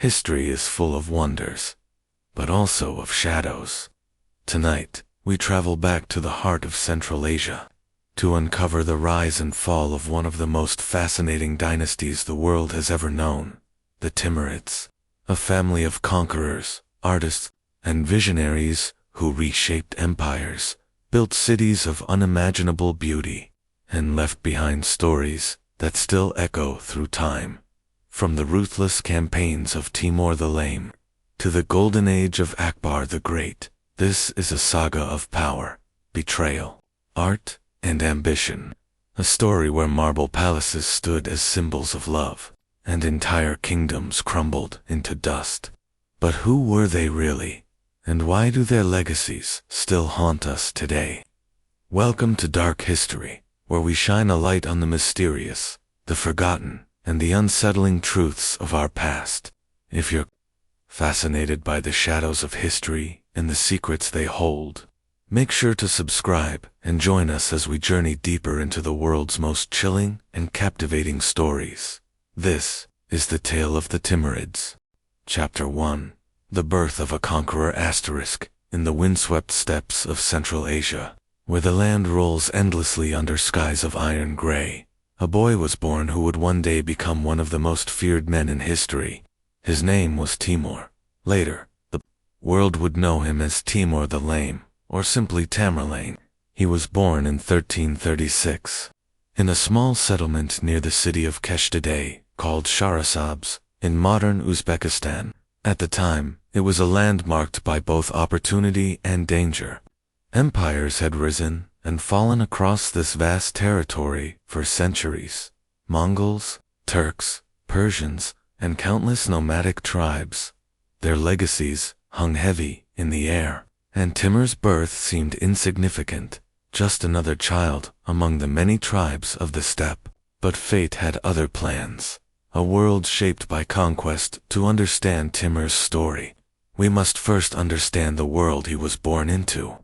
History is full of wonders, but also of shadows. Tonight, we travel back to the heart of Central Asia to uncover the rise and fall of one of the most fascinating dynasties the world has ever known, the Timurids, a family of conquerors, artists, and visionaries who reshaped empires, built cities of unimaginable beauty, and left behind stories that still echo through time. From the ruthless campaigns of Timur the Lame to the golden age of Akbar the Great, this is a saga of power, betrayal, art, and ambition. A story where marble palaces stood as symbols of love, and entire kingdoms crumbled into dust. But who were they really? And why do their legacies still haunt us today? Welcome to Dark History, where we shine a light on the mysterious, the forgotten, and the unsettling truths of our past. If you're fascinated by the shadows of history and the secrets they hold, make sure to subscribe and join us as we journey deeper into the world's most chilling and captivating stories. This is the tale of the Timurids. Chapter 1. The Birth of a Conqueror in the windswept steppes of Central Asia, where the land rolls endlessly under skies of iron gray, a boy was born who would one day become one of the most feared men in history. His name was Timur. Later, the world would know him as Timur the Lame, or simply Tamerlane. He was born in 1336, in a small settlement near the city of Kesh today, called Sharasabs, in modern Uzbekistan. At the time, it was a land marked by both opportunity and danger. Empires had risen and fallen across this vast territory for centuries. Mongols, Turks, Persians, and countless nomadic tribes. Their legacies hung heavy in the air, and Timur's birth seemed insignificant, just another child among the many tribes of the steppe. But fate had other plans, a world shaped by conquest. To understand Timur's story, we must first understand the world he was born into.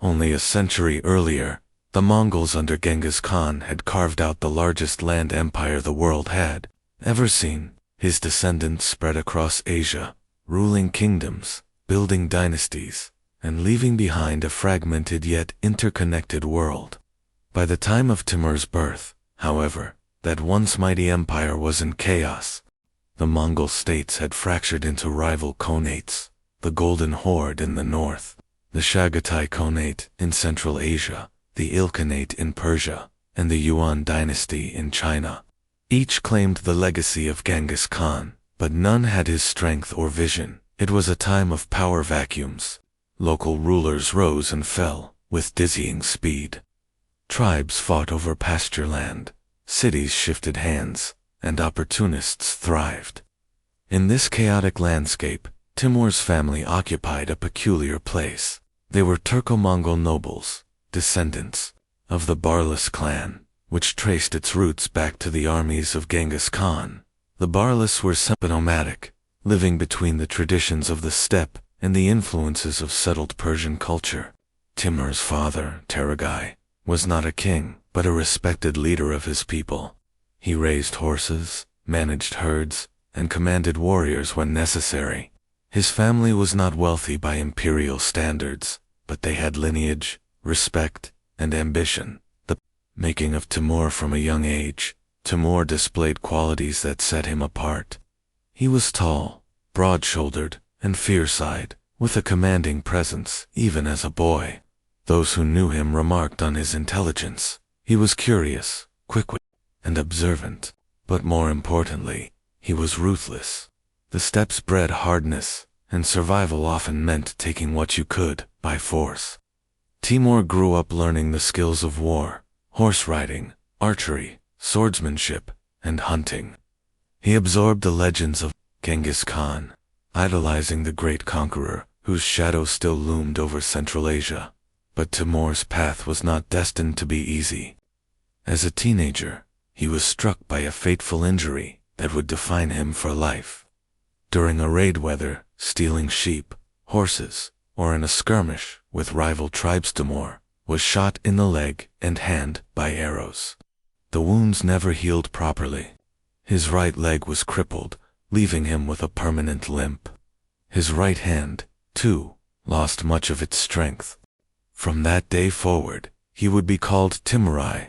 Only a century earlier, the Mongols under Genghis Khan had carved out the largest land empire the world had ever seen. His descendants spread across Asia, ruling kingdoms, building dynasties, and leaving behind a fragmented yet interconnected world. By the time of Timur's birth, however, that once mighty empire was in chaos. The Mongol states had fractured into rival Khanates, the Golden Horde in the north, the Chagatai Khanate in Central Asia, the Ilkhanate in Persia, and the Yuan dynasty in China. Each claimed the legacy of Genghis Khan, but none had his strength or vision. It was a time of power vacuums. Local rulers rose and fell with dizzying speed. Tribes fought over pasture land, cities shifted hands, and opportunists thrived. In this chaotic landscape, Timur's family occupied a peculiar place. They were Turco-Mongol nobles, descendants of the Barlas clan, which traced its roots back to the armies of Genghis Khan. The Barlas were semi-nomadic, living between the traditions of the steppe and the influences of settled Persian culture. Timur's father, Taragai, was not a king, but a respected leader of his people. He raised horses, managed herds, and commanded warriors when necessary. His family was not wealthy by imperial standards, but they had lineage, respect, and ambition. The making of Timur from a young age, Timur displayed qualities that set him apart. He was tall, broad-shouldered, and fierce-eyed, with a commanding presence even as a boy. Those who knew him remarked on his intelligence. He was curious, quick-witted, and observant. But more importantly, he was ruthless. The steppes bred hardness, and survival often meant taking what you could by force. Timur grew up learning the skills of war, horse riding, archery, swordsmanship, and hunting. He absorbed the legends of Genghis Khan, idolizing the great conqueror whose shadow still loomed over Central Asia. But Timur's path was not destined to be easy. As a teenager, he was struck by a fateful injury that would define him for life. During a raid, whether stealing sheep, horses, or in a skirmish with rival tribes, Timur was shot in the leg and hand by arrows. The wounds never healed properly. His right leg was crippled, leaving him with a permanent limp. His right hand, too, lost much of its strength. From that day forward, he would be called Timurid,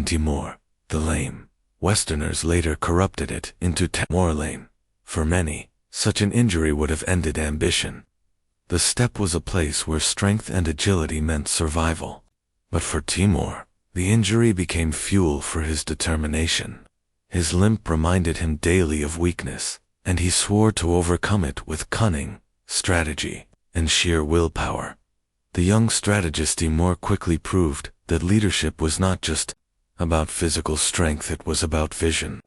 Timur, the lame. Westerners later corrupted it into Tamerlane. For many, such an injury would have ended ambition. The steppe was a place where strength and agility meant survival. But for Timur, the injury became fuel for his determination. His limp reminded him daily of weakness, and he swore to overcome it with cunning, strategy, and sheer willpower. The young strategist Timur quickly proved that leadership was not just about physical strength, it was about vision.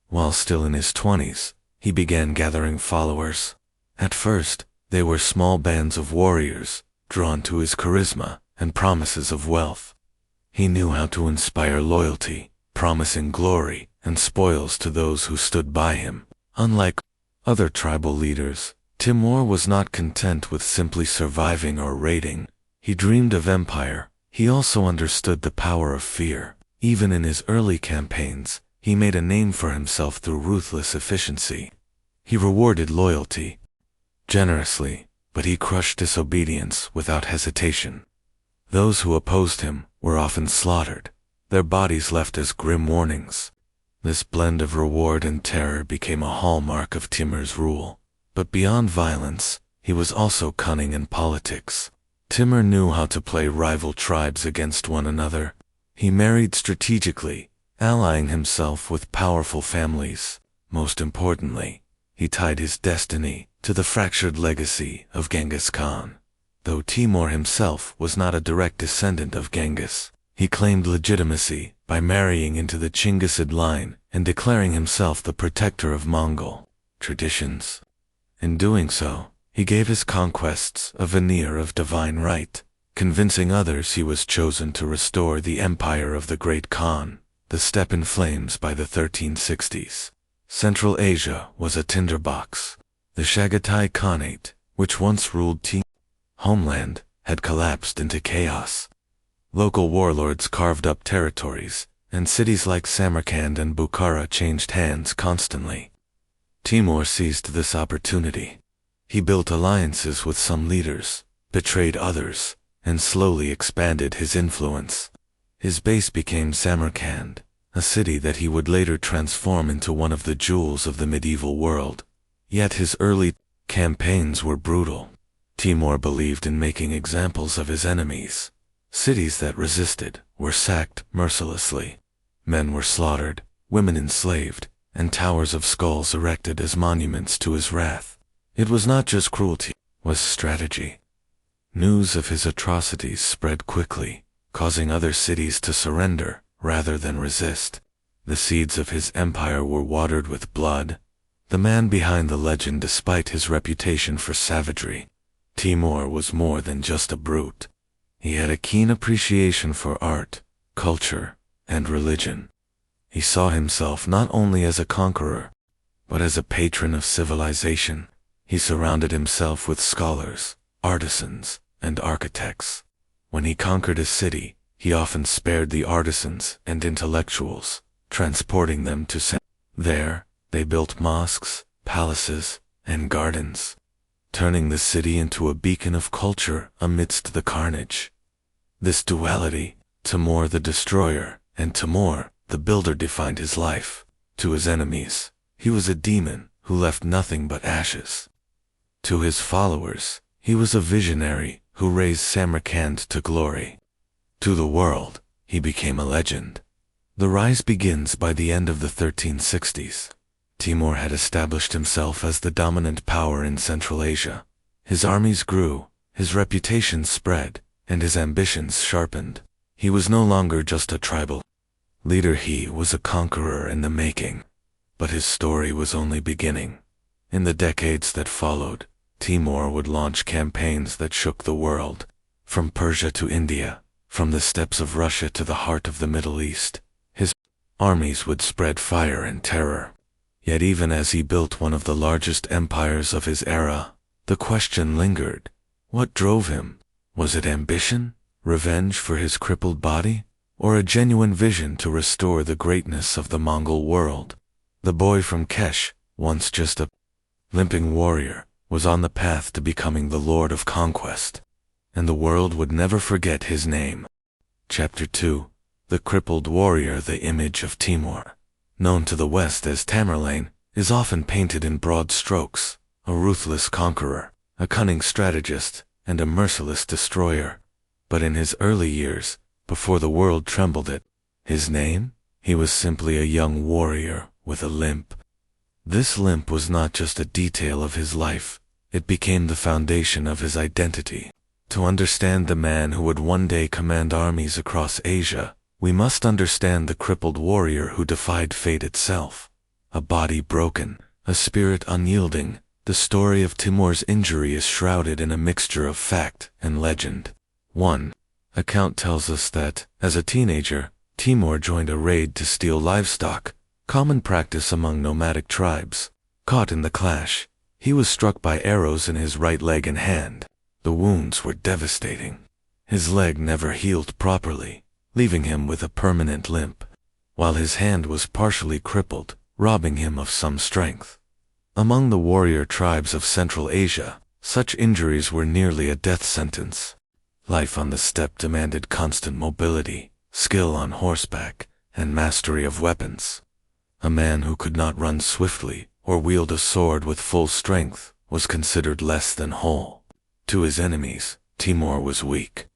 While still in his 20s, he began gathering followers. At first, they were small bands of warriors, drawn to his charisma and promises of wealth. He knew how to inspire loyalty, promising glory and spoils to those who stood by him. Unlike other tribal leaders, Timur was not content with simply surviving or raiding. He dreamed of empire. He also understood the power of fear. Even in his early campaigns, he made a name for himself through ruthless efficiency. He rewarded loyalty generously, but he crushed disobedience without hesitation. Those who opposed him were often slaughtered, their bodies left as grim warnings. This blend of reward and terror became a hallmark of Timur's rule. But beyond violence, he was also cunning in politics. Timur knew how to play rival tribes against one another. He married strategically, allying himself with powerful families. Most importantly, he tied his destiny to the fractured legacy of Genghis Khan. Though Timur himself was not a direct descendant of Genghis, he claimed legitimacy by marrying into the Chinggisid line and declaring himself the protector of Mongol traditions. In doing so, he gave his conquests a veneer of divine right, convincing others he was chosen to restore the empire of the Great Khan. The steppe in flames by the 1360s. Central Asia was a tinderbox. The Chagatai Khanate, which once ruled homeland, had collapsed into chaos. Local warlords carved up territories, and cities like Samarkand and Bukhara changed hands constantly. Timur seized this opportunity. He built alliances with some leaders, betrayed others, and slowly expanded his influence. His base became Samarkand, a city that he would later transform into one of the jewels of the medieval world. Yet his early campaigns were brutal. Timur believed in making examples of his enemies. Cities that resisted were sacked mercilessly. Men were slaughtered, women enslaved, and towers of skulls erected as monuments to his wrath. It was not just cruelty, it was strategy. News of his atrocities spread quickly, causing other cities to surrender rather than resist. The seeds of his empire were watered with blood. The man behind the legend, despite his reputation for savagery, Timur was more than just a brute. He had a keen appreciation for art, culture, and religion. He saw himself not only as a conqueror, but as a patron of civilization. He surrounded himself with scholars, artisans, and architects. When he conquered a city, he often spared the artisans and intellectuals, transporting them to There, they built mosques, palaces, and gardens, turning the city into a beacon of culture amidst the carnage. This duality, Timur the destroyer and Timur the builder, defined his life. To his enemies, he was a demon who left nothing but ashes. To his followers, he was a visionary who raised Samarkand to glory. To the world, he became a legend. The rise begins by the end of the 1360s. Timur had established himself as the dominant power in Central Asia. His armies grew, his reputation spread, and his ambitions sharpened. He was no longer just a tribal leader, he was a conqueror in the making. But his story was only beginning. In the decades that followed, Timur would launch campaigns that shook the world. From Persia to India, from the steppes of Russia to the heart of the Middle East, his armies would spread fire and terror. Yet even as he built one of the largest empires of his era, the question lingered. What drove him? Was it ambition, revenge for his crippled body, or a genuine vision to restore the greatness of the Mongol world? The boy from Kesh once just a limping warrior, was on the path to becoming the Lord of Conquest, and the world would never forget his name. Chapter 2. The crippled warrior. The image of Timur, known to the West as Tamerlane, is often painted in broad strokes: a ruthless conqueror, a cunning strategist, and a merciless destroyer. But in his early years, before the world trembled at his name, he was simply a young warrior with a limp. This limp was not just a detail of his life, it became the foundation of his identity. To understand the man who would one day command armies across Asia, we must understand the crippled warrior who defied fate itself. A body broken, a spirit unyielding, the story of Timur's injury is shrouded in a mixture of fact and legend. One account tells us that, as a teenager, Timur joined a raid to steal livestock, common practice among nomadic tribes. Caught in the clash, he was struck by arrows in his right leg and hand. The wounds were devastating. His leg never healed properly, leaving him with a permanent limp, while his hand was partially crippled, robbing him of some strength. Among the warrior tribes of Central Asia, such injuries were nearly a death sentence. Life on the steppe demanded constant mobility, skill on horseback, and mastery of weapons. A man who could not run swiftly or wield a sword with full strength was considered less than whole. To his enemies, Timur was weak.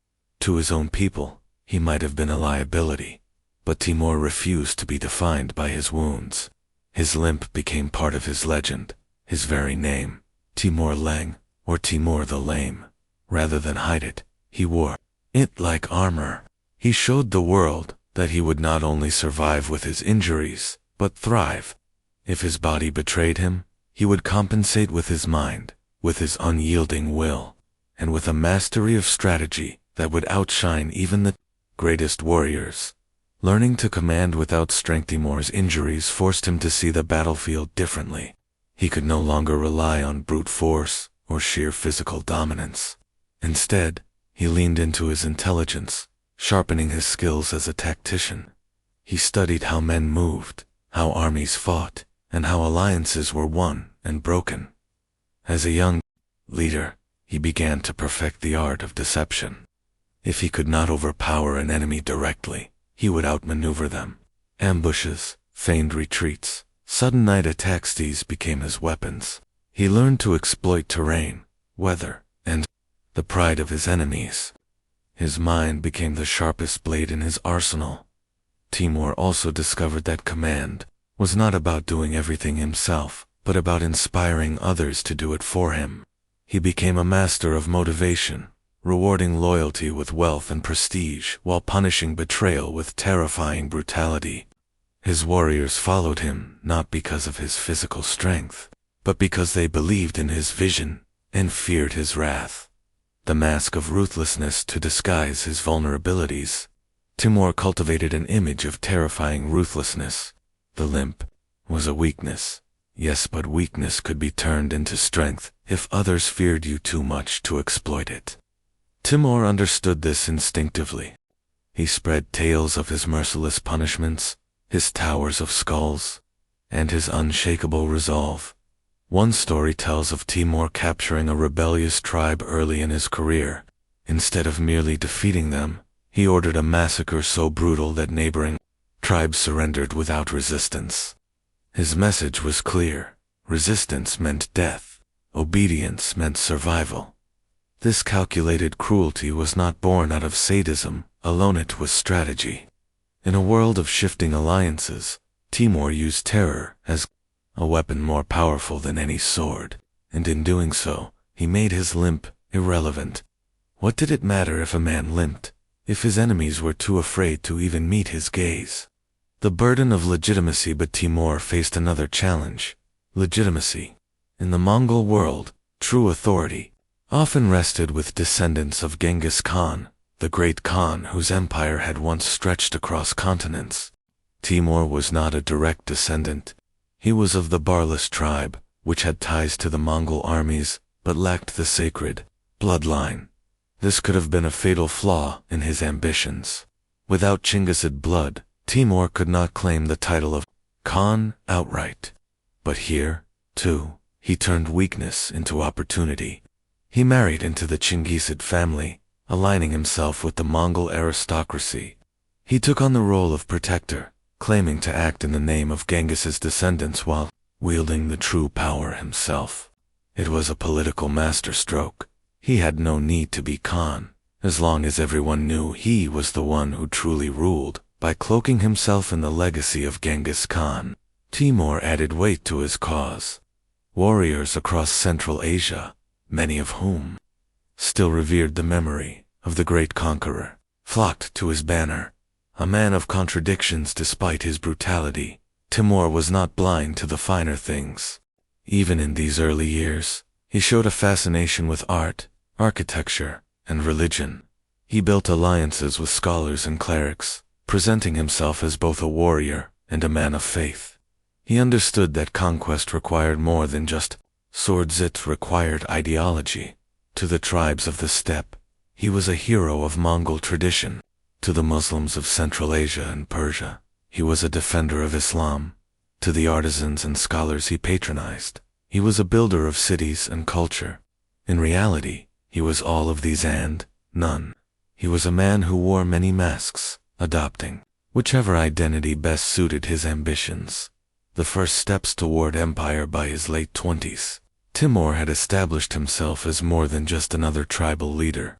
To his own people, he might have been a liability. But Timur refused to be defined by his wounds. His limp became part of his legend, his very name, Timur Leng, or Timur the Lame. Rather than hide it, he wore it like armor. He showed the world that he would not only survive with his injuries, but thrive. If his body betrayed him, he would compensate with his mind, with his unyielding will, and with a mastery of strategy that would outshine even the greatest warriors. Learning to command without strength. Timur's injuries forced him to see the battlefield differently. He could no longer rely on brute force or sheer physical dominance. Instead, he leaned into his intelligence, sharpening his skills as a tactician. He studied how men moved, how armies fought, and how alliances were won and broken. As a young leader, he began to perfect the art of deception. If he could not overpower an enemy directly, he would outmaneuver them. Ambushes, feigned retreats, sudden night attacks, these became his weapons. He learned to exploit terrain, weather, and the pride of his enemies. His mind became the sharpest blade in his arsenal. Timur also discovered that command was not about doing everything himself, but about inspiring others to do it for him. He became a master of motivation, rewarding loyalty with wealth and prestige while punishing betrayal with terrifying brutality. His warriors followed him not because of his physical strength, but because they believed in his vision and feared his wrath. The mask of ruthlessness to disguise his vulnerabilities. Timur cultivated an image of terrifying ruthlessness. The limp was a weakness. Yes, but weakness could be turned into strength if others feared you too much to exploit it. Timur understood this instinctively. He spread tales of his merciless punishments, his towers of skulls, and his unshakable resolve. One story tells of Timur capturing a rebellious tribe early in his career. Instead of merely defeating them, he ordered a massacre so brutal that neighboring tribes surrendered without resistance. His message was clear: resistance meant death, obedience meant survival. This calculated cruelty was not born out of sadism alone, it was strategy. In a world of shifting alliances, Timur used terror as a weapon more powerful than any sword, and in doing so, he made his limp irrelevant. What did it matter if a man limped, if his enemies were too afraid to even meet his gaze? The burden of legitimacy. But Timur faced another challenge: legitimacy. In the Mongol world, true authority often rested with descendants of Genghis Khan, the great Khan whose empire had once stretched across continents. Timur was not a direct descendant. He was of the Barlas tribe, which had ties to the Mongol armies, but lacked the sacred bloodline. This could have been a fatal flaw in his ambitions. Without Chinggisid blood, Timur could not claim the title of Khan outright. But here, 2. He turned weakness into opportunity. He married into the Chinggisid family, aligning himself with the Mongol aristocracy. He took on the role of protector, claiming to act in the name of Genghis's descendants while wielding the true power himself. It was a political masterstroke. He had no need to be Khan, as long as everyone knew he was the one who truly ruled. By cloaking himself in the legacy of Genghis Khan, Timur added weight to his cause. Warriors across Central Asia, many of whom still revered the memory of the great conqueror, flocked to his banner. A man of contradictions despite his brutality, Timur was not blind to the finer things. Even in these early years, he showed a fascination with art, architecture, and religion. He built alliances with scholars and clerics, presenting himself as both a warrior and a man of faith. He understood that conquest required more than just swords, it required ideology. To the tribes of the steppe, he was a hero of Mongol tradition. To the Muslims of Central Asia and Persia, he was a defender of Islam. To the artisans and scholars he patronized, he was a builder of cities and culture. In reality, he was all of these and none. He was a man who wore many masks, adopting whichever identity best suited his ambitions. The first steps toward empire by his late 20s, Timur had established himself as more than just another tribal leader.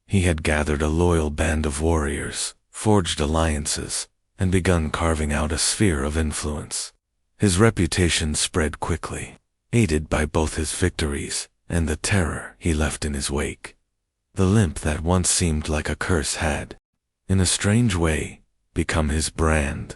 He had gathered a loyal band of warriors, forged alliances, and begun carving out a sphere of influence. His reputation spread quickly, aided by both his victories and the terror he left in his wake. The limp that once seemed like a curse had, in a strange way, become his brand.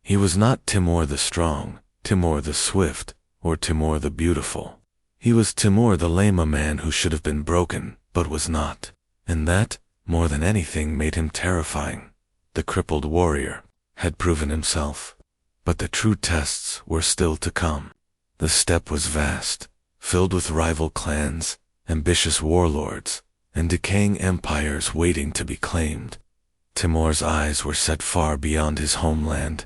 He was not Timur the strong, Timur the swift, or Timur the beautiful. He was Timur the lame, a man who should have been broken, but was not. And that, more than anything, made him terrifying. The crippled warrior had proven himself, but the true tests were still to come. The steppe was vast, filled with rival clans, ambitious warlords, and decaying empires waiting to be claimed. Timur's eyes were set far beyond his homeland.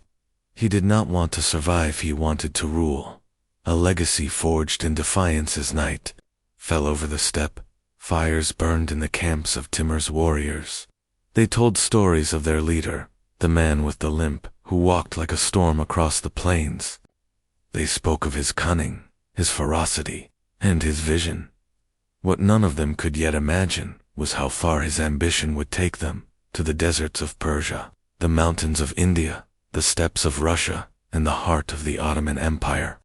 He did not want to survive, he wanted to rule. A legacy forged in defiance as night fell over the steppe. Fires burned in the camps of Timur's warriors. They told stories of their leader, the man with the limp, who walked like a storm across the plains. They spoke of his cunning, his ferocity, and his vision. What none of them could yet imagine was how far his ambition would take them, to the deserts of Persia, the mountains of India, the steppes of Russia, and the heart of the Ottoman Empire.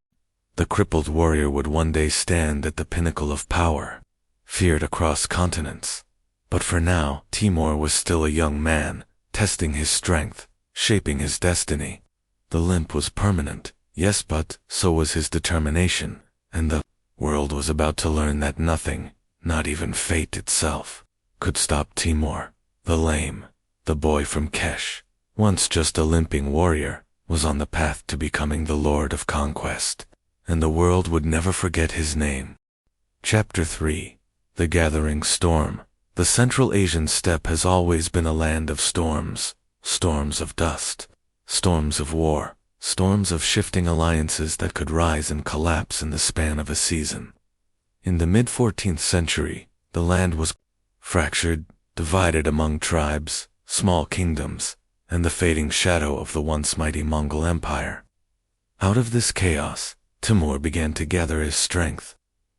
The crippled warrior would one day stand at the pinnacle of power, feared across continents. But for now, Timur was still a young man, testing his strength, shaping his destiny. The limp was permanent, yes, but so was his determination, and the world was about to learn that nothing, not even fate itself, could stop Timur. The lame, the boy from Kesh, once just a limping warrior, was on the path to becoming the Lord of Conquest, and the world would never forget his name. Chapter 3. The Gathering Storm. The Central Asian steppe has always been a land of storms, storms of dust, storms of war, storms of shifting alliances that could rise and collapse in the span of a season. In the mid-14th century, the land was fractured, divided among tribes, small kingdoms, and the fading shadow of the once mighty Mongol Empire. Out of this chaos, Timur began to gather his strength.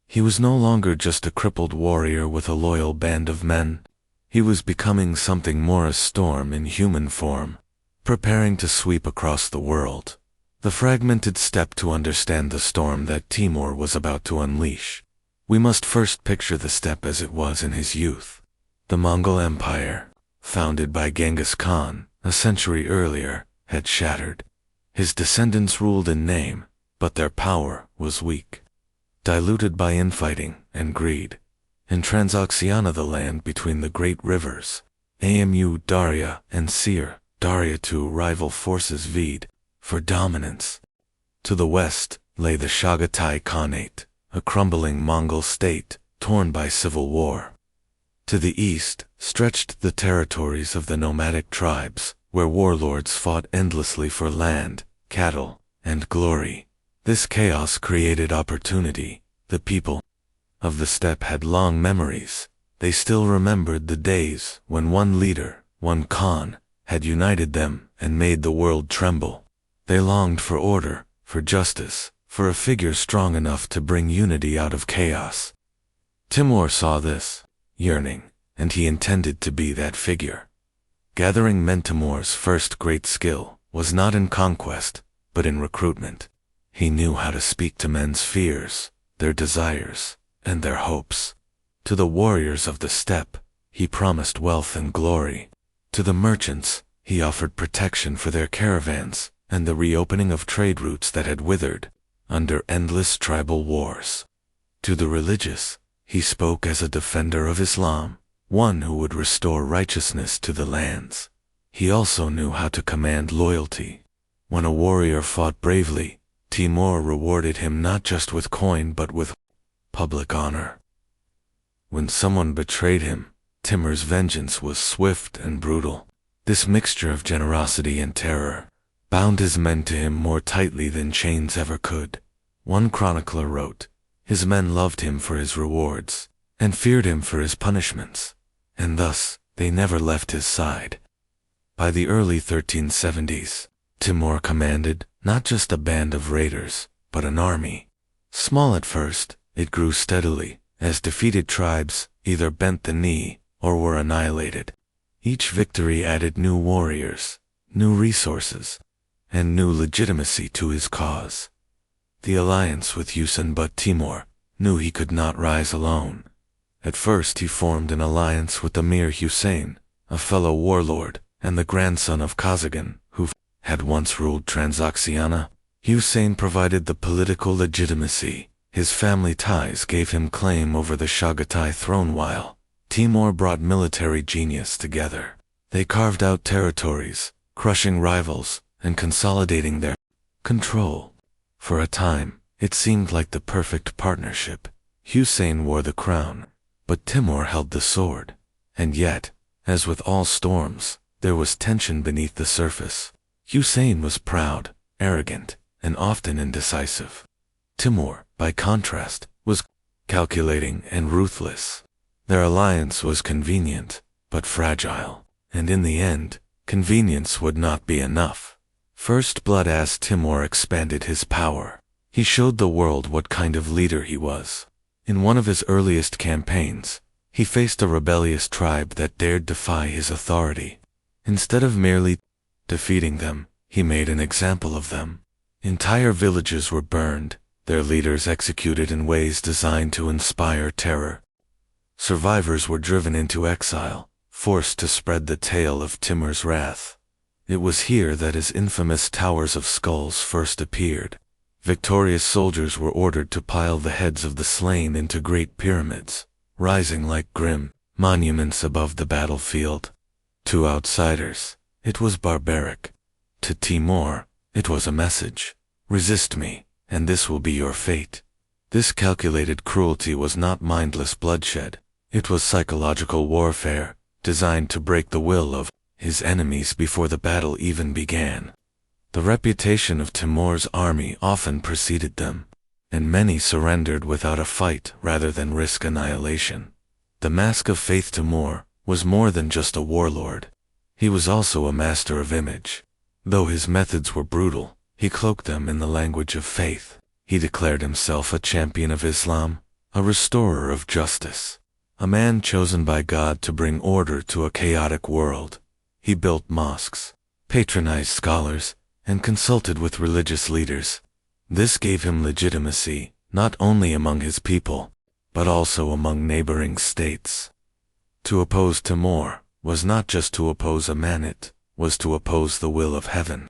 He was no longer just a crippled warrior with a loyal band of men. He was becoming something more, a storm in human form, preparing to sweep across the world. The fragmented steppe. To understand the storm that Timur was about to unleash, we must first picture the steppe as it was in his youth. The Mongol Empire, founded by Genghis Khan a century earlier, had shattered. His descendants ruled in name, but their power was weak, diluted by infighting and greed. In Transoxiana, the land between the great rivers, Amu Darya and Seir, Darya, two rival forces vied for dominance. To the west lay the Chagatai Khanate, a crumbling Mongol state torn by civil war. To the east stretched the territories of the nomadic tribes, where warlords fought endlessly for land, cattle, and glory. This chaos created opportunity. The people of the steppe had long memories. They still remembered the days when one leader, one Khan, had united them and made the world tremble. They longed for order, for justice, for a figure strong enough to bring unity out of chaos. Timur saw this yearning, and he intended to be that figure. Gathering men. Timur's first great skill was not in conquest, but in recruitment. He knew how to speak to men's fears, their desires, and their hopes. To the warriors of the steppe, he promised wealth and glory. To the merchants, he offered protection for their caravans and the reopening of trade routes that had withered under endless tribal wars. To the religious, he spoke as a defender of Islam, one who would restore righteousness to the lands. He also knew how to command loyalty. When a warrior fought bravely, Timur rewarded him not just with coin but with public honor. When someone betrayed him, Timur's vengeance was swift and brutal. This mixture of generosity and terror bound his men to him more tightly than chains ever could. One chronicler wrote, "His men loved him for his rewards, and feared him for his punishments, and thus they never left his side." By the early 1370s, Timur commanded not just a band of raiders, but an army. Small at first, it grew steadily, as defeated tribes either bent the knee or were annihilated. Each victory added new warriors, new resources, and new legitimacy to his cause. The alliance with Husain, but Timur knew he could not rise alone. At first he formed an alliance with Emir Husain, a fellow warlord and the grandson of Khazagan, who had once ruled Transoxiana. Husain provided the political legitimacy. His family ties gave him claim over the Chagatai throne, while Timur brought military genius together. They carved out territories, crushing rivals and consolidating their control. For a time, it seemed like the perfect partnership. Husain wore the crown, but Timur held the sword. And yet, as with all storms, there was tension beneath the surface. Husain was proud, arrogant, and often indecisive. Timur, by contrast, was calculating and ruthless. Their alliance was convenient, but fragile, and in the end, convenience would not be enough. First blood. As Timur expanded his power, he showed the world what kind of leader he was. In one of his earliest campaigns, he faced a rebellious tribe that dared defy his authority. Instead of merely defeating them, he made an example of them. Entire villages were burned, their leaders executed in ways designed to inspire terror. Survivors were driven into exile, forced to spread the tale of Timur's wrath. It was here that his infamous Towers of Skulls first appeared. Victorious soldiers were ordered to pile the heads of the slain into great pyramids, rising like grim monuments above the battlefield. To outsiders, it was barbaric. To Timur, it was a message. Resist me, and this will be your fate. This calculated cruelty was not mindless bloodshed. It was psychological warfare, designed to break the will of his enemies before the battle even began. The reputation of Timur's army often preceded them, and many surrendered without a fight rather than risk annihilation. The mask of faith. Timur was more than just a warlord. He was also a master of image. Though his methods were brutal, he cloaked them in the language of faith. He declared himself a champion of Islam, a restorer of justice, a man chosen by God to bring order to a chaotic world. He built mosques, patronized scholars, and consulted with religious leaders. This gave him legitimacy, not only among his people, but also among neighboring states. To oppose Timur was not just to oppose a man, it was to oppose the will of heaven.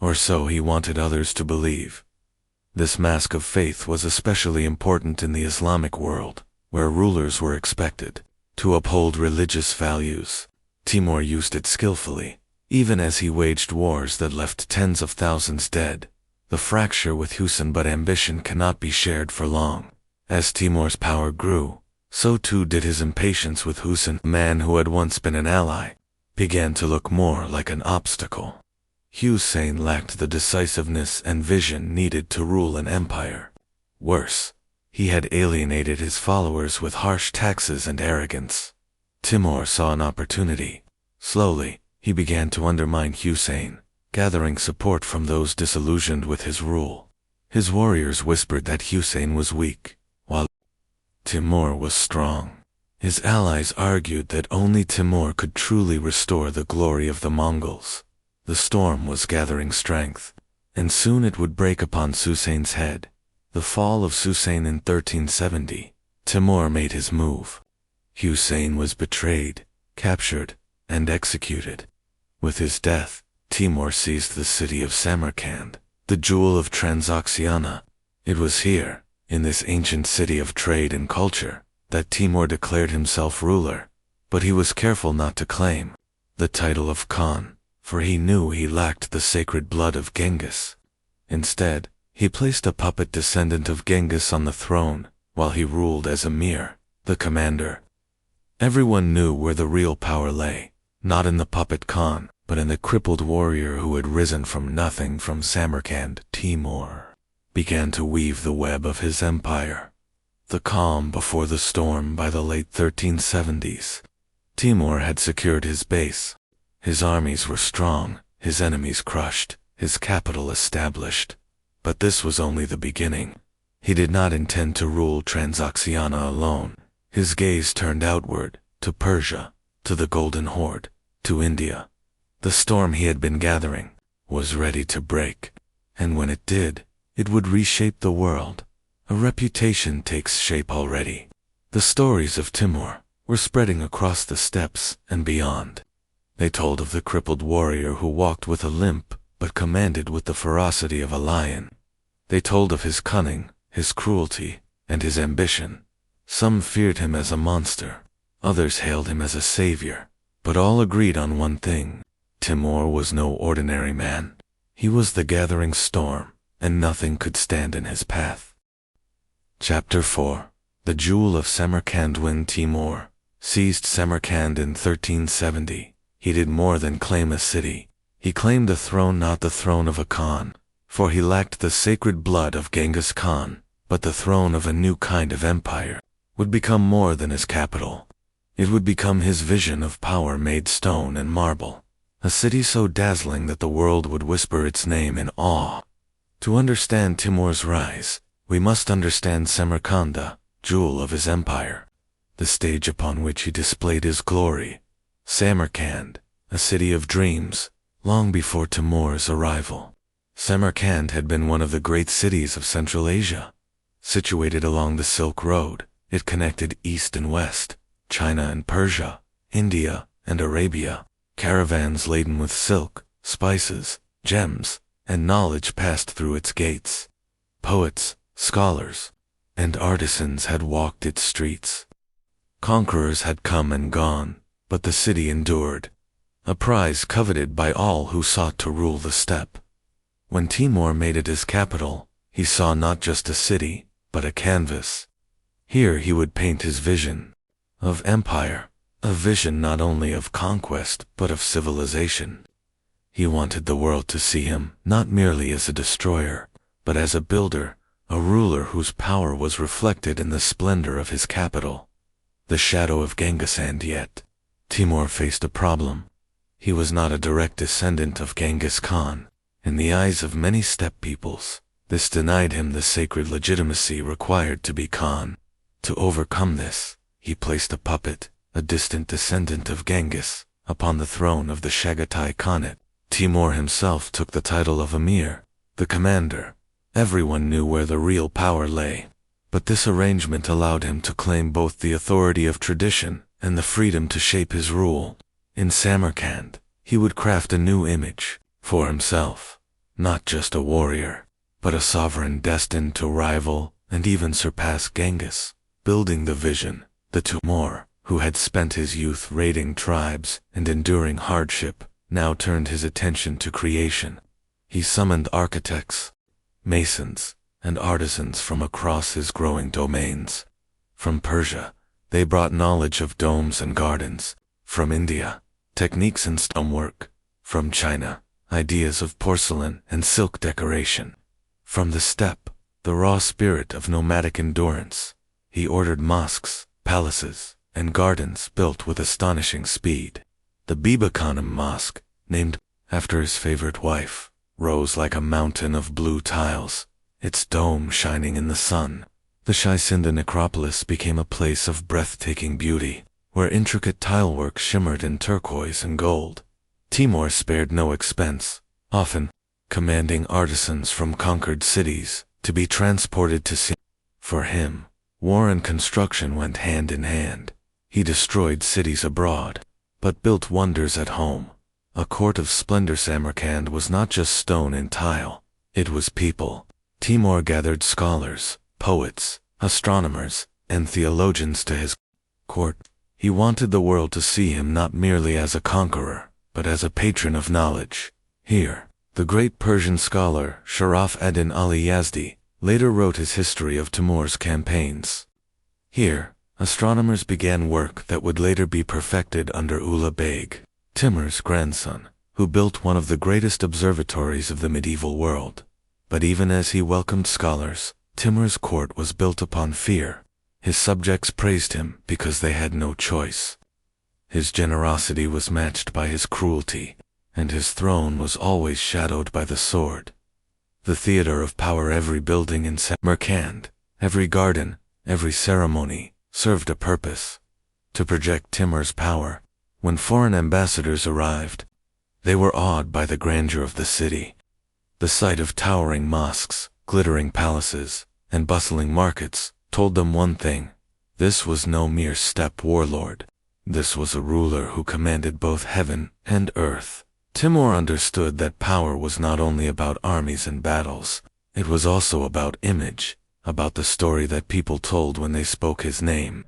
Or so he wanted others to believe. This mask of faith was especially important in the Islamic world, where rulers were expected to uphold religious values. Timur used it skillfully, even as he waged wars that left tens of thousands dead. The fracture with Husain, but ambition cannot be shared for long. As Timur's power grew, so too did his impatience with Husain. A man who had once been an ally began to look more like an obstacle. Hussein lacked the decisiveness and vision needed to rule an empire. Worse, he had alienated his followers with harsh taxes and arrogance. Timur saw an opportunity. Slowly, he began to undermine Hussein, gathering support from those disillusioned with his rule. His warriors whispered that Hussein was weak, while Timur was strong. His allies argued that only Timur could truly restore the glory of the Mongols. The storm was gathering strength, and soon it would break upon Hussein's head. The fall of Hussein in 1370, Timur made his move. Hussein was betrayed, captured, and executed. With his death, Timur seized the city of Samarkand, the jewel of Transoxiana. It was here, in this ancient city of trade and culture, that Timur declared himself ruler, but he was careful not to claim the title of Khan, for he knew he lacked the sacred blood of Genghis. Instead, he placed a puppet descendant of Genghis on the throne, while he ruled as Emir, the commander. Everyone knew where the real power lay, not in the puppet Khan, but in the crippled warrior who had risen from nothing from Samarkand. Timur began to weave the web of his empire. The calm before the storm. By the late 1370s, Timur had secured his base. His armies were strong, his enemies crushed, his capital established. But this was only the beginning. He did not intend to rule Transoxiana alone. His gaze turned outward, to Persia, to the Golden Horde, to India. The storm he had been gathering was ready to break, and when it did, it would reshape the world. A reputation takes shape already. The stories of Timur were spreading across the steppes and beyond. They told of the crippled warrior who walked with a limp but commanded with the ferocity of a lion. They told of his cunning, his cruelty, and his ambition. Some feared him as a monster, others hailed him as a savior, but all agreed on one thing: Timur was no ordinary man. He was the gathering storm, and nothing could stand in his path. Chapter 4. The Jewel of Samarkand. When Timur seized Samarkand in 1370, he did more than claim a city. He claimed a throne, not the throne of a Khan, for he lacked the sacred blood of Genghis Khan, but the throne of a new kind of empire would become more than his capital. It would become his vision of power made stone and marble, a city so dazzling that the world would whisper its name in awe. To understand Timur's rise, we must understand Samarkand, the jewel of his empire, the stage upon which he displayed his glory. Samarkand, a city of dreams, long before Timur's arrival. Samarkand had been one of the great cities of Central Asia. Situated along the Silk Road, it connected East and West, China and Persia, India and Arabia. Caravans laden with silk, spices, gems, and knowledge passed through its gates. Poets, scholars, and artisans had walked its streets. Conquerors had come and gone, but the city endured, a prize coveted by all who sought to rule the steppe. When Timur made it his capital, he saw not just a city, but a canvas. Here he would paint his vision of empire, a vision not only of conquest but of civilization. He wanted the world to see him not merely as a destroyer, but as a builder, a ruler whose power was reflected in the splendor of his capital. The shadow of Genghis. And yet, Timur faced a problem. He was not a direct descendant of Genghis Khan. In the eyes of many steppe peoples, this denied him the sacred legitimacy required to be Khan. To overcome this, he placed a puppet, a distant descendant of Genghis, upon the throne of the Chagatai Khanate. Timur himself took the title of Emir, the commander. Everyone knew where the real power lay, but this arrangement allowed him to claim both the authority of tradition and the freedom to shape his rule. In Samarkand, he would craft a new image for himself, not just a warrior, but a sovereign destined to rival and even surpass Genghis. Building the vision, the Timur, who had spent his youth raiding tribes and enduring hardship, now turned his attention to creation. He summoned architects, masons, and artisans from across his growing domains. From Persia, they brought knowledge of domes and gardens. From India, techniques in stonework. From China, ideas of porcelain and silk decoration. From the steppe, the raw spirit of nomadic endurance, he ordered mosques, palaces, and gardens built with astonishing speed. The Biba Khanum Mosque, named after his favorite wife, rose like a mountain of blue tiles, its dome shining in the sun. The Shaisinda necropolis became a place of breathtaking beauty, where intricate tilework shimmered in turquoise and gold. Timur spared no expense, often commanding artisans from conquered cities to be transported to sea. For him, war and construction went hand in hand. He destroyed cities abroad, but built wonders at home. A court of splendor. Samarkand was not just stone and tile, it was people. Timur gathered scholars, poets, astronomers, and theologians to his court. He wanted the world to see him not merely as a conqueror, but as a patron of knowledge. Here, the great Persian scholar Sharaf ad-Din Ali Yazdi later wrote his history of Timur's campaigns. Here, astronomers began work that would later be perfected under Ulugh Beg, Timur's grandson, who built one of the greatest observatories of the medieval world. But even as he welcomed scholars, Timur's court was built upon fear. His subjects praised him because they had no choice. His generosity was matched by his cruelty, and his throne was always shadowed by the sword. The theater of power. Every building in Samarkand, every garden, every ceremony, served a purpose: to project Timur's power. When foreign ambassadors arrived, they were awed by the grandeur of the city. The sight of towering mosques, glittering palaces, and bustling markets told them one thing: this was no mere steppe warlord. This was a ruler who commanded both heaven and earth. Timur understood that power was not only about armies and battles, it was also about image, about the story that people told when they spoke his name.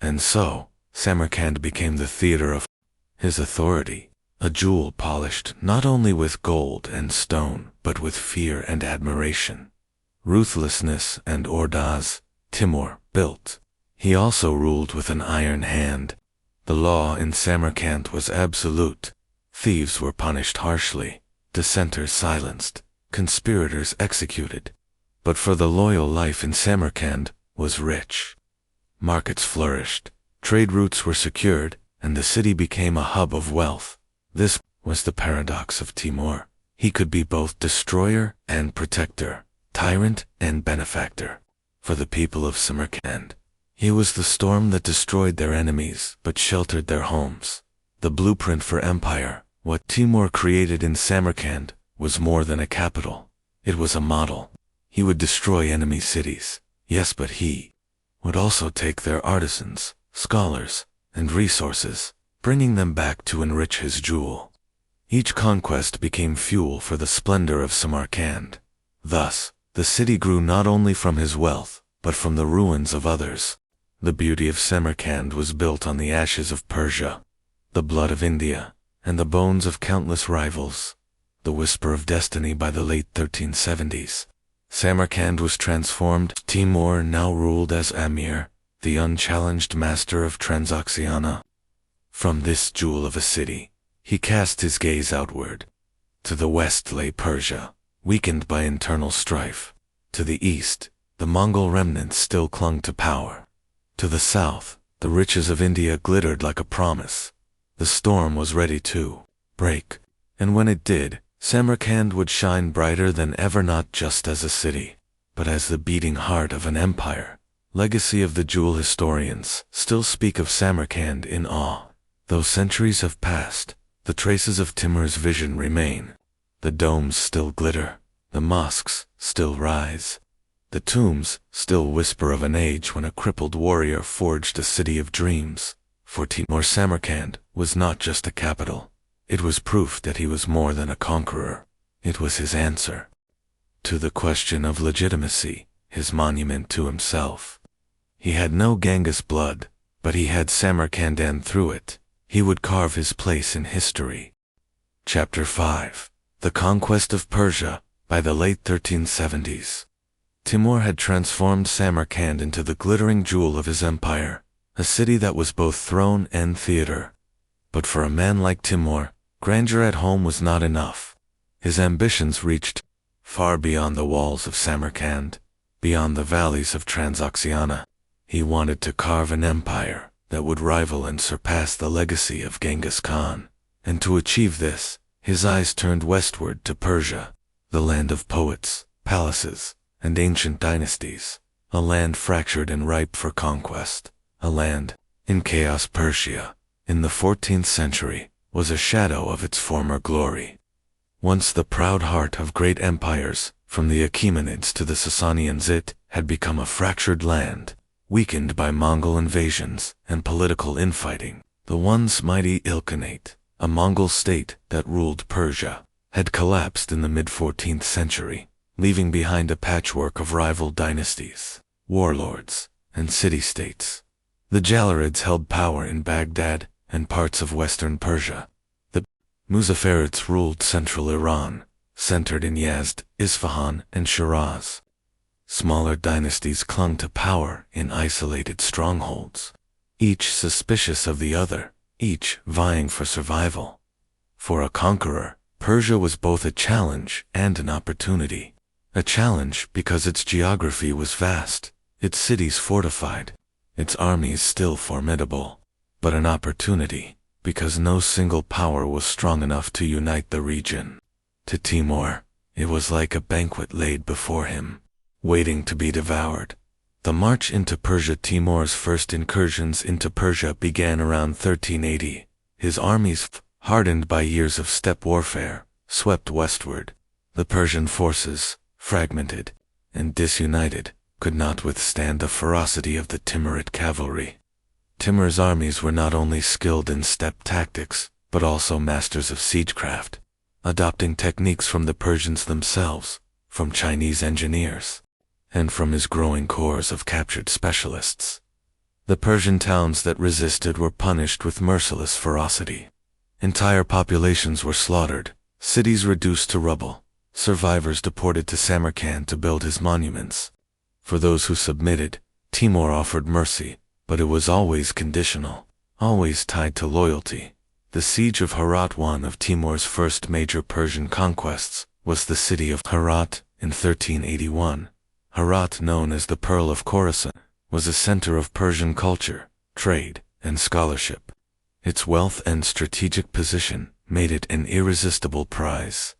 And so, Samarkand became the theater of his authority, a jewel polished not only with gold and stone, but with fear and admiration. Ruthlessness and ordaz, Timur built. He also ruled with an iron hand. The law in Samarkand was absolute. Thieves were punished harshly, dissenters silenced, conspirators executed. But for the loyal, life in Samarkand was rich. Markets flourished, trade routes were secured, and the city became a hub of wealth. This was the paradox of Timur. He could be both destroyer and protector, tyrant and benefactor. For the people of Samarkand, he was the storm that destroyed their enemies but sheltered their homes. The blueprint for empire. What Timur created in Samarkand was more than a capital. It was a model. He would destroy enemy cities, yes, but he would also take their artisans, scholars, and resources, bringing them back to enrich his jewel. Each conquest became fuel for the splendor of Samarkand. Thus, the city grew not only from his wealth, but from the ruins of others. The beauty of Samarkand was built on the ashes of Persia, the blood of India, and the bones of countless rivals. The whisper of destiny. By the late 1370s, Samarkand was transformed. Timur now ruled as Amir, the unchallenged master of Transoxiana. From this jewel of a city, he cast his gaze outward. To the west lay Persia, weakened by internal strife. To the east, the Mongol remnants still clung to power. To the south, the riches of India glittered like a promise. The storm was ready to break, and when it did, Samarkand would shine brighter than ever, not just as a city, but as the beating heart of an empire. Legacy of the jewel. Historians still speak of Samarkand in awe. Though centuries have passed, the traces of Timur's vision remain. The domes still glitter, the mosques still rise, the tombs still whisper of an age when a crippled warrior forged a city of dreams. For Timur, Samarkand was not just a capital. It was proof that he was more than a conqueror. It was his answer to the question of legitimacy, his monument to himself. He had no Genghis blood, but he had Samarkand, and through it, he would carve his place in history. Chapter 5. The Conquest of Persia. By the late 1370s, Timur had transformed Samarkand into the glittering jewel of his empire, a city that was both throne and theater. But for a man like Timur, grandeur at home was not enough. His ambitions reached far beyond the walls of Samarkand, beyond the valleys of Transoxiana. He wanted to carve an empire that would rival and surpass the legacy of Genghis Khan. And to achieve this, his eyes turned westward to Persia, the land of poets, palaces, and ancient dynasties, a land fractured and ripe for conquest, a land in chaos. Persia, in the 14th century, was a shadow of its former glory. Once the proud heart of great empires, from the Achaemenids to the Sasanians, it had become a fractured land, weakened by Mongol invasions and political infighting. The once mighty Ilkhanate, a Mongol state that ruled Persia, had collapsed in the mid-14th century, leaving behind a patchwork of rival dynasties, warlords, and city-states. The Jalarids held power in Baghdad and parts of western Persia. The Muzaffarids ruled central Iran, centered in Yazd, Isfahan, and Shiraz. Smaller dynasties clung to power in isolated strongholds, each suspicious of the other, each vying for survival. For a conqueror, Persia was both a challenge and an opportunity. A challenge because its geography was vast, its cities fortified, its armies still formidable. But an opportunity because no single power was strong enough to unite the region. To Timur, it was like a banquet laid before him, waiting to be devoured. The march into Persia. Timur's first incursions into Persia began around 1380. His armies, hardened by years of steppe warfare, swept westward. The Persian forces, fragmented and disunited, could not withstand the ferocity of the Timurid cavalry. Timur's armies were not only skilled in steppe tactics, but also masters of siegecraft, adopting techniques from the Persians themselves, from Chinese engineers, and from his growing corps of captured specialists. The Persian towns that resisted were punished with merciless ferocity. Entire populations were slaughtered, cities reduced to rubble, survivors deported to Samarkand to build his monuments. For those who submitted, Timur offered mercy, but it was always conditional, always tied to loyalty. The siege of Herat, one of Timur's first major Persian conquests, was the city of Herat in 1381. Herat, known as the Pearl of Khorasan, was a center of Persian culture, trade, and scholarship. Its wealth and strategic position made it an irresistible prize.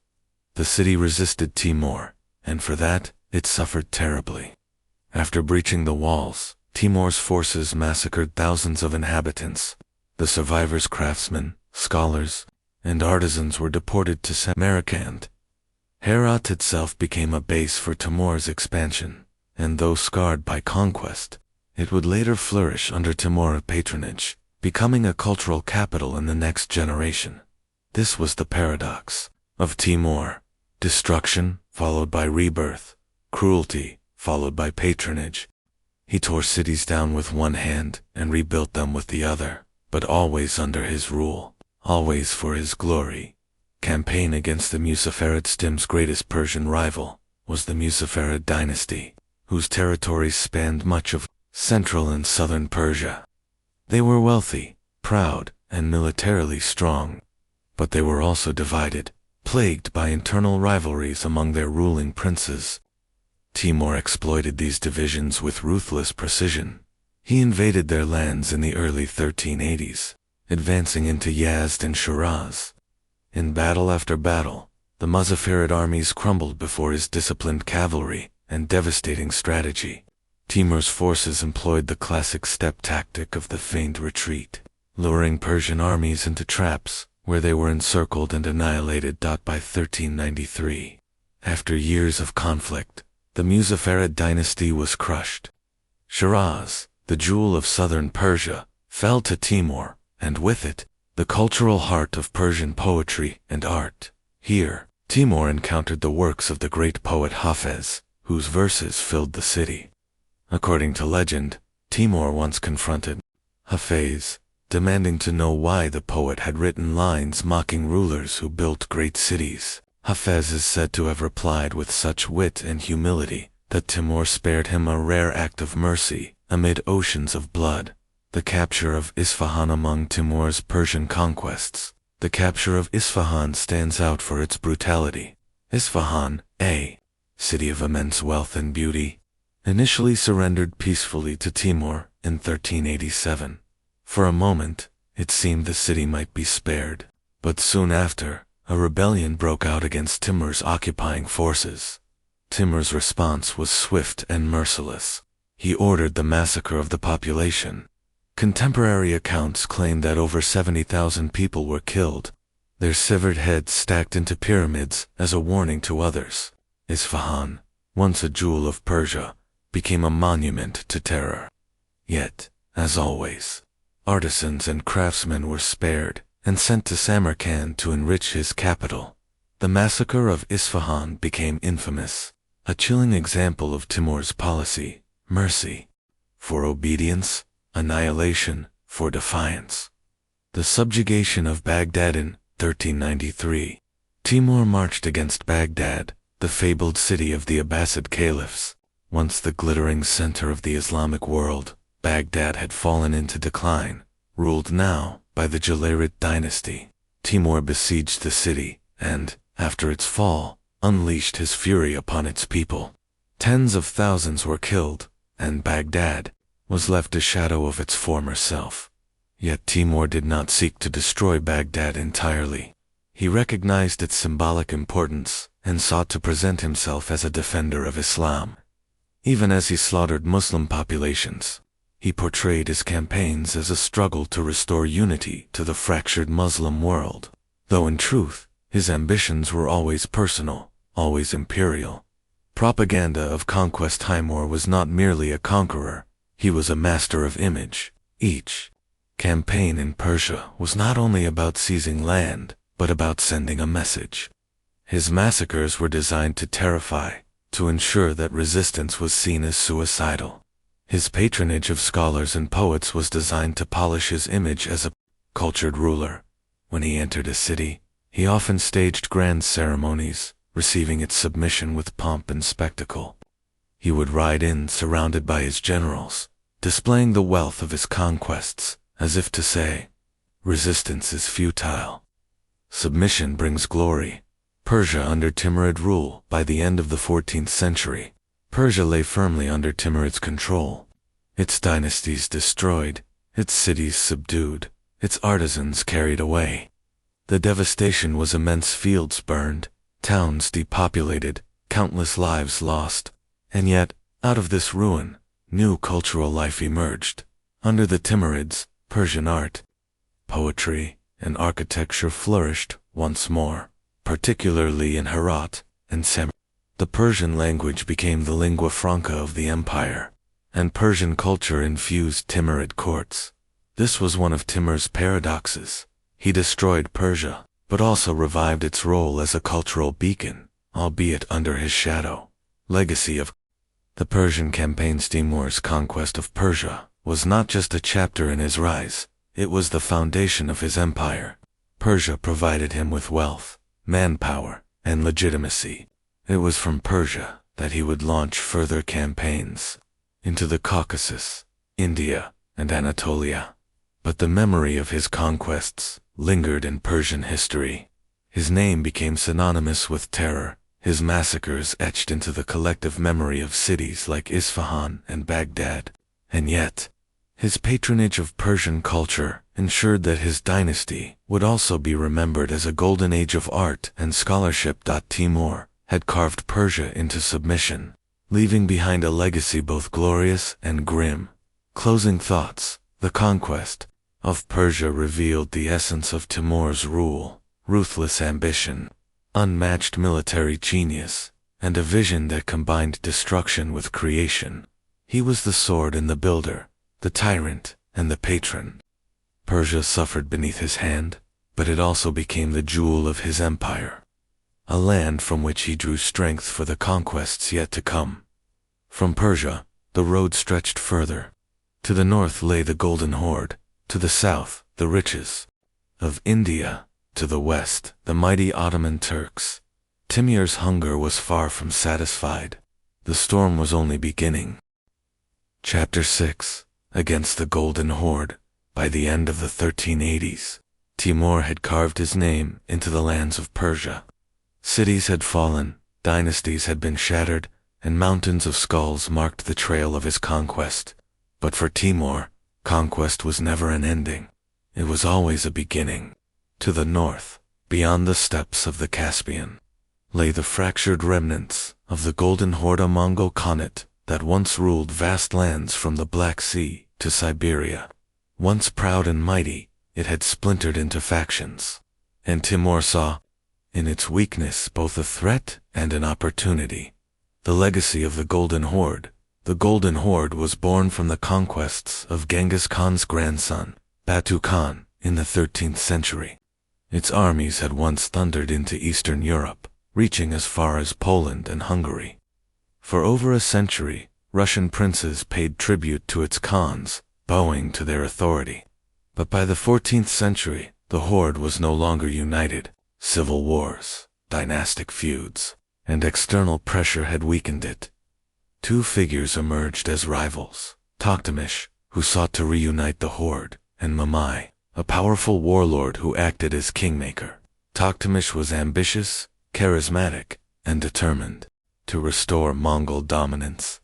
The city resisted Timur, and for that, it suffered terribly. After breaching the walls, Timur's forces massacred thousands of inhabitants. The survivors, craftsmen, scholars, and artisans, were deported to Samarkand. Herat itself became a base for Timur's expansion, and though scarred by conquest, it would later flourish under Timurid patronage, becoming a cultural capital in the next generation. This was the paradox of Timur: destruction followed by rebirth, cruelty followed by patronage. He tore cities down with one hand and rebuilt them with the other, but always under his rule, always for his glory. Campaign against the Muzaffarids. Timur's greatest Persian rival was the Muzaffarid dynasty, whose territories spanned much of central and southern Persia. They were wealthy, proud, and militarily strong, but they were also divided, plagued by internal rivalries among their ruling princes. Timur exploited these divisions with ruthless precision. He invaded their lands in the early 1380s, advancing into Yazd and Shiraz. In battle after battle, the Muzaffarid armies crumbled before his disciplined cavalry and devastating strategy. Timur's forces employed the classic steppe tactic of the feigned retreat, luring Persian armies into traps where they were encircled and annihilated. By 1393, after years of conflict, the Muzaffarid dynasty was crushed. Shiraz, the jewel of southern Persia, fell to Timur, and with it, the cultural heart of Persian poetry and art. Here, Timur encountered the works of the great poet Hafez, whose verses filled the city. According to legend, Timur once confronted Hafez, demanding to know why the poet had written lines mocking rulers who built great cities. Hafez is said to have replied with such wit and humility that Timur spared him a rare act of mercy amid oceans of blood, the capture of Isfahan among Timur's Persian conquests. The capture of Isfahan stands out for its brutality. Isfahan, a city of immense wealth and beauty, initially surrendered peacefully to Timur in 1387. For a moment, it seemed the city might be spared, but soon after, a rebellion broke out against Timur's occupying forces. Timur's response was swift and merciless. He ordered the massacre of the population. Contemporary accounts claim that over 70,000 people were killed, their severed heads stacked into pyramids as a warning to others. Isfahan, once a jewel of Persia, became a monument to terror. Yet, as always, artisans and craftsmen were spared and sent to Samarkand to enrich his capital. The massacre of Isfahan became infamous, a chilling example of Timur's policy: mercy for obedience, annihilation for defiance. The subjugation of Baghdad in 1393. Timur marched against Baghdad, the fabled city of the Abbasid caliphs. Once the glittering center of the Islamic world, Baghdad had fallen into decline, ruled now by the Jalayirid dynasty. Timur besieged the city and, after its fall, unleashed his fury upon its people. Tens of thousands were killed, and Baghdad was left a shadow of its former self. Yet Timur did not seek to destroy Baghdad entirely. He recognized its symbolic importance and sought to present himself as a defender of Islam. Even as he slaughtered Muslim populations, he portrayed his campaigns as a struggle to restore unity to the fractured Muslim world, though in truth, his ambitions were always personal, always imperial. Propaganda of conquest. Timur was not merely a conqueror, he was a master of image. Each campaign in Persia was not only about seizing land, but about sending a message. His massacres were designed to terrify, to ensure that resistance was seen as suicidal. His patronage of scholars and poets was designed to polish his image as a cultured ruler. When he entered a city, he often staged grand ceremonies, receiving its submission with pomp and spectacle. He would ride in surrounded by his generals, displaying the wealth of his conquests, as if to say, resistance is futile. Submission brings glory. Persia under Timurid rule. By the end of the 14th century, Persia lay firmly under Timurid's control. Its dynasties destroyed, its cities subdued, its artisans carried away. The devastation was immense: fields burned, towns depopulated, countless lives lost. And yet, out of this ruin, new cultural life emerged. Under the Timurids, Persian art, poetry, and architecture flourished once more, particularly in Herat and Samarkand. The Persian language became the lingua franca of the empire, and Persian culture infused Timurid courts. This was one of Timur's paradoxes. He destroyed Persia, but also revived its role as a cultural beacon, albeit under his shadow. Legacy of the Persian campaigns. Timur's conquest of Persia was not just a chapter in his rise, it was the foundation of his empire. Persia provided him with wealth, manpower, and legitimacy. It was from Persia that he would launch further campaigns into the Caucasus, India, and Anatolia. But the memory of his conquests lingered in Persian history. His name became synonymous with terror, his massacres etched into the collective memory of cities like Isfahan and Baghdad. And yet, his patronage of Persian culture ensured that his dynasty would also be remembered as a golden age of art and scholarship. Timur had carved Persia into submission, leaving behind a legacy both glorious and grim. Closing thoughts. The conquest of Persia revealed the essence of Timur's rule: ruthless ambition, unmatched military genius, and a vision that combined destruction with creation. He was the sword and the builder, the tyrant and the patron. Persia suffered beneath his hand, but it also became the jewel of his empire, a land from which he drew strength for the conquests yet to come. From Persia, the road stretched further. To the north lay the Golden Horde, to the south, the riches of India, to the west, the mighty Ottoman Turks. Timur's hunger was far from satisfied. The storm was only beginning. Chapter 6. Against the Golden Horde. By the end of the 1380s, Timur had carved his name into the lands of Persia. Cities had fallen, dynasties had been shattered, and mountains of skulls marked the trail of his conquest. But for Timur, conquest was never an ending. It was always a beginning. To the north, beyond the steppes of the Caspian, lay the fractured remnants of the Golden Horde, a Mongol Khanate that once ruled vast lands from the Black Sea to Siberia. Once proud and mighty, it had splintered into factions, and Timur saw in its weakness both a threat and an opportunity. The legacy of the Golden Horde. The Golden Horde was born from the conquests of Genghis Khan's grandson, Batu Khan, in the 13th century. Its armies had once thundered into Eastern Europe, reaching as far as Poland and Hungary. For over a century, Russian princes paid tribute to its khans, bowing to their authority. But by the 14th century, the horde was no longer united. Civil wars, dynastic feuds, and external pressure had weakened it. Two figures emerged as rivals: Toktamish, who sought to reunite the horde, and Mamai, a powerful warlord who acted as kingmaker. Toktamish was ambitious, charismatic, and determined to restore Mongol dominance.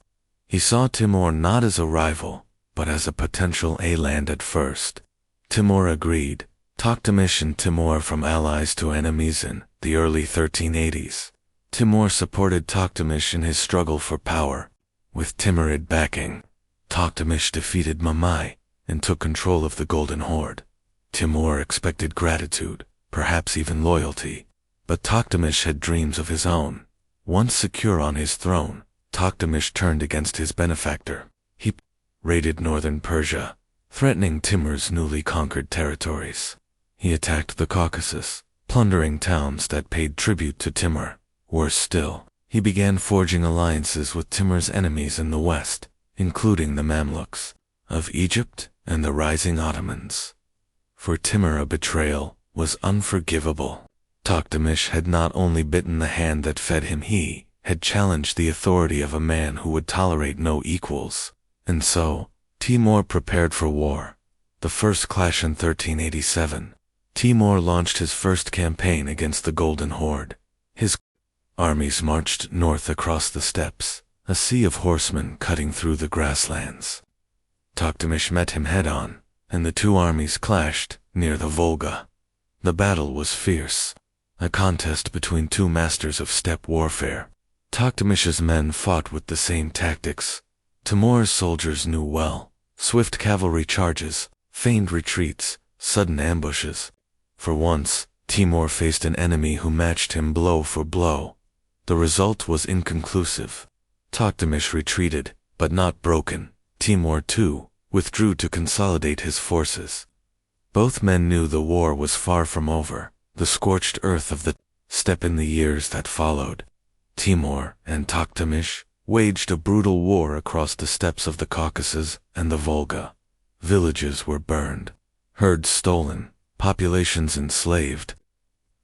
He saw Timur not as a rival, but as a potential ally at first. Timur agreed. Toktamish and Timur from allies to enemies in the early 1380s. Timur supported Toktamish in his struggle for power. With Timurid backing, Toktamish defeated Mamai and took control of the Golden Horde. Timur expected gratitude, perhaps even loyalty, but Toktamish had dreams of his own. Once secure on his throne, Toktamish turned against his benefactor. He raided northern Persia, threatening Timur's newly conquered territories. He attacked the Caucasus, plundering towns that paid tribute to Timur. Worse still, he began forging alliances with Timur's enemies in the west, including the Mamluks of Egypt and the rising Ottomans. For Timur, a betrayal was unforgivable. Toktamish had not only bitten the hand that fed him, he had challenged the authority of a man who would tolerate no equals. And so, Timur prepared for war. The first clash in 1387. Timur launched his first campaign against the Golden Horde. His armies marched north across the steppes, a sea of horsemen cutting through the grasslands. Toktamish met him head-on, and the two armies clashed near the Volga. The battle was fierce, a contest between two masters of steppe warfare. Toktamish's men fought with the same tactics Timur's soldiers knew well: swift cavalry charges, feigned retreats, sudden ambushes. For once, Timur faced an enemy who matched him blow for blow. The result was inconclusive. Toktamish retreated, but not broken. Timur, too, withdrew to consolidate his forces. Both men knew the war was far from over, the scorched earth of the steppe in the years that followed. Timur and Toktamish waged a brutal war across the steppes of the Caucasus and the Volga. Villages were burned, herds stolen, populations enslaved.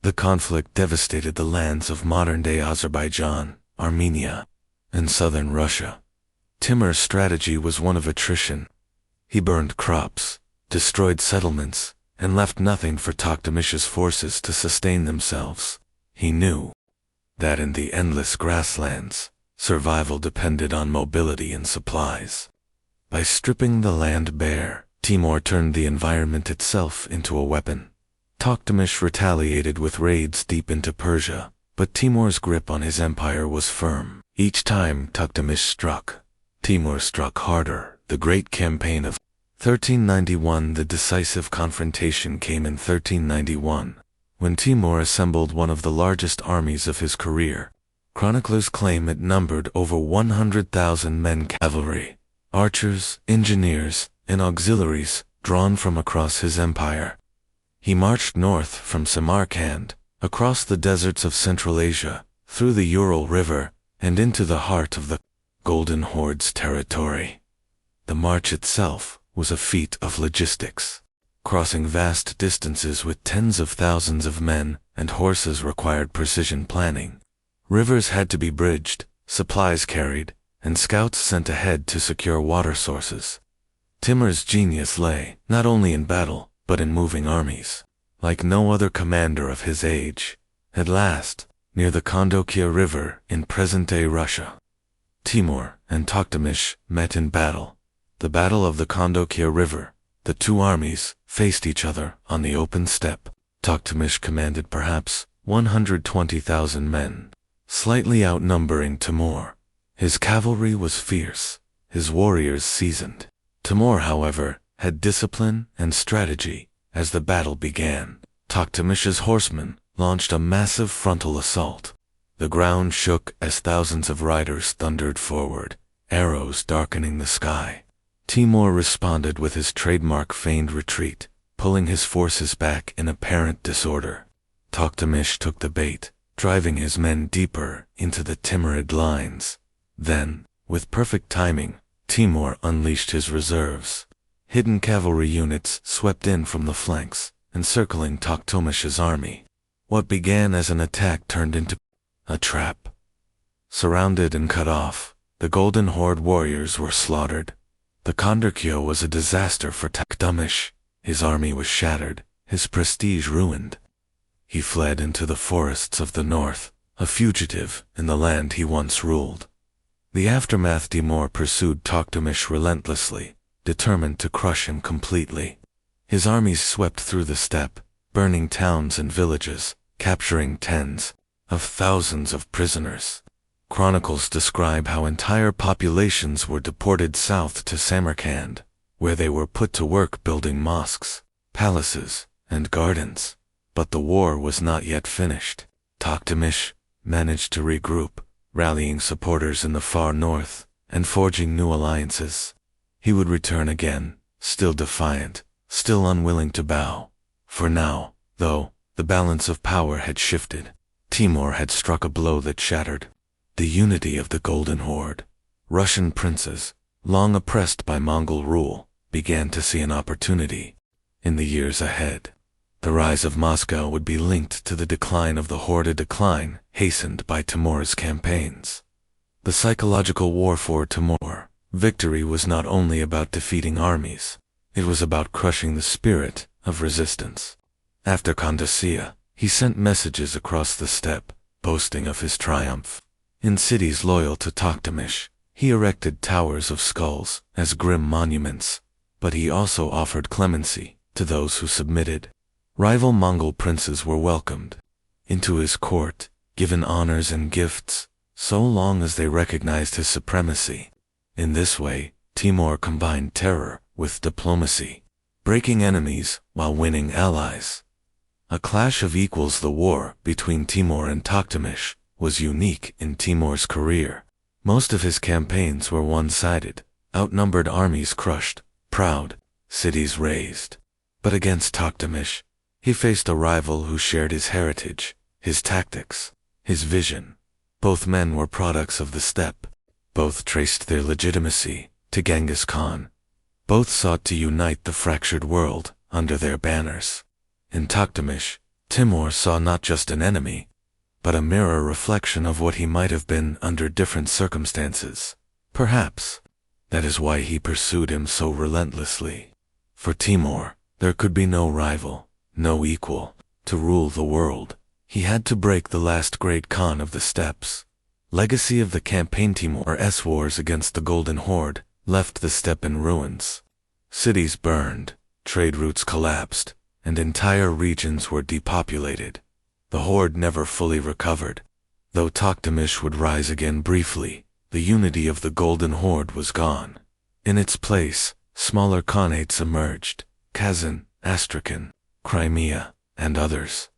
The conflict devastated the lands of modern-day Azerbaijan, Armenia, and southern Russia. Timur's strategy was one of attrition. He burned crops, destroyed settlements, and left nothing for Toktamish's forces to sustain themselves. He knew that in the endless grasslands, survival depended on mobility and supplies. By stripping the land bare, Timur turned the environment itself into a weapon. Toktamish retaliated with raids deep into Persia, but Timur's grip on his empire was firm. Each time Toktamish struck, Timur struck harder. The great campaign of 1391. The decisive confrontation came in 1391, when Timur assembled one of the largest armies of his career. Chroniclers claim it numbered over 100,000 men, cavalry, archers, engineers, and auxiliaries drawn from across his empire. He marched north from Samarkand, across the deserts of Central Asia, through the Ural River, and into the heart of the Golden Horde's territory. The march itself was a feat of logistics. Crossing vast distances with tens of thousands of men and horses required precision planning. Rivers had to be bridged, supplies carried, and scouts sent ahead to secure water sources. Timur's genius lay not only in battle, but in moving armies. like no other commander of his age. At last, near the Kandokya River in present-day Russia, Timur and Toktamish met in battle. The Battle of the Kandokya River. The two armies faced each other on the open steppe. Toktamish commanded perhaps 120,000 men, slightly outnumbering Timur. His cavalry was fierce, his warriors seasoned. Timur, however, had discipline and strategy. As the battle began, Toktamish's horsemen launched a massive frontal assault. The ground shook as thousands of riders thundered forward, arrows darkening the sky. Timur responded with his trademark feigned retreat, pulling his forces back in apparent disorder. Toktamish took the bait, driving his men deeper into the Timurid lines. Then, with perfect timing, Timur unleashed his reserves. Hidden cavalry units swept in from the flanks, encircling Toktamish's army. What began as an attack turned into a trap. Surrounded and cut off, the Golden Horde warriors were slaughtered. The Kandokya was a disaster for Toktamish. His army was shattered, his prestige ruined. He fled into the forests of the north, a fugitive in the land he once ruled. The aftermath. Timur pursued Toktamish relentlessly, determined to crush him completely. His armies swept through the steppe, burning towns and villages, capturing tens of thousands of prisoners. Chronicles describe how entire populations were deported south to Samarkand, where they were put to work building mosques, palaces, and gardens. But the war was not yet finished. Toktamish managed to regroup, rallying supporters in the far north and forging new alliances. He would return again, still defiant, still unwilling to bow. For now, though, the balance of power had shifted. Timur had struck a blow that shattered the unity of the Golden Horde. Russian princes, long oppressed by Mongol rule, began to see an opportunity. In the years ahead, the rise of Moscow would be linked to the decline of the Horde, a decline hastened by Timur's campaigns. The psychological war for Timur. Victory was not only about defeating armies, it was about crushing the spirit of resistance. After Kandokya, he sent messages across the steppe, boasting of his triumph. In cities loyal to Toktamish, he erected towers of skulls as grim monuments, but he also offered clemency to those who submitted. Rival Mongol princes were welcomed into his court, given honors and gifts, so long as they recognized his supremacy. In this way, Timur combined terror with diplomacy, breaking enemies while winning allies. A clash of equals. The war between Timur and Toktamish was unique in Timur's career. Most of his campaigns were one-sided, outnumbered armies crushed, proud cities razed. But against Toktamish, he faced a rival who shared his heritage, his tactics, his vision. Both men were products of the steppe. Both traced their legitimacy to Genghis Khan. Both sought to unite the fractured world under their banners. In Toktamish, Timur saw not just an enemy, but a mirror reflection of what he might have been under different circumstances. Perhaps that is why he pursued him so relentlessly. For Timur, there could be no rival, no equal, to rule the world. He had to break the last great Khan of the steppes. Legacy of the campaign. Timur's wars against the Golden Horde left the steppe in ruins. Cities burned, trade routes collapsed, and entire regions were depopulated. The Horde never fully recovered. Though Toktamish would rise again briefly, the unity of the Golden Horde was gone. In its place, smaller khanates emerged: Kazan, Astrakhan, Crimea, and others.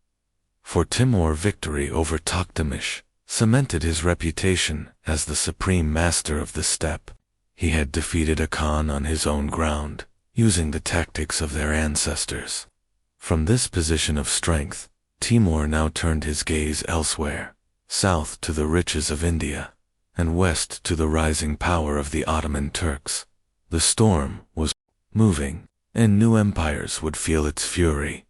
For Timur, victory over Toktamish cemented his reputation as the supreme master of the steppe. He had defeated a Khan on his own ground, using the tactics of their ancestors. From this position of strength, Timur now turned his gaze elsewhere, south to the riches of India, and west to the rising power of the Ottoman Turks. The storm was moving, and new empires would feel its fury.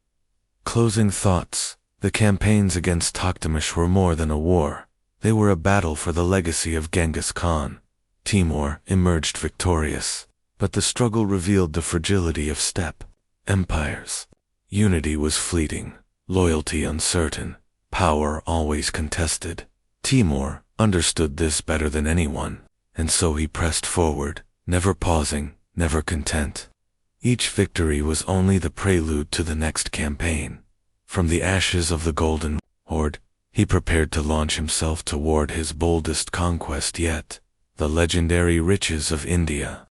Closing thoughts. The campaigns against Toktamish were more than a war. They were a battle for the legacy of Genghis Khan. Timur emerged victorious, but the struggle revealed the fragility of steppe empires. Unity was fleeting, loyalty uncertain, power always contested. Timur understood this better than anyone, and so he pressed forward, never pausing, never content. Each victory was only the prelude to the next campaign. From the ashes of the Golden Horde, he prepared to launch himself toward his boldest conquest yet, the legendary riches of India.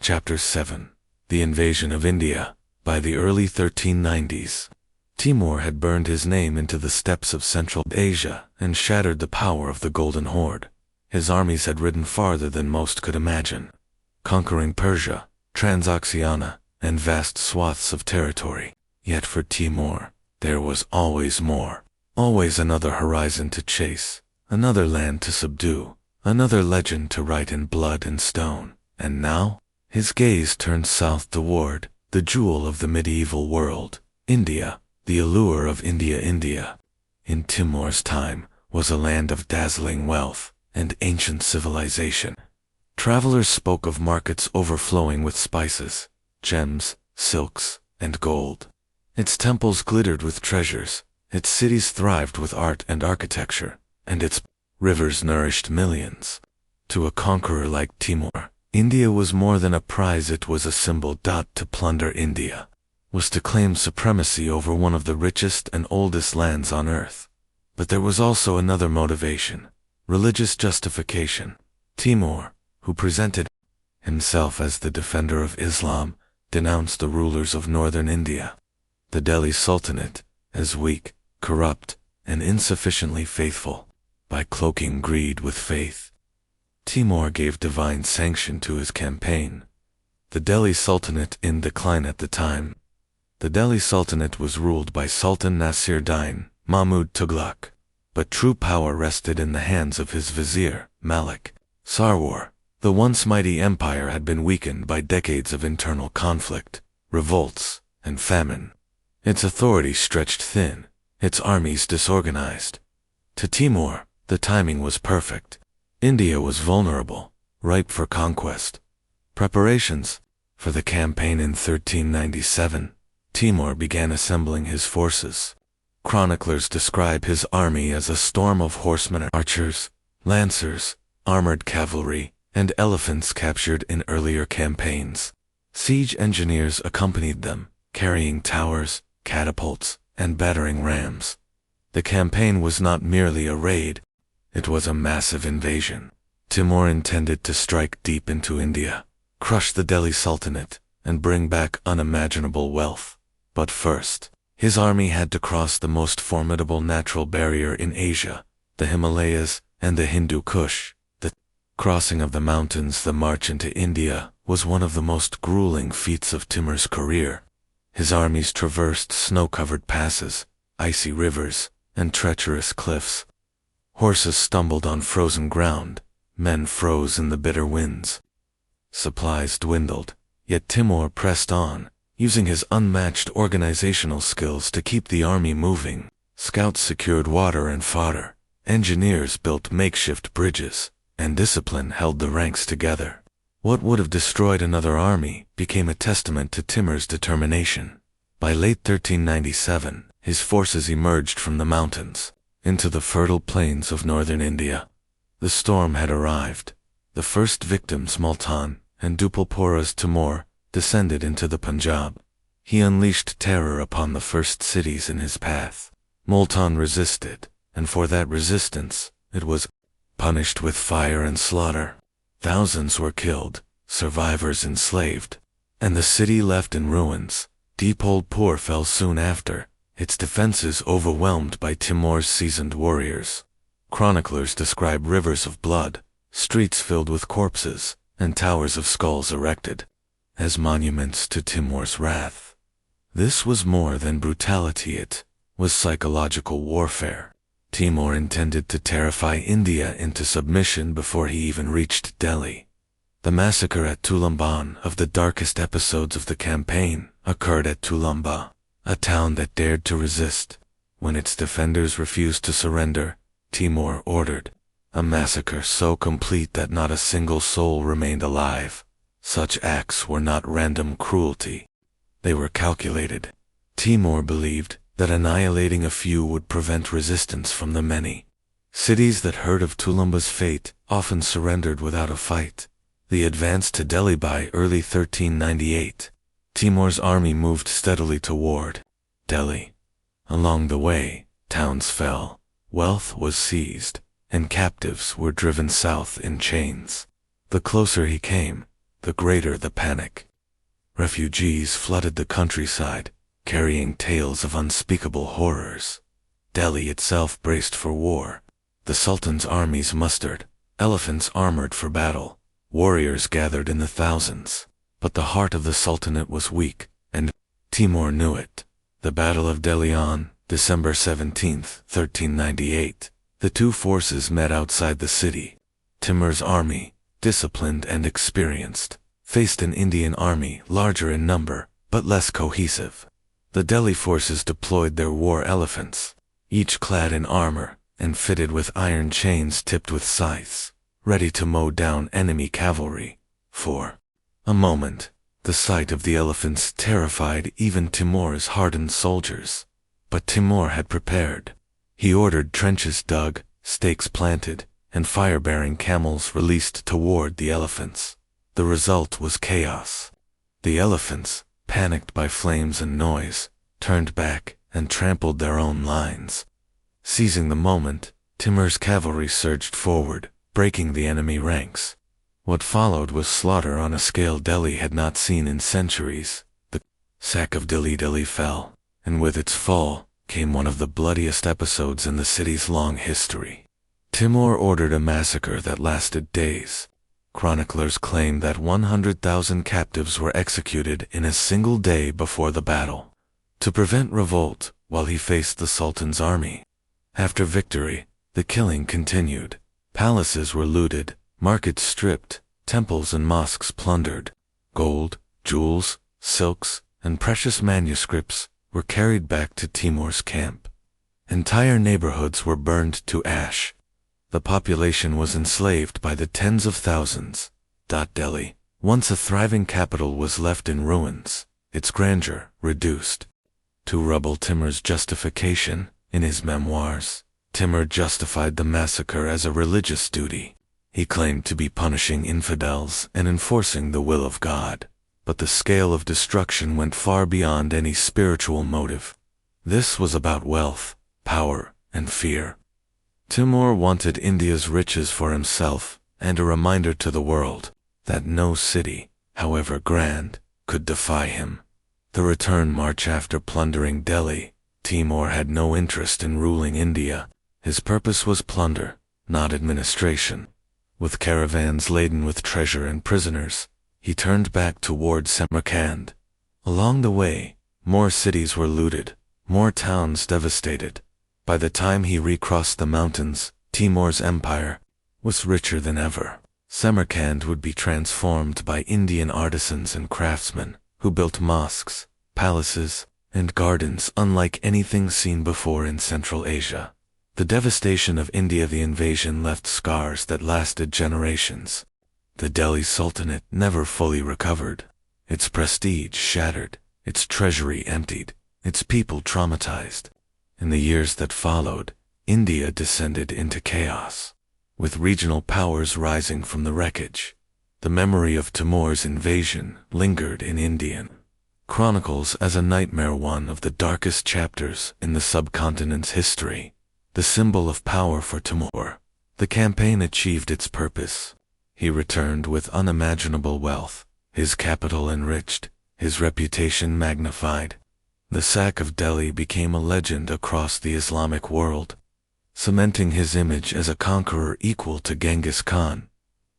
Chapter 7. The Invasion of India. By the early 1390s, Timur had burned his name into the steppes of Central Asia and shattered the power of the Golden Horde. His armies had ridden farther than most could imagine, conquering Persia, Transoxiana, and vast swaths of territory. Yet for Timur, there was always more, always another horizon to chase, another land to subdue, another legend to write in blood and stone. And now, his gaze turned south toward the jewel of the medieval world, India, the allure of India. India, in Timur's time, was a land of dazzling wealth and ancient civilization. Travelers spoke of markets overflowing with spices, gems, silks, and gold. Its temples glittered with treasures, its cities thrived with art and architecture, and its rivers nourished millions. To a conqueror like Timur, India was more than a prize, it was a symbol. To plunder India was to claim supremacy over one of the richest and oldest lands on earth. But there was also another motivation, religious justification. Timur, who presented himself as the defender of Islam, denounced the rulers of northern India, the Delhi Sultanate, as weak, corrupt, and insufficiently faithful. By cloaking greed with faith, Timur gave divine sanction to his campaign. The Delhi Sultanate in decline at the time. The Delhi Sultanate was ruled by Sultan Nasir-Din Mahmud Tughlaq, but true power rested in the hands of his vizier, Malik. Sarwar, the once mighty empire, had been weakened by decades of internal conflict, revolts, and famine. Its authority stretched thin, its armies disorganized. To Timur, the timing was perfect. India was vulnerable, ripe for conquest. Preparations for the campaign in 1397, Timur began assembling his forces. Chroniclers describe his army as a storm of horsemen and archers, lancers, armored cavalry, and elephants captured in earlier campaigns. Siege engineers accompanied them, carrying towers, catapults, and battering rams. The campaign was not merely a raid, it was a massive invasion. Timur intended to strike deep into India, crush the Delhi Sultanate, and bring back unimaginable wealth. But first, his army had to cross the most formidable natural barrier in Asia, the Himalayas and the Hindu Kush. The crossing of the mountains, the march into India, was one of the most grueling feats of Timur's career. His armies traversed snow-covered passes, icy rivers, and treacherous cliffs. Horses stumbled on frozen ground, men froze in the bitter winds. Supplies dwindled, yet Timur pressed on, using his unmatched organizational skills to keep the army moving. Scouts secured water and fodder, engineers built makeshift bridges, and discipline held the ranks together. What would have destroyed another army became a testament to Timur's determination. By late 1397, his forces emerged from the mountains into the fertile plains of northern India. The storm had arrived. The first victims, Multan and Dupalpora's Timur, descended into the Punjab. He unleashed terror upon the first cities in his path. Multan resisted, and for that resistance, it was punished with fire and slaughter. Thousands were killed, survivors enslaved, and the city left in ruins. Dipolpur fell soon after, its defenses overwhelmed by Timur's seasoned warriors. Chroniclers describe rivers of blood, streets filled with corpses, and towers of skulls erected as monuments to Timur's wrath. This was more than brutality, it was psychological warfare. Timur intended to terrify India into submission before he even reached Delhi. The massacre at Tulamban, of the darkest episodes of the campaign, occurred at Tulamba, a town that dared to resist. When its defenders refused to surrender, Timur ordered a massacre so complete that not a single soul remained alive. Such acts were not random cruelty. They were calculated, Timur believed that annihilating a few would prevent resistance from the many. Cities that heard of Tulumba's fate often surrendered without a fight. The advance to Delhi by early 1398. Timur's army moved steadily toward Delhi. Along the way, towns fell, wealth was seized, and captives were driven south in chains. The closer he came, the greater the panic. Refugees flooded the countryside, carrying tales of unspeakable horrors. Delhi itself braced for war. The Sultan's armies mustered, elephants armored for battle, warriors gathered in the thousands. But the heart of the Sultanate was weak, and Timur knew it. The Battle of Delhi on December 17, 1398. The two forces met outside the city. Timur's army, disciplined and experienced, faced an Indian army larger in number, but less cohesive. The Delhi forces deployed their war elephants, each clad in armor and fitted with iron chains tipped with scythes, ready to mow down enemy cavalry. For a moment, the sight of the elephants terrified even Timur's hardened soldiers. But Timur had prepared. He ordered trenches dug, stakes planted, and fire-bearing camels released toward the elephants. The result was chaos. The elephants, panicked by flames and noise, turned back and trampled their own lines. Seizing the moment, Timur's cavalry surged forward, breaking the enemy ranks. What followed was slaughter on a scale Delhi had not seen in centuries. The sack of Delhi fell, and with its fall came one of the bloodiest episodes in the city's long history. Timur ordered a massacre that lasted days. Chroniclers claim that 100,000 captives were executed in a single day before the battle, to prevent revolt while he faced the Sultan's army. After victory, the killing continued. Palaces were looted, markets stripped, temples and mosques plundered. Gold, jewels, silks, and precious manuscripts were carried back to Timur's camp. Entire neighborhoods were burned to ash. The population was enslaved by the tens of thousands. Delhi, once a thriving capital, was left in ruins, its grandeur reduced to rubble. Timur's justification. In his memoirs, Timur justified the massacre as a religious duty. He claimed to be punishing infidels and enforcing the will of God. But the scale of destruction went far beyond any spiritual motive. This was about wealth, power, and fear. Timur wanted India's riches for himself, and a reminder to the world that no city, however grand, could defy him. The return march. After plundering Delhi, Timur had no interest in ruling India. His purpose was plunder, not administration. With caravans laden with treasure and prisoners, he turned back toward Samarkand. Along the way, more cities were looted, more towns devastated. By the time he recrossed the mountains, Timur's empire was richer than ever. Samarkand would be transformed by Indian artisans and craftsmen who built mosques, palaces, and gardens unlike anything seen before in Central Asia. The devastation of India. The invasion left scars that lasted generations. The Delhi Sultanate never fully recovered. Its prestige shattered, its treasury emptied, its people traumatized. In the years that followed, India descended into chaos, with regional powers rising from the wreckage. The memory of Timur's invasion lingered in Indian chronicles as a nightmare, one of the darkest chapters in the subcontinent's history. The symbol of power for Timur, the campaign achieved its purpose. He returned with unimaginable wealth, his capital enriched, his reputation magnified. The sack of Delhi became a legend across the Islamic world, cementing his image as a conqueror equal to Genghis Khan.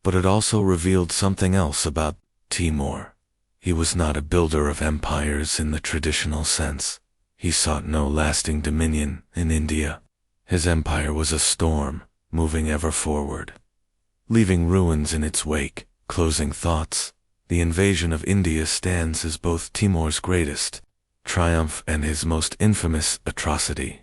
But it also revealed something else about Timur. He was not a builder of empires in the traditional sense. He sought no lasting dominion in India. His empire was a storm, moving ever forward, leaving ruins in its wake. Closing thoughts. The invasion of India stands as both Timur's greatest triumph and his most infamous atrocity.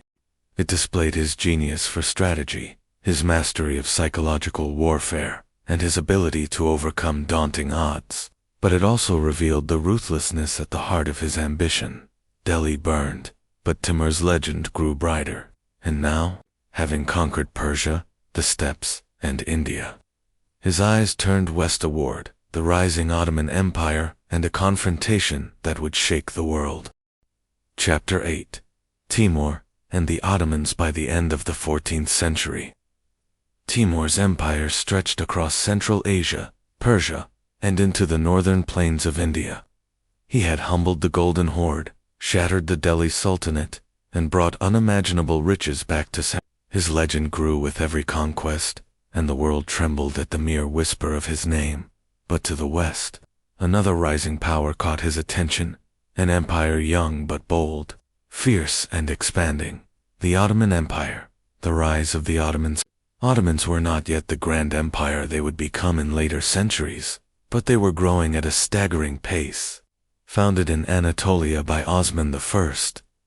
It displayed his genius for strategy, his mastery of psychological warfare, and his ability to overcome daunting odds. But it also revealed the ruthlessness at the heart of his ambition. Delhi burned, but Timur's legend grew brighter. And now, having conquered Persia, the steppes, and India, his eyes turned westward, the rising Ottoman Empire, and a confrontation that would shake the world. Chapter 8. Timur and the Ottomans. By the end of the 14th century, Timur's empire stretched across Central Asia, Persia, and into the northern plains of India. He had humbled the Golden Horde, shattered the Delhi Sultanate, and brought unimaginable riches back to Samarkand. His legend grew with every conquest, and the world trembled at the mere whisper of his name. But to the west, another rising power caught his attention, an empire young but bold, fierce and expanding, the Ottoman Empire. The rise of the Ottomans. Ottomans were not yet the grand empire they would become in later centuries, but they were growing at a staggering pace. Founded in Anatolia by Osman I,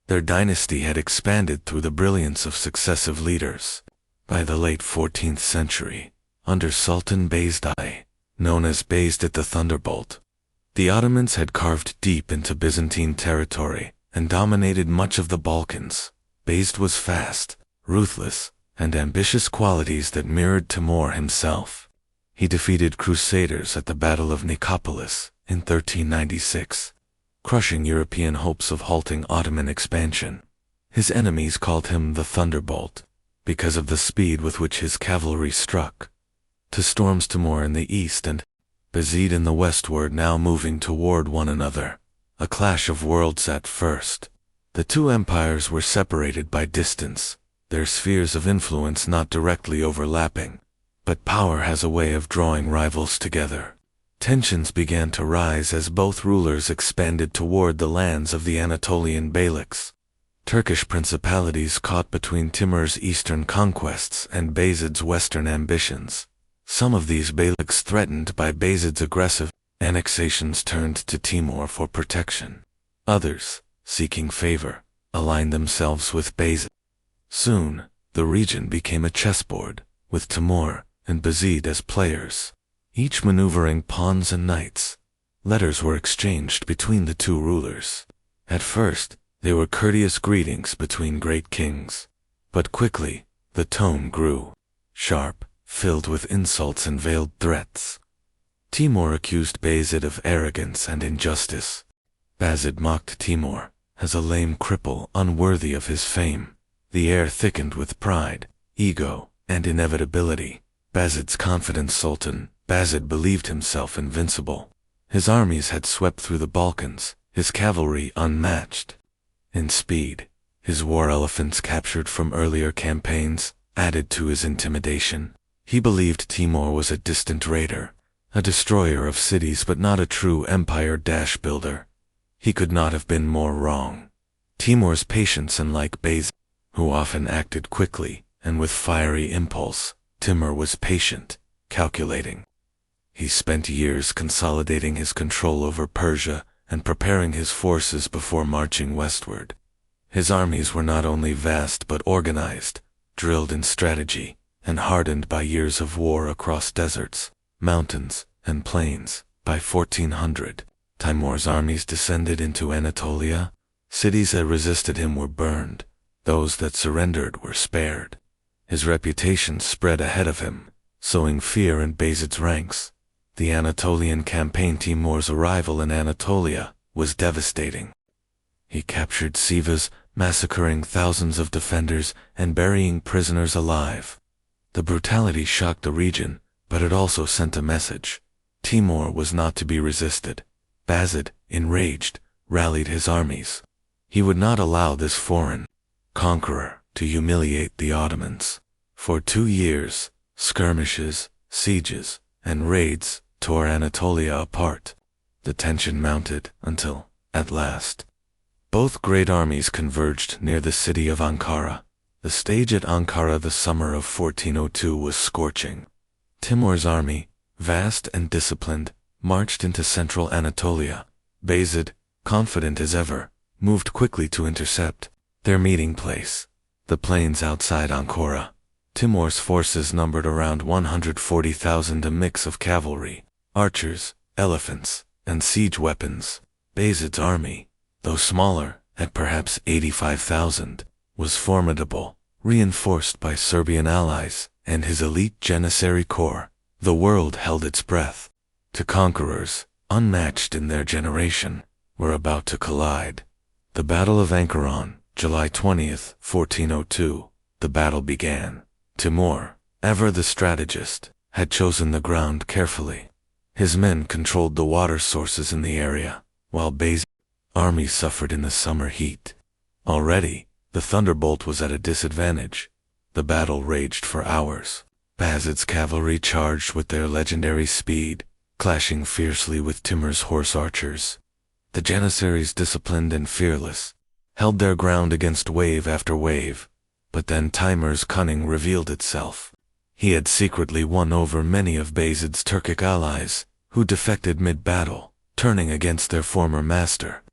their dynasty had expanded through the brilliance of successive leaders. By the late 14th century, under Sultan Bayezid I, known as Bayezid the Thunderbolt, the Ottomans had carved deep into Byzantine territory and dominated much of the Balkans. Bayezid was fast, ruthless, and ambitious, qualities that mirrored Timur himself. He defeated crusaders at the Battle of Nicopolis in 1396, crushing European hopes of halting Ottoman expansion. His enemies called him the Thunderbolt because of the speed with which his cavalry struck. To storms Timur in the east and Bayezid in the west were now moving toward one another, a clash of worlds at first. The two empires were separated by distance, their spheres of influence not directly overlapping, but power has a way of drawing rivals together. Tensions began to rise as both rulers expanded toward the lands of the Anatolian beyliks. Turkish principalities caught between Timur's eastern conquests and Bayezid's western ambitions. Some of these beyliks, threatened by Bayezid's aggressive annexations, turned to Timur for protection. Others, seeking favor, aligned themselves with Bayezid. Soon, the region became a chessboard, with Timur and Bayezid as players, each maneuvering pawns and knights. Letters were exchanged between the two rulers. At first, they were courteous greetings between great kings, but quickly, the tone grew sharp, filled with insults and veiled threats. Timur accused Bayezid of arrogance and injustice. Bayezid mocked Timur as a lame cripple unworthy of his fame. The air thickened with pride, ego, and inevitability. Bayezid's confident sultan, Bayezid believed himself invincible. His armies had swept through the Balkans, his cavalry unmatched. In speed, his war elephants captured from earlier campaigns added to his intimidation. He believed Timur was a distant raider, a destroyer of cities but not a true empire builder. He could not have been more wrong. Timur's patience, unlike Bayezid, who often acted quickly and with fiery impulse, Timur was patient, calculating. He spent years consolidating his control over Persia and preparing his forces before marching westward. His armies were not only vast but organized, drilled in strategy, and hardened by years of war across deserts, mountains, and plains. By 1400, Timur's armies descended into Anatolia. Cities that resisted him were burned. Those that surrendered were spared. His reputation spread ahead of him, sowing fear in Bayezid's ranks. The Anatolian campaign. Timur's arrival in Anatolia was devastating. He captured Sivas, massacring thousands of defenders and burying prisoners alive. The brutality shocked the region, but it also sent a message. Timur was not to be resisted. Bayezid, enraged, rallied his armies. He would not allow this foreign conqueror to humiliate the Ottomans. For 2 years, skirmishes, sieges, and raids tore Anatolia apart. The tension mounted until, at last, both great armies converged near the city of Ankara. The stage at Ankara the summer of 1402 was scorching. Timur's army, vast and disciplined, marched into central Anatolia. Bayezid, confident as ever, moved quickly to intercept their meeting place, the plains outside Ankara. Timur's forces numbered around 140,000, a mix of cavalry, archers, elephants, and siege weapons. Bayezid's army, though smaller at perhaps 85,000, was formidable, reinforced by Serbian allies and his elite Janissary corps. The world held its breath. Two conquerors, unmatched in their generation, were about to collide. The Battle of Ankara, July 20th, 1402, the battle began. Timur, ever the strategist, had chosen the ground carefully. His men controlled the water sources in the area, while Bayezid's army suffered in the summer heat. Already, the thunderbolt was at a disadvantage. The battle raged for hours. Bayezid's cavalry charged with their legendary speed, clashing fiercely with Timur's horse archers. The Janissaries, disciplined and fearless, held their ground against wave after wave, but then Timur's cunning revealed itself. He had secretly won over many of Bayezid's Turkic allies, who defected mid-battle, turning against their former master.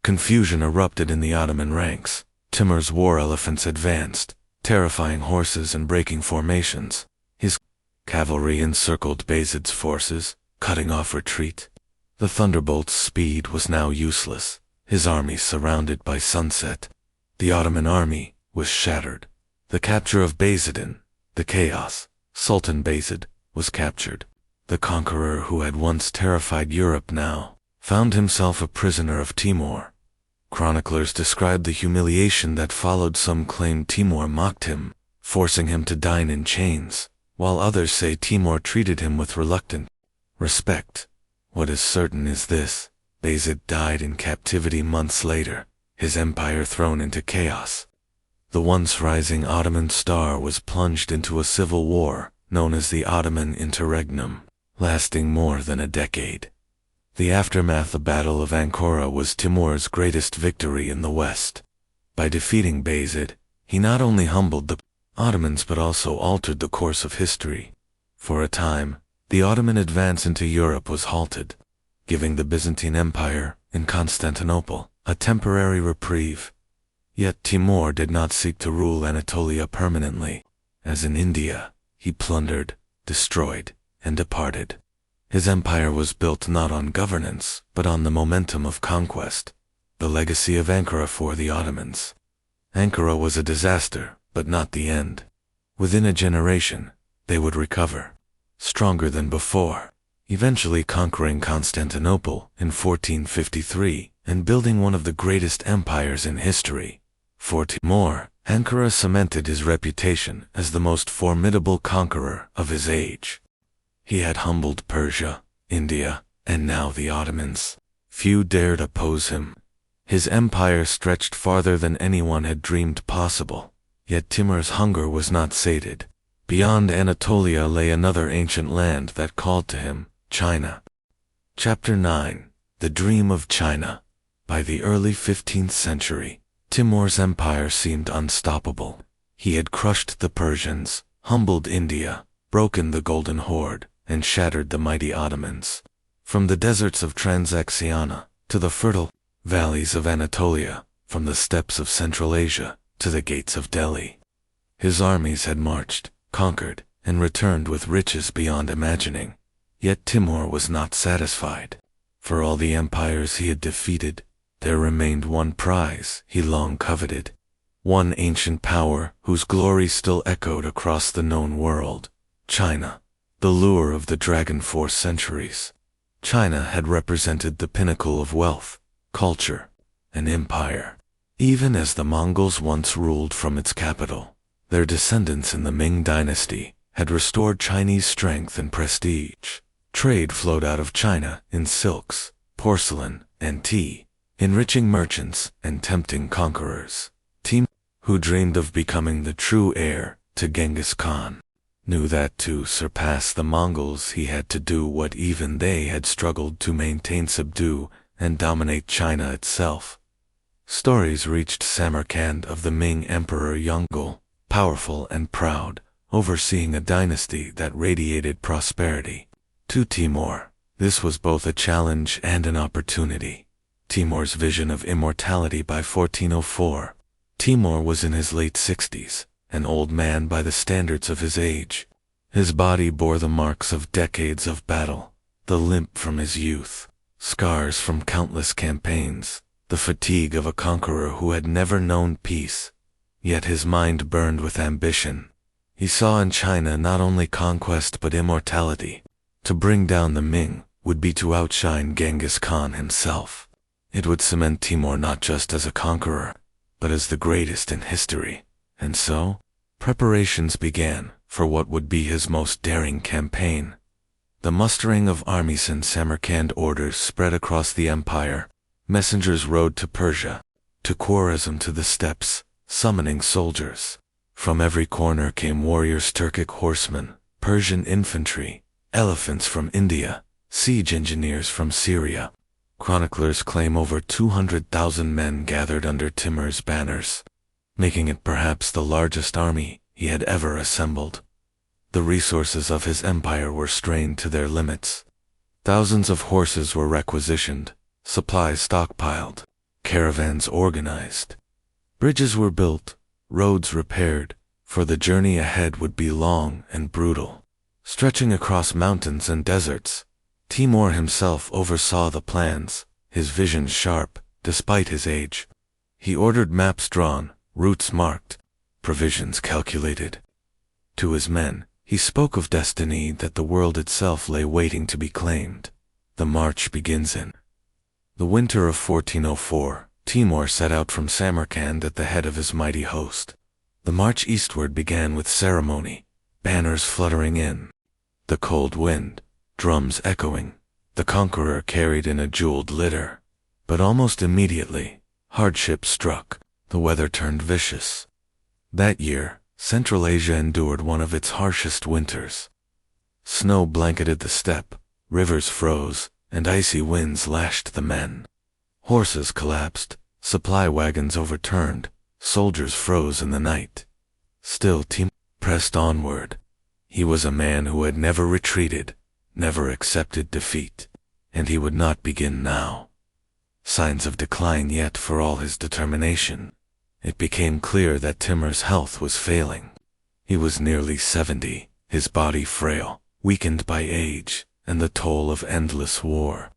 Confusion erupted in the Ottoman ranks. Timur's war elephants advanced, terrifying horses and breaking formations. His cavalry encircled Bayezid's forces, cutting off retreat. The thunderbolt's speed was now useless, his army surrounded by sunset. The Ottoman army was shattered. The capture of Bayezidin, the chaos, Sultan Bayezid, was captured. The conqueror who had once terrified Europe now found himself a prisoner of Timur. Chroniclers describe the humiliation that followed. Some claim Timur mocked him, forcing him to dine in chains, while others say Timur treated him with reluctant respect. What is certain is this: Bayezid died in captivity months later, his empire thrown into chaos. The once rising Ottoman star was plunged into a civil war known as the Ottoman Interregnum, lasting more than a decade. The aftermath of the Battle of Ankara was Timur's greatest victory in the West. By defeating Bayezid, he not only humbled the Ottomans but also altered the course of history. For a time, the Ottoman advance into Europe was halted, giving the Byzantine Empire, in Constantinople, a temporary reprieve. Yet Timur did not seek to rule Anatolia permanently. As in India, he plundered, destroyed, and departed. His empire was built not on governance, but on the momentum of conquest, the legacy of Ankara for the Ottomans. Ankara was a disaster, but not the end. Within a generation, they would recover, stronger than before, eventually conquering Constantinople in 1453 and building one of the greatest empires in history. For Timur, Ankara cemented his reputation as the most formidable conqueror of his age. He had humbled Persia, India, and now the Ottomans. Few dared oppose him. His empire stretched farther than anyone had dreamed possible. Yet Timur's hunger was not sated. Beyond Anatolia lay another ancient land that called to him, China. Chapter 9. The Dream of China. By the early 15th century, Timur's empire seemed unstoppable. He had crushed the Persians, humbled India, broken the Golden Horde, and shattered the mighty Ottomans. From the deserts of Transoxiana to the fertile valleys of Anatolia, from the steppes of Central Asia to the gates of Delhi, his armies had marched, conquered, and returned with riches beyond imagining. Yet Timur was not satisfied. For all the empires he had defeated, there remained one prize he long coveted, one ancient power whose glory still echoed across the known world: China. The lure of the dragon for centuries. China had represented the pinnacle of wealth, culture, and empire. Even as the Mongols once ruled from its capital, their descendants in the Ming dynasty had restored Chinese strength and prestige. Trade flowed out of China in silks, porcelain, and tea, enriching merchants and tempting conquerors. Timur, who dreamed of becoming the true heir to Genghis Khan, knew that to surpass the Mongols he had to do what even they had struggled to maintain: subdue and dominate China itself. Stories reached Samarkand of the Ming Emperor Yongle, powerful and proud, overseeing a dynasty that radiated prosperity. To Timur, this was both a challenge and an opportunity. Timur's vision of immortality by 1404. Timur was in his late 60s. An old man by the standards of his age. His body bore the marks of decades of battle, the limp from his youth, scars from countless campaigns, the fatigue of a conqueror who had never known peace. Yet his mind burned with ambition. He saw in China not only conquest but immortality. To bring down the Ming would be to outshine Genghis Khan himself. It would cement Timur not just as a conqueror, but as the greatest in history. And so, preparations began for what would be his most daring campaign. The mustering of armies and Samarkand orders spread across the empire. Messengers rode to Persia, to Khwarezm, to the steppes, summoning soldiers. From every corner came warriors, Turkic horsemen, Persian infantry, elephants from India, siege engineers from Syria. Chroniclers claim over 200,000 men gathered under Timur's banners, making it perhaps the largest army he had ever assembled. The resources of his empire were strained to their limits. Thousands of horses were requisitioned, supplies stockpiled, caravans organized. Bridges were built, roads repaired, for the journey ahead would be long and brutal. Stretching across mountains and deserts, Timur himself oversaw the plans, his vision sharp, despite his age. He ordered maps drawn, routes marked, provisions calculated. To his men, he spoke of destiny, that the world itself lay waiting to be claimed. The march begins in the winter of 1404. Timur set out from Samarkand at the head of his mighty host. The march eastward began with ceremony, banners fluttering in the cold wind, drums echoing. The conqueror carried in a jeweled litter. But almost immediately, hardship struck. The weather turned vicious. That year, Central Asia endured one of its harshest winters. Snow blanketed the steppe, rivers froze, and icy winds lashed the men. Horses collapsed, supply wagons overturned, soldiers froze in the night. Still Timur pressed onward. He was a man who had never retreated, never accepted defeat, and he would not begin now. Signs of decline yet for all his determination. It became clear that Timur's health was failing. He was nearly 70, his body frail, weakened by age and the toll of endless war.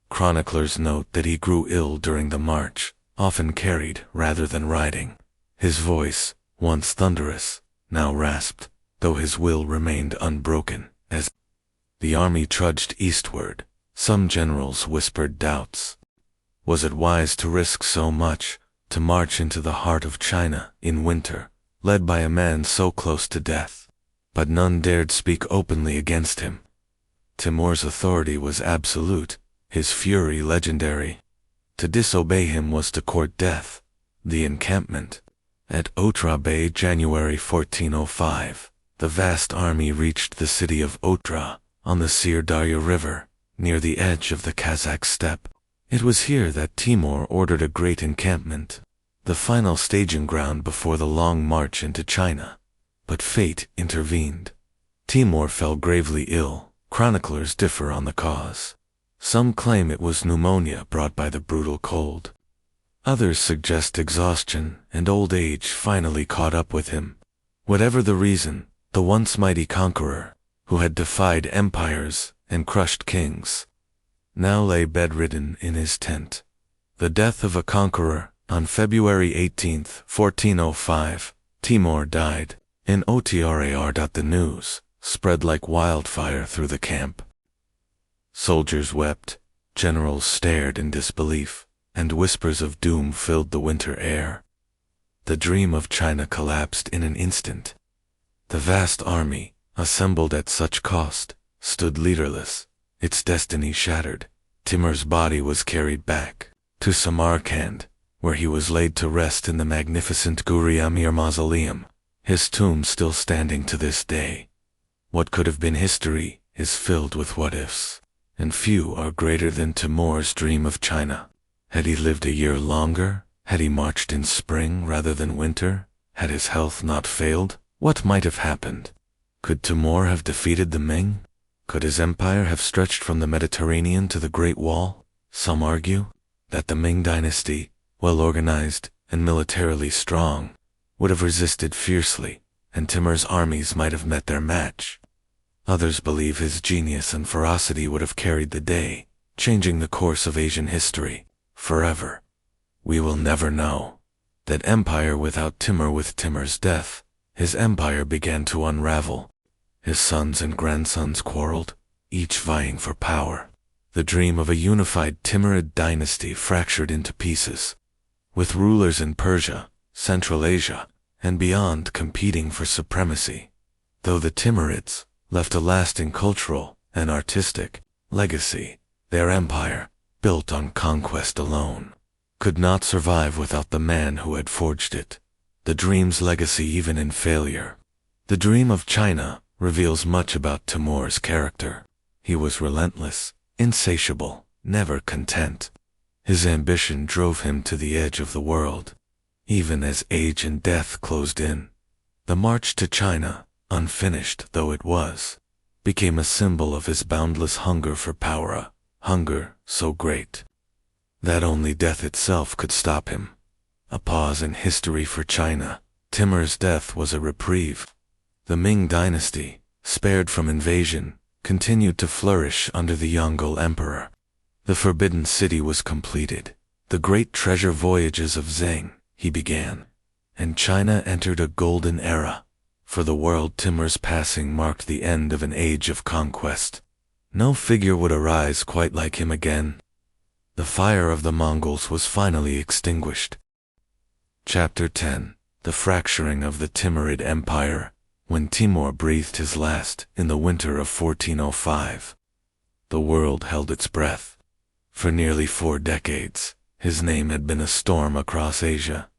Chroniclers note that he grew ill during the march, often carried rather than riding. His voice, once thunderous, now rasped, though his will remained unbroken. As the army trudged eastward, some generals whispered doubts. Was it wise to risk so much, to march into the heart of China in winter, led by a man so close to death? But none dared speak openly against him. Timur's authority was absolute, his fury legendary. To disobey him was to court death. The encampment at Otra Bay, January 1405. The vast army reached the city of Otra, on the Sir Darya River, near the edge of the Kazakh steppe. It was here that Timur ordered a great encampment, the final staging ground before the long march into China. But fate intervened. Timur fell gravely ill. Chroniclers differ on the cause. Some claim it was pneumonia brought by the brutal cold. Others suggest exhaustion and old age finally caught up with him. Whatever the reason, the once mighty conqueror, who had defied empires and crushed kings, now lay bedridden in his tent. The death of a conqueror. On February 18, 1405, Timur died. In Otrar. The news spread like wildfire through the camp. Soldiers wept, generals stared in disbelief, and whispers of doom filled the winter air. The dream of China collapsed in an instant. The vast army, assembled at such cost, stood leaderless, its destiny shattered. Timur's body was carried back to Samarkand, where he was laid to rest in the magnificent Guri Amir mausoleum, his tomb still standing to this day. What could have been history is filled with what-ifs, and few are greater than Timur's dream of China. Had he lived a year longer? Had he marched in spring rather than winter? Had his health not failed? What might have happened? Could Timur have defeated the Ming? Could his empire have stretched from the Mediterranean to the Great Wall? Some argue that the Ming dynasty, well organized and militarily strong, would have resisted fiercely, and Timur's armies might have met their match. Others believe his genius and ferocity would have carried the day, changing the course of Asian history forever. We will never know. That empire without Timur. With Timur's death, his empire began to unravel. His sons and grandsons quarreled, each vying for power. The dream of a unified Timurid dynasty fractured into pieces, with rulers in Persia, Central Asia, and beyond competing for supremacy. Though the Timurids left a lasting cultural and artistic legacy, their empire, built on conquest alone, could not survive without the man who had forged it. The dream's legacy even in failure. The dream of China reveals much about Timur's character. He was relentless, insatiable, never content. His ambition drove him to the edge of the world. Even as age and death closed in, the march to China, unfinished though it was, became a symbol of his boundless hunger for power, a hunger so great that only death itself could stop him. A pause in history for China. Timur's death was a reprieve. The Ming dynasty, spared from invasion, continued to flourish under the Mongol emperor. The Forbidden City was completed. The great treasure voyages of Zheng he began, and China entered a golden era. For the world, Timur's passing marked the end of an age of conquest. No figure would arise quite like him again. The fire of the Mongols was finally extinguished. Chapter 10. The Fracturing of the Timurid Empire. When Timur breathed his last in the winter of 1405, the world held its breath. For nearly 4 decades, his name had been a storm across Asia.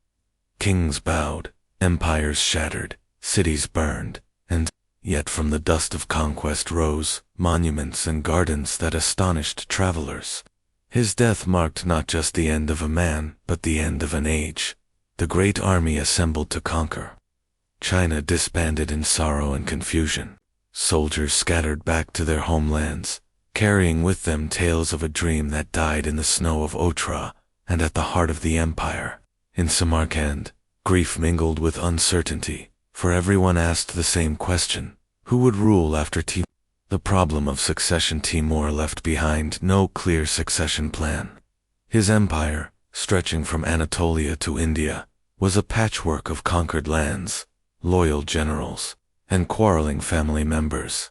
Kings bowed, empires shattered, cities burned, and yet from the dust of conquest rose monuments and gardens that astonished travelers. His death marked not just the end of a man, but the end of an age. The great army assembled to conquer. China disbanded in sorrow and confusion. Soldiers scattered back to their homelands, carrying with them tales of a dream that died in the snow of Otra and at the heart of the empire. In Samarkand, grief mingled with uncertainty, for everyone asked the same question: who would rule after Timur? The problem of succession. Timur left behind no clear succession plan. His empire, stretching from Anatolia to India, was a patchwork of conquered lands, loyal generals, and quarreling family members.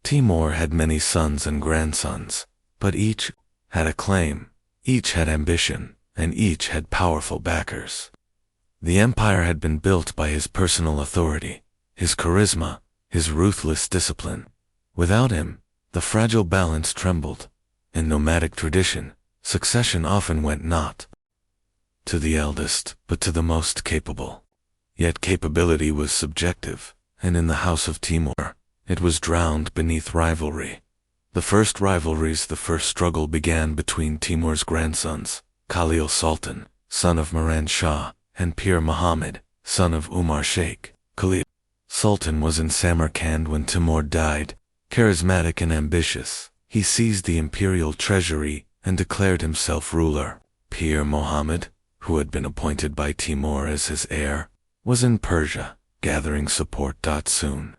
Timur had many sons and grandsons, but each had a claim, each had ambition, and each had powerful backers. The empire had been built by his personal authority, his charisma, his ruthless discipline. Without him, the fragile balance trembled. In nomadic tradition, succession often went not to the eldest, but to the most capable. Yet capability was subjective, and in the house of Timur, it was drowned beneath rivalry. The first struggle began between Timur's grandsons, Khalil Sultan, son of Miran Shah, and Pir Muhammad, son of Umar Sheikh. Khalil Sultan was in Samarkand when Timur died. Charismatic and ambitious, he seized the imperial treasury and declared himself ruler. Pir Muhammad, who had been appointed by Timur as his heir, was in Persia, gathering support. Soon,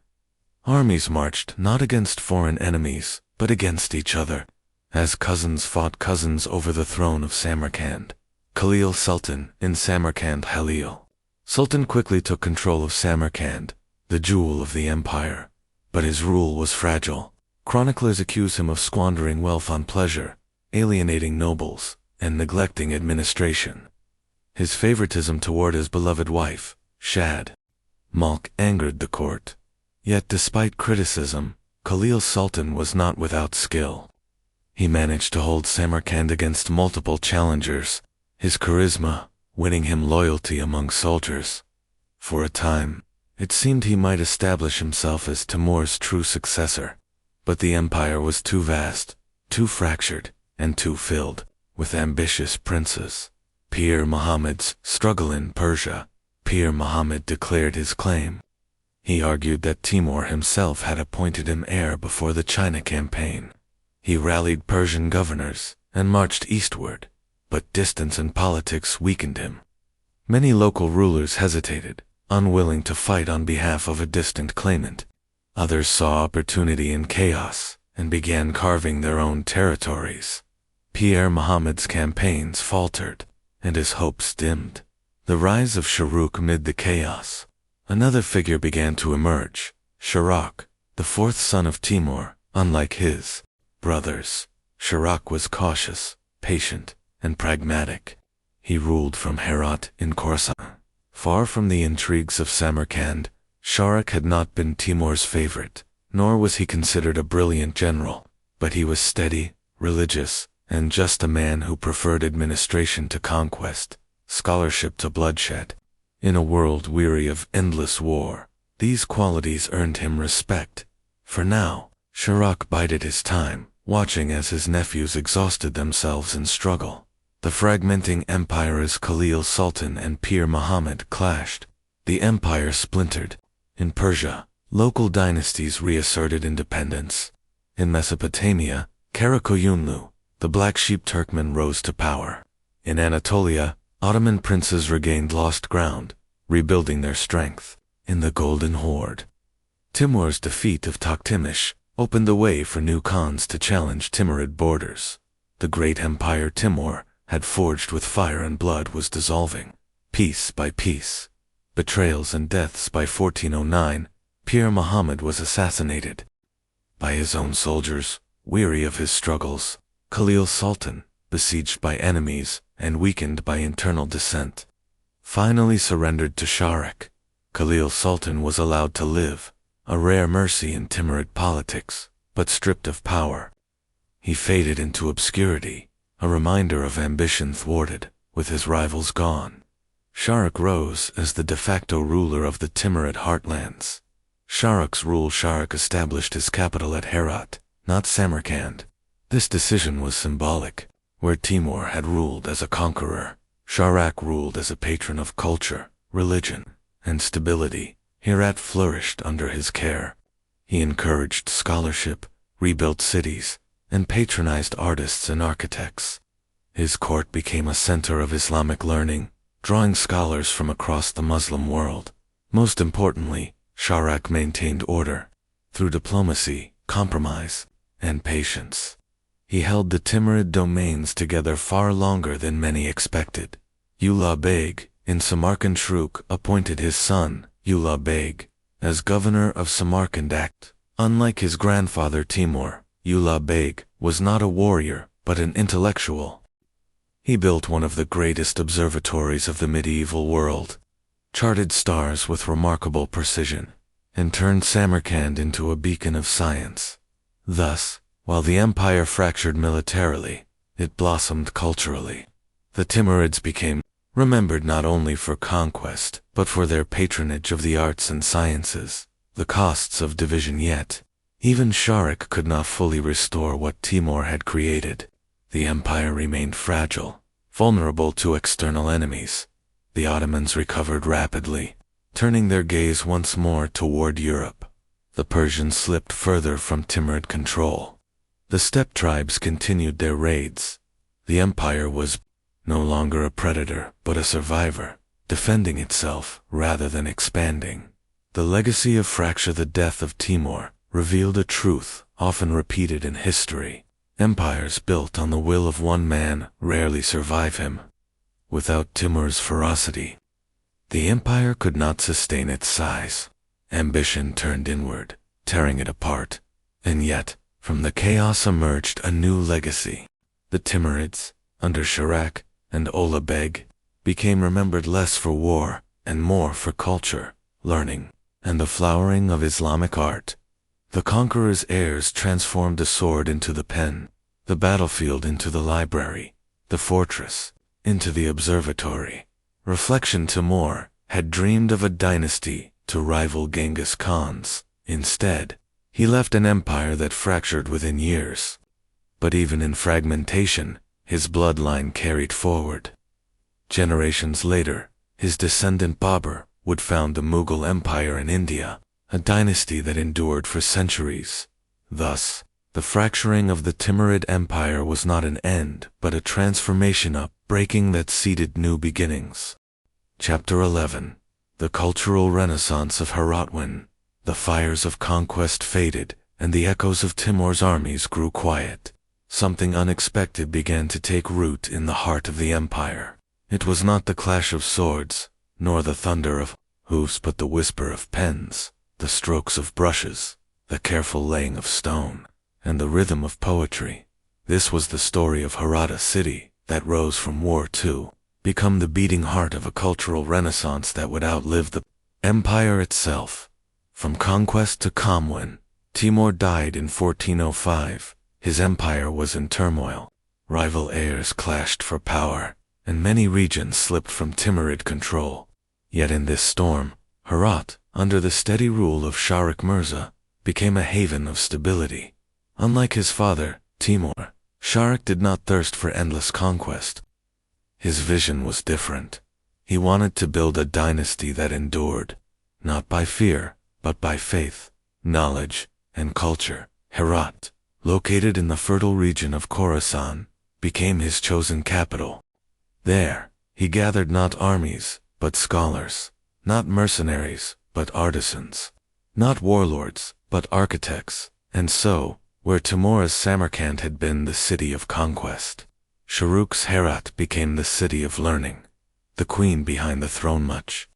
armies marched not against foreign enemies, but against each other, as cousins fought cousins over the throne of Samarkand. Khalil Sultan in Samarkand. Khalil Sultan quickly took control of Samarkand, the jewel of the empire. But his rule was fragile. Chroniclers accuse him of squandering wealth on pleasure, alienating nobles, and neglecting administration. His favoritism toward his beloved wife, Shad Malk, angered the court. Yet despite criticism, Khalil Sultan was not without skill. He managed to hold Samarkand against multiple challengers, his charisma winning him loyalty among soldiers. For a time, it seemed he might establish himself as Timur's true successor, but the empire was too vast, too fractured, and too filled with ambitious princes. Pir Muhammad's struggle in Persia. Pir Muhammad declared his claim. He argued that Timur himself had appointed him heir before the China campaign. He rallied Persian governors and marched eastward, but distance and politics weakened him. Many local rulers hesitated, unwilling to fight on behalf of a distant claimant. Others saw opportunity in chaos and began carving their own territories. Pir Muhammad's campaigns faltered, and his hopes dimmed. The rise of Sharuk amid the chaos. Another figure began to emerge, Sharak, the fourth son of Timur. Unlike his brothers, Sharak was cautious, patient, and pragmatic. He ruled from Herat in Khorasan. Far from the intrigues of Samarkand, Sharak had not been Timur's favorite, nor was he considered a brilliant general, but he was steady, religious, and just a man who preferred administration to conquest, scholarship to bloodshed. In a world weary of endless war, these qualities earned him respect. For now, Sharak bided his time, watching as his nephews exhausted themselves in struggle. The fragmenting empires Khalil Sultan and Pir Muhammad clashed. The empire splintered. In Persia, local dynasties reasserted independence. In Mesopotamia, Karakoyunlu, the black sheep Turkmen, rose to power. In Anatolia, Ottoman princes regained lost ground, rebuilding their strength. In the Golden Horde, Timur's defeat of Toktamish opened the way for new khans to challenge Timurid borders. The great empire Timur had forged with fire and blood was dissolving, piece by piece. Betrayals and deaths. By 1409, Pir Muhammad was assassinated by his own soldiers. Weary of his struggles, Khalil Sultan, besieged by enemies and weakened by internal dissent, finally surrendered to Sharak. Khalil Sultan was allowed to live, a rare mercy in Timurid politics, but stripped of power. He faded into obscurity, a reminder of ambition thwarted, with his rivals gone. Sharak rose as the de facto ruler of the Timurid heartlands. Sharak's rule. Sharak established his capital at Herat, not Samarkand. This decision was symbolic. Where Timur had ruled as a conqueror, Sharak ruled as a patron of culture, religion, and stability. Herat flourished under his care. He encouraged scholarship, rebuilt cities, and patronized artists and architects. His court became a center of Islamic learning, drawing scholars from across the Muslim world. Most importantly, Sharak maintained order through diplomacy, compromise, and patience. He held the Timurid domains together far longer than many expected. Ulugh Beg, in Samarkand, Shruk appointed his son, Ulugh Beg, as governor of Samarkand. Unlike his grandfather Timur, Ulugh Beg was not a warrior, but an intellectual. He built one of the greatest observatories of the medieval world, charted stars with remarkable precision, and turned Samarkand into a beacon of science. Thus, while the empire fractured militarily, it blossomed culturally. The Timurids became remembered not only for conquest, but for their patronage of the arts and sciences. The costs of division. Yet, even Sharak could not fully restore what Timur had created. The empire remained fragile, vulnerable to external enemies. The Ottomans recovered rapidly, turning their gaze once more toward Europe. The Persians slipped further from Timurid control. The steppe tribes continued their raids. The empire was no longer a predator, but a survivor, defending itself rather than expanding. The legacy of fracture. The death of Timur revealed a truth often repeated in history. Empires built on the will of one man rarely survive him. Without Timur's ferocity, the empire could not sustain its size. Ambition turned inward, tearing it apart. And yet, from the chaos emerged a new legacy. The Timurids, under Sharak and Ulugh Beg, became remembered less for war and more for culture, learning, and the flowering of Islamic art. The conqueror's heirs transformed the sword into the pen, the battlefield into the library, the fortress into the observatory. Reflection. Timur had dreamed of a dynasty to rival Genghis Khan's. Instead, he left an empire that fractured within years. But even in fragmentation, his bloodline carried forward. Generations later, his descendant Babur would found the Mughal Empire in India, a dynasty that endured for centuries. Thus, the fracturing of the Timurid Empire was not an end, but a transformation, a breaking that seeded new beginnings. Chapter 11. The Cultural Renaissance of Heratwan. The fires of conquest faded, and the echoes of Timur's armies grew quiet. Something unexpected began to take root in the heart of the empire. It was not the clash of swords, nor the thunder of hoofs, but the whisper of pens, the strokes of brushes, the careful laying of stone, and the rhythm of poetry. This was the story of Herat, a city that rose from war to become the beating heart of a cultural renaissance that would outlive the empire itself. From conquest to calm. When Timur died in 1405, his empire was in turmoil. Rival heirs clashed for power, and many regions slipped from Timurid control. Yet in this storm, Herat, under the steady rule of Sharik Mirza, became a haven of stability. Unlike his father, Timur, Sharik did not thirst for endless conquest. His vision was different. He wanted to build a dynasty that endured, not by fear, but by faith, knowledge, and culture. Herat, located in the fertile region of Khorasan, became his chosen capital. There, he gathered not armies, but scholars, not mercenaries, but artisans, not warlords, but architects, and so, where Timur's Samarkand had been the city of conquest, Sharuk's Herat became the city of learning. The queen behind the throne. Much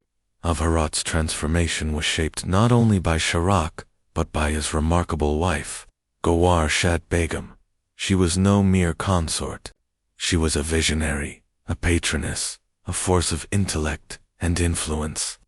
of Herat's transformation was shaped not only by Sharak, but by his remarkable wife, Gawar Shad Begum. She was no mere consort. She was a visionary, a patroness, a force of intellect and influence.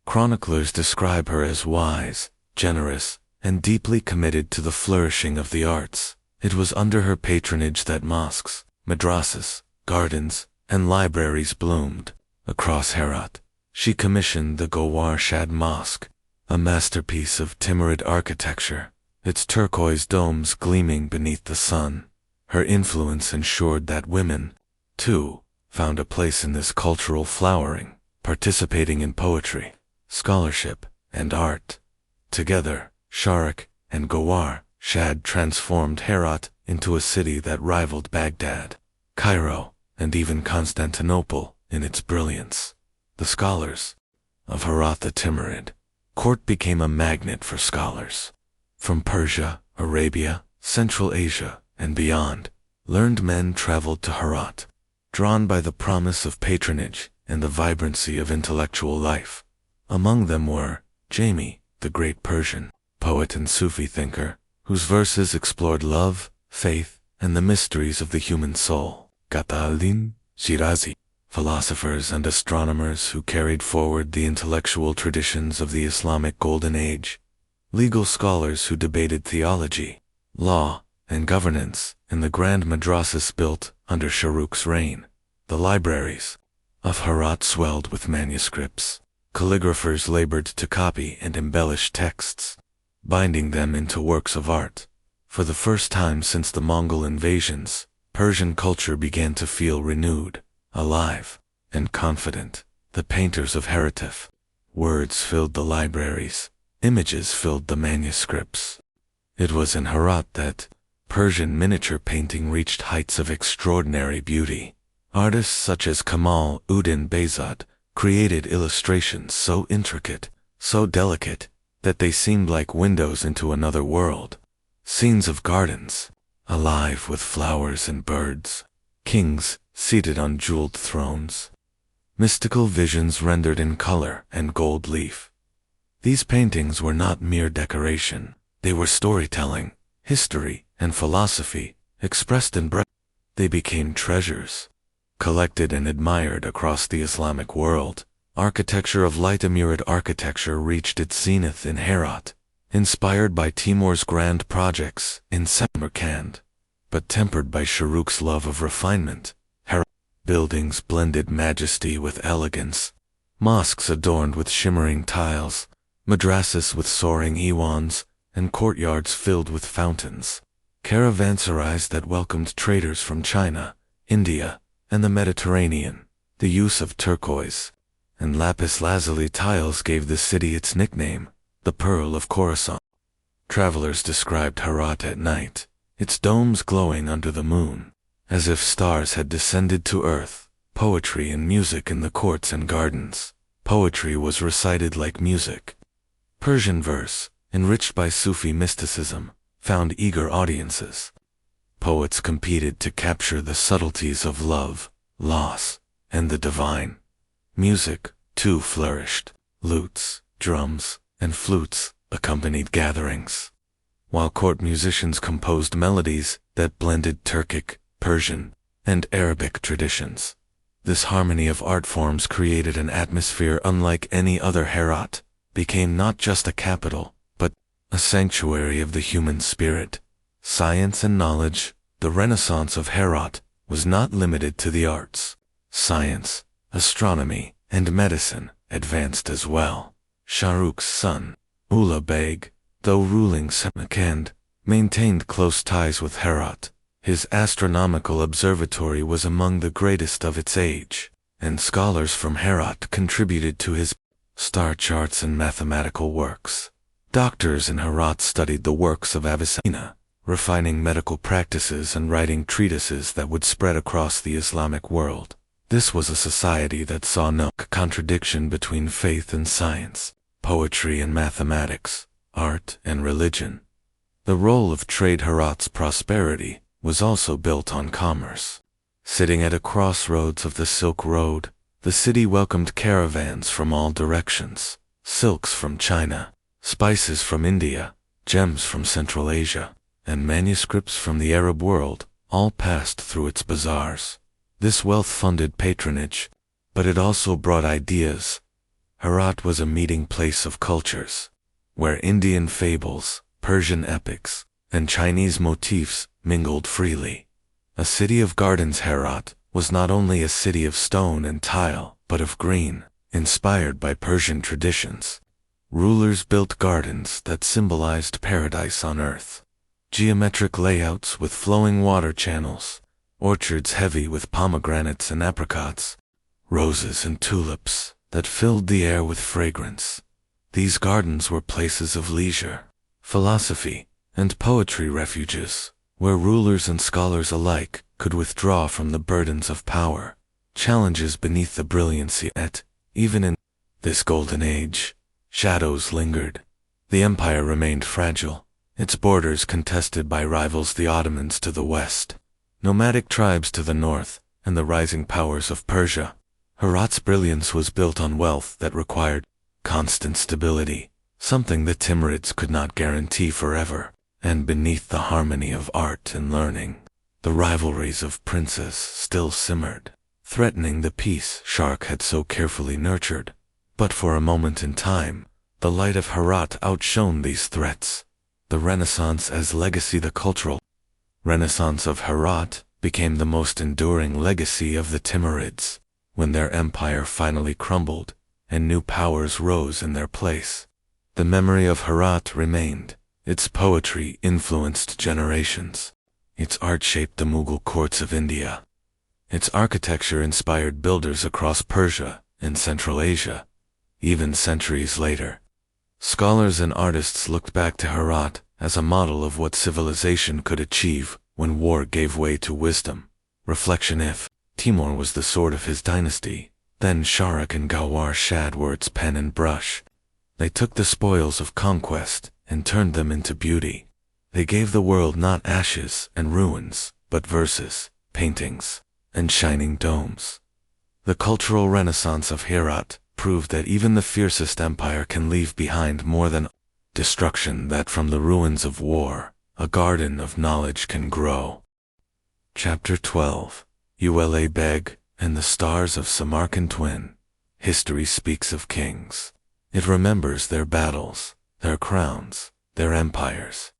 Chroniclers describe her as wise, generous, and deeply committed to the flourishing of the arts. It was under her patronage that mosques, madrasas, gardens, and libraries bloomed. Across Herat, she commissioned the Gawar Shad Mosque, a masterpiece of Timurid architecture, its turquoise domes gleaming beneath the sun. Her influence ensured that women, too, found a place in this cultural flowering, participating in poetry, scholarship, and art. Together, Sharik and Gawar Shad transformed Herat into a city that rivaled Baghdad, Cairo, and even Constantinople in its brilliance. The scholars of Herat, the Timurid court, became a magnet for scholars. From Persia, Arabia, Central Asia, and beyond, learned men traveled to Herat, drawn by the promise of patronage and the vibrancy of intellectual life. Among them were Jami, the great Persian poet and Sufi thinker, whose verses explored love, faith, and the mysteries of the human soul. Ghata al-Din, Shirazi, philosophers and astronomers who carried forward the intellectual traditions of the Islamic Golden Age. Legal scholars who debated theology, law, and governance in the grand madrasas built under Sharuk's reign. The libraries of Herat swelled with manuscripts. Calligraphers labored to copy and embellish texts, binding them into works of art. For the first time since the Mongol invasions, Persian culture began to feel renewed, alive, and confident. The painters of Herat, words filled the libraries, images filled the manuscripts. It was in Herat that Persian miniature painting reached heights of extraordinary beauty. Artists such as Kamal Uddin Behzad created illustrations so intricate, so delicate, that they seemed like windows into another world. Scenes of gardens, alive with flowers and birds, kings seated on jeweled thrones, mystical visions rendered in color and gold leaf. These paintings were not mere decoration. They were storytelling, history, and philosophy, expressed in breath. They became treasures, collected and admired across the Islamic world. Architecture of light. Timurid architecture reached its zenith in Herat, inspired by Timur's grand projects in Samarkand, but tempered by Sharuk's love of refinement. Herat buildings blended majesty with elegance, mosques adorned with shimmering tiles, madrasas with soaring iwans, and courtyards filled with fountains. Caravanserais that welcomed traders from China, India, and the Mediterranean. The use of turquoise and lapis lazuli tiles gave the city its nickname, the Pearl of Khorasan. Travelers described Herat at night, its domes glowing under the moon, as if stars had descended to earth. Poetry and music in the courts and gardens. Poetry was recited like music. Persian verse, enriched by Sufi mysticism, found eager audiences. Poets competed to capture the subtleties of love, loss, and the divine. Music, too, flourished. Lutes, drums, and flutes accompanied gatherings, while court musicians composed melodies that blended Turkic, Persian, and Arabic traditions. This harmony of art forms created an atmosphere unlike any other. Herat became not just a capital, but a sanctuary of the human spirit, science and knowledge. The Renaissance of Herat was not limited to the arts. Science, astronomy, and medicine advanced as well. Shahruk's son, Ulugh Beg, though ruling Samarkand, maintained close ties with Herat. His astronomical observatory was among the greatest of its age, and scholars from Herat contributed to his star charts and mathematical works. Doctors in Herat studied the works of Avicenna, refining medical practices and writing treatises that would spread across the Islamic world. This was a society that saw no contradiction between faith and science, poetry and mathematics, art and religion. The role of trade. Herat's prosperity was also built on commerce. Sitting at a crossroads of the Silk Road, the city welcomed caravans from all directions: silks from China, spices from India, gems from Central Asia, and manuscripts from the Arab world, all passed through its bazaars. This wealth funded patronage, but it also brought ideas. Herat was a meeting place of cultures, where Indian fables, Persian epics, and Chinese motifs mingled freely. A city of gardens. Herat was not only a city of stone and tile, but of green, inspired by Persian traditions. Rulers built gardens that symbolized paradise on earth. Geometric layouts with flowing water channels, orchards heavy with pomegranates and apricots, roses and tulips that filled the air with fragrance. These gardens were places of leisure, philosophy, and poetry, refuges, where rulers and scholars alike could withdraw from the burdens of power, challenges beneath the brilliancy. Even in this golden age, shadows lingered. The empire remained fragile, its borders contested by rivals: the Ottomans to the west, nomadic tribes to the north, and the rising powers of Persia. Herat's brilliance was built on wealth that required constant stability, something the Timurids could not guarantee forever. And beneath the harmony of art and learning, the rivalries of princes still simmered, threatening the peace Shahrukh had so carefully nurtured. But for a moment in time, the light of Herat outshone these threats. The Renaissance as legacy. The cultural Renaissance of Herat became the most enduring legacy of the Timurids. When their empire finally crumbled, and new powers rose in their place, the memory of Herat remained. Its poetry influenced generations. Its art shaped the Mughal courts of India. Its architecture inspired builders across Persia and Central Asia. Even centuries later, scholars and artists looked back to Herat as a model of what civilization could achieve when war gave way to wisdom. Reflection: if Timur was the sword of his dynasty, then Shahrukh and Gawar Shad were its pen and brush. They took the spoils of conquest and turned them into beauty. They gave the world not ashes and ruins, but verses, paintings, and shining domes. The cultural renaissance of Herat proved that even the fiercest empire can leave behind more than destruction, that from the ruins of war, a garden of knowledge can grow. Chapter 12. Ulugh Beg and the Stars of Samarkand. Twin. History speaks of kings. It remembers their battles, their crowns, their empires.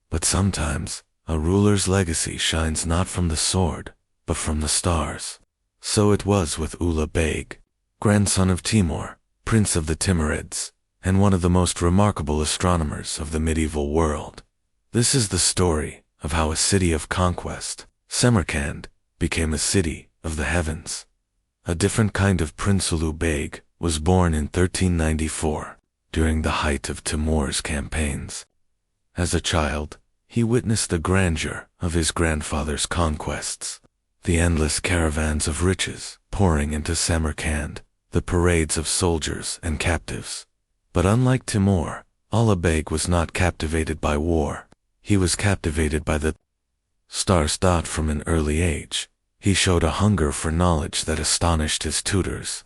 But sometimes, a ruler's legacy shines not from the sword, but from the stars. So it was with Ulugh Beg, grandson of Timur, prince of the Timurids, and one of the most remarkable astronomers of the medieval world. This is the story of how a city of conquest, Samarkand, became a city of the heavens. A different kind of Prince. Ulugh Beg was born in 1394, during the height of Timur's campaigns. As a child, he witnessed the grandeur of his grandfather's conquests, the endless caravans of riches pouring into Samarkand, the parades of soldiers and captives. But unlike Timur, Ulugh Beg was not captivated by war. He was captivated by the stars. From an early age, He showed a hunger for knowledge that astonished his tutors.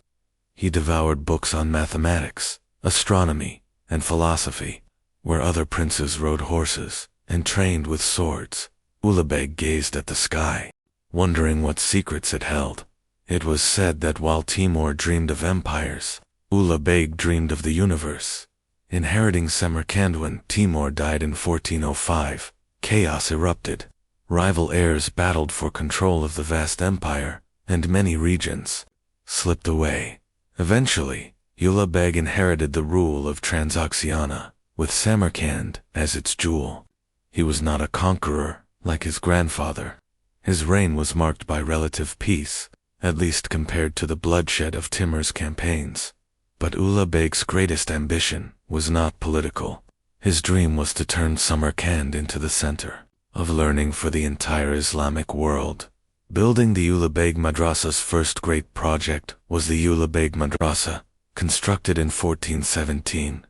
He devoured books on mathematics, astronomy, and philosophy. Where other princes rode horses and trained with swords, Ulugh gazed at the sky, wondering what secrets it held. It was said that while Timur dreamed of empires, Ulugh dreamed of the universe. Inheriting Samarkand when Timur died in 1405, chaos erupted. Rival heirs battled for control of the vast empire, and many regions slipped away. Eventually, Ulugh inherited the rule of Transoxiana, with Samarkand as its jewel. He was not a conqueror, like his grandfather. His reign was marked by relative peace, at least compared to the bloodshed of Timur's campaigns. But Ulugh's greatest ambition was not political. His dream was to turn Samarkand into the center of learning for the entire Islamic world. Building the Ulugh Madrasa's first great project was the Ulugh Madrasa, constructed in 1417.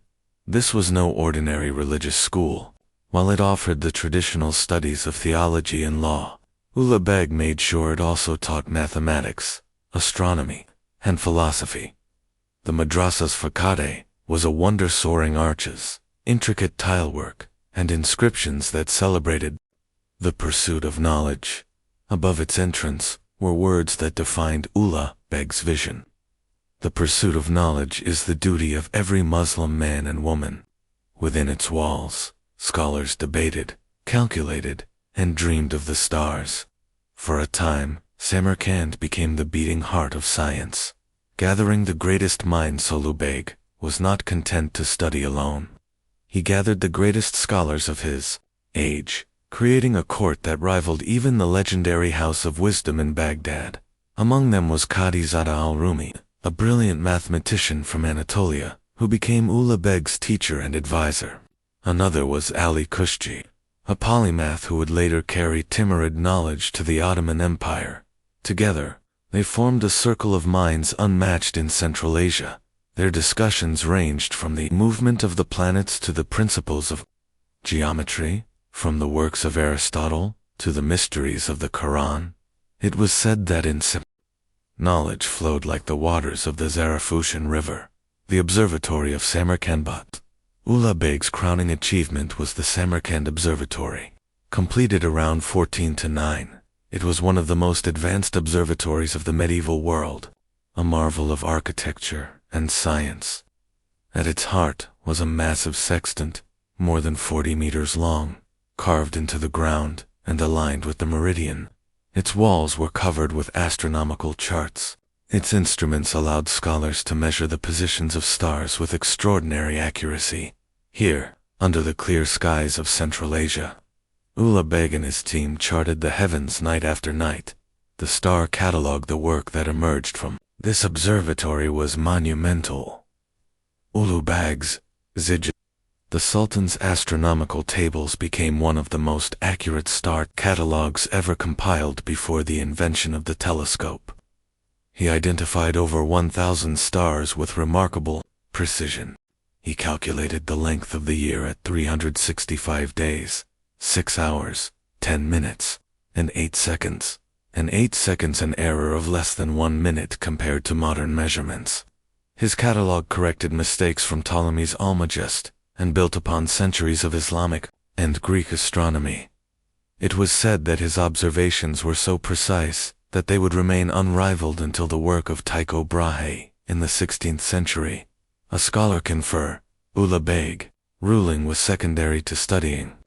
This was no ordinary religious school. While it offered the traditional studies of theology and law, Ulugh made sure it also taught mathematics, astronomy, and philosophy. The madrasa's facade was a wonder soaring arches, intricate tilework, and inscriptions that celebrated the pursuit of knowledge. Above its entrance were words that defined Ulugh's vision. The pursuit of knowledge is the duty of every Muslim man and woman. Within its walls, scholars debated, calculated, and dreamed of the stars. For a time, Samarkand became the beating heart of science. Gathering the greatest minds, Ulugh was not content to study alone. He gathered the greatest scholars of his age, creating a court that rivaled even the legendary House of Wisdom in Baghdad. Among them was Qadi Zada al-Rumi, a brilliant mathematician from Anatolia, who became Ulugh's teacher and advisor. Another was Ali Kushji, a polymath who would later carry Timurid knowledge to the Ottoman Empire. Together, they formed a circle of minds unmatched in Central Asia. Their discussions ranged from the movement of the planets to the principles of geometry, from the works of Aristotle to the mysteries of the Quran. It was said that in knowledge flowed like the waters of the Zarafushan River. The Observatory of Samarkand. Ulugh's crowning achievement was the Samarkand Observatory. Completed around 1409, it was one of the most advanced observatories of the medieval world, a marvel of architecture and science. At its heart was a massive sextant, more than 40 meters long, carved into the ground and aligned with the meridian. Its walls were covered with astronomical charts. Its instruments allowed scholars to measure the positions of stars with extraordinary accuracy. Here, under the clear skies of Central Asia, Ulugh and his team charted the heavens night after night. The star catalogued the work that emerged from this observatory was monumental. Ulugh's Zij. The Sultan's astronomical tables became one of the most accurate star catalogues ever compiled before the invention of the telescope. He identified over 1,000 stars with remarkable precision. He calculated the length of the year at 365 days, 6 hours, 10 minutes, and 8 seconds. In 8 seconds an error of less than 1 minute compared to modern measurements. His catalogue corrected mistakes from Ptolemy's Almagest and built upon centuries of Islamic and Greek astronomy. It was said that his observations were so precise that they would remain unrivaled until the work of Tycho Brahe in the 16th century. A scholar confer, Ulugh, ruling was secondary to studying.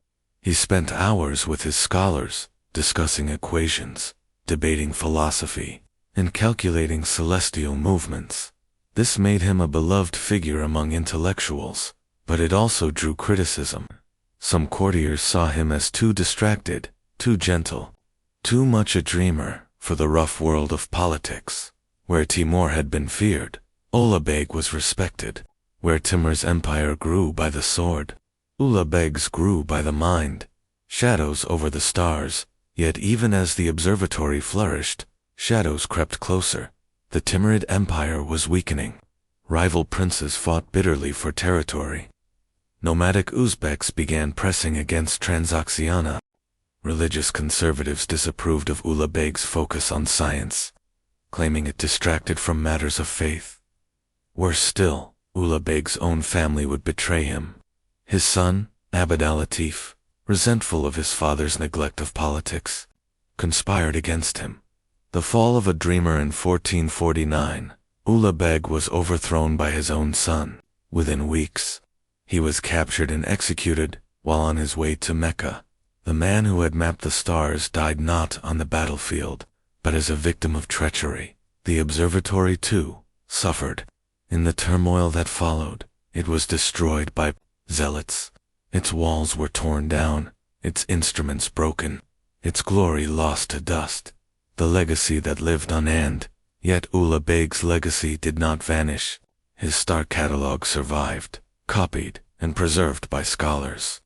He spent hours with his scholars, discussing equations, debating philosophy, and calculating celestial movements. This made him a beloved figure among intellectuals, but it also drew criticism. Some courtiers saw him as too distracted, too gentle, too much a dreamer for the rough world of politics. Where Timur had been feared, Ulugh was respected. Where Timur's empire grew by the sword, Ulugh's grew by the mind. Shadows over the stars, yet even as the observatory flourished, shadows crept closer. The Timurid Empire was weakening. Rival princes fought bitterly for territory. Nomadic Uzbeks began pressing against Transoxiana. Religious conservatives disapproved of Ulugh Beg's focus on science, claiming it distracted from matters of faith. Worse still, Ulugh Beg's own family would betray him. His son, Abd al-Latif, resentful of his father's neglect of politics, conspired against him. The fall of a dreamer in 1449, Ulugh Beg was overthrown by his own son. Within weeks, he was captured and executed while on his way to Mecca. The man who had mapped the stars died not on the battlefield, but as a victim of treachery. The observatory, too, suffered. In the turmoil that followed, it was destroyed by zealots. Its walls were torn down, its instruments broken, its glory lost to dust. The legacy that lived unanned, yet Ulugh Beg's legacy did not vanish. His star catalogue survived, copied, and preserved by scholars.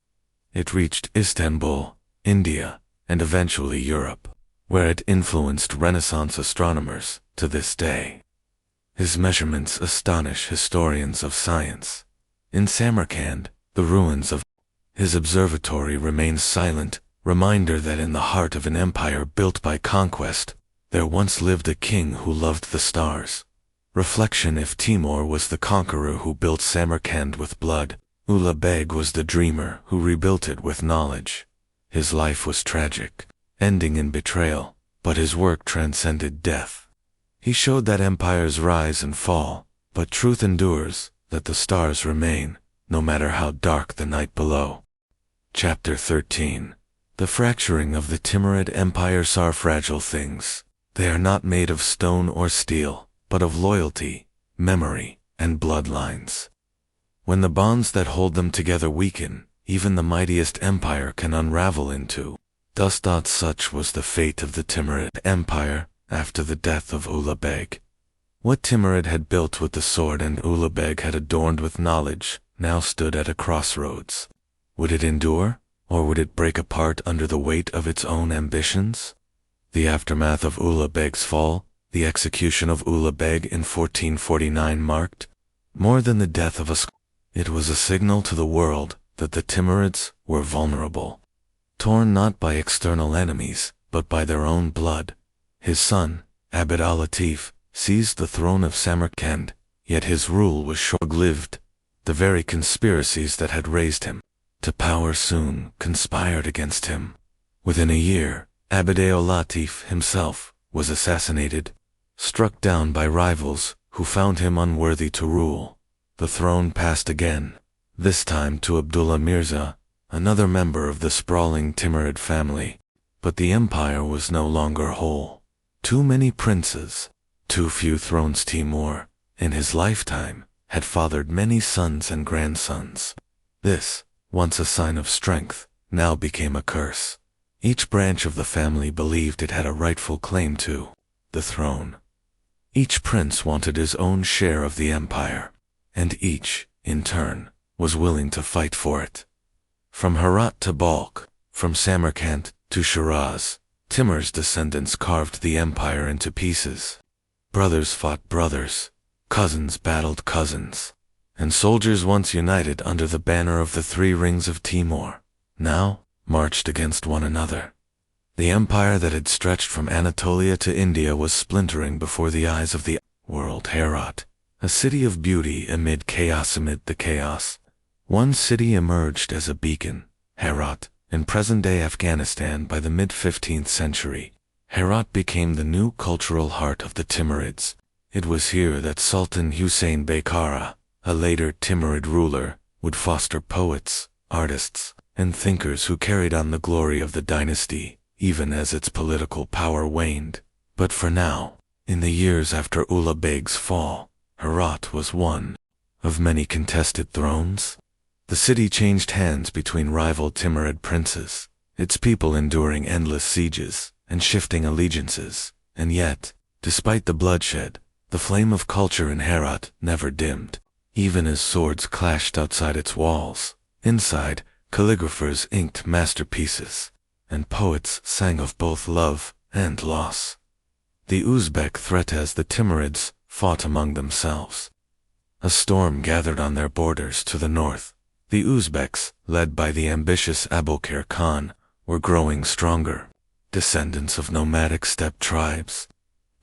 It reached Istanbul, India, and eventually Europe, where it influenced Renaissance astronomers to this day. His measurements astonish historians of science. In Samarkand, the ruins of his observatory remain silent, reminder that in the heart of an empire built by conquest, there once lived a king who loved the stars. Reflection: if Timur was the conqueror who built Samarkand with blood, Ulugh Beg was the dreamer who rebuilt it with knowledge. His life was tragic, ending in betrayal, but his work transcended death. He showed that empires rise and fall, but truth endures, that the stars remain, no matter how dark the night below. Chapter 13. The fracturing of the Timurid Empire. Are fragile things. They are not made of stone or steel, but of loyalty, memory, and bloodlines. When the bonds that hold them together weaken, even the mightiest empire can unravel into dust. Such was the fate of the Timurid Empire after the death of Ulugh Beg. What Timurid had built with the sword and Ulugh Beg had adorned with knowledge now stood at a crossroads. Would it endure, or would it break apart under the weight of its own ambitions? The aftermath of Ulugh Beg's fall, the execution of Ulugh Beg in 1449, marked more than the death of a scholar. It was a signal to the world that the Timurids were vulnerable, torn not by external enemies, but by their own blood. His son, Abd al-Latif, seized the throne of Samarkand, yet his rule was short-lived. The very conspiracies that had raised him to power soon conspired against him. Within a year, Abd al-Latif himself was assassinated, struck down by rivals who found him unworthy to rule. The throne passed again, this time to Abdullah Mirza, another member of the sprawling Timurid family. But the empire was no longer whole. Too many princes, too few thrones. Timur, in his lifetime, had fathered many sons and grandsons. This, once a sign of strength, now became a curse. Each branch of the family believed it had a rightful claim to the throne. Each prince wanted his own share of the empire, and each, in turn, was willing to fight for it. From Herat to Balkh, from Samarkand to Shiraz, Timur's descendants carved the empire into pieces. Brothers fought brothers, cousins battled cousins, and soldiers once united under the banner of the three rings of Timur, now marched against one another. The empire that had stretched from Anatolia to India was splintering before the eyes of the world. Herat, a city of beauty amid the chaos. One city emerged as a beacon, Herat, in present-day Afghanistan. By the mid-15th century, Herat became the new cultural heart of the Timurids. It was here that Sultan Hussein Baykara, a later Timurid ruler, would foster poets, artists, and thinkers who carried on the glory of the dynasty, even as its political power waned. But for now, in the years after Ulugh Beg's fall, Herat was one of many contested thrones. The city changed hands between rival Timurid princes, its people enduring endless sieges and shifting allegiances. And yet, despite the bloodshed, the flame of culture in Herat never dimmed. Even as swords clashed outside its walls, inside, calligraphers inked masterpieces, and poets sang of both love and loss. The Uzbek threat as the Timurids fought among themselves. A storm gathered on their borders to the north. The Uzbeks, led by the ambitious Abokir Khan, were growing stronger, descendants of nomadic steppe tribes.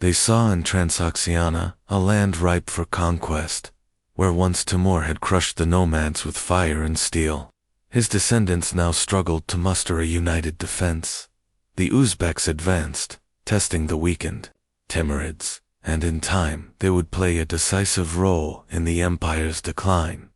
They saw in Transoxiana a land ripe for conquest, where once Timur had crushed the nomads with fire and steel. His descendants now struggled to muster a united defense. The Uzbeks advanced, testing the weakened Timurids, and in time they would play a decisive role in the empire's decline.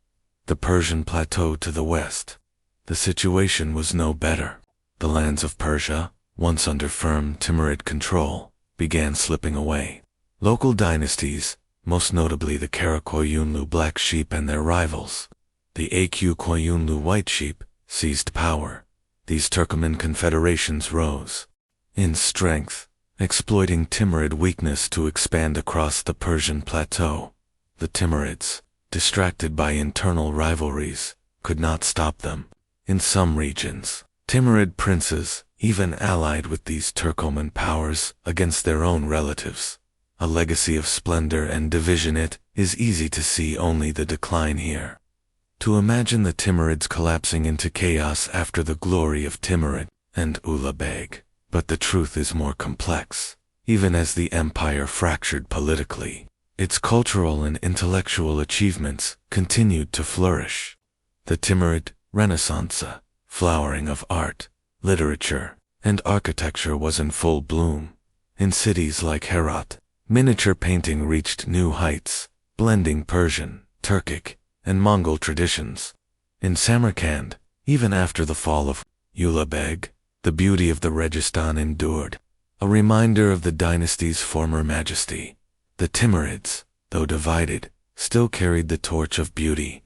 The Persian plateau to the west. The situation was no better. The lands of Persia, once under firm Timurid control, began slipping away. Local dynasties, most notably the Kara-Koyunlu Black Sheep and their rivals, the Aq-Koyunlu White Sheep, seized power. These Turkoman confederations rose in strength, exploiting Timurid weakness to expand across the Persian plateau. The Timurids, distracted by internal rivalries, could not stop them. In some regions, Timurid princes even allied with these Turkoman powers against their own relatives. A legacy of splendor and division. It is easy to see only the decline here. To imagine the Timurids collapsing into chaos after the glory of Timurid and Ulugh. But the truth is more complex. Even as the empire fractured politically, its cultural and intellectual achievements continued to flourish. The Timurid Renaissance, flowering of art, literature, and architecture was in full bloom. In cities like Herat, miniature painting reached new heights, blending Persian, Turkic, and Mongol traditions. In Samarkand, even after the fall of Ulugh, the beauty of the Registan endured, a reminder of the dynasty's former majesty. The Timurids, though divided, still carried the torch of beauty.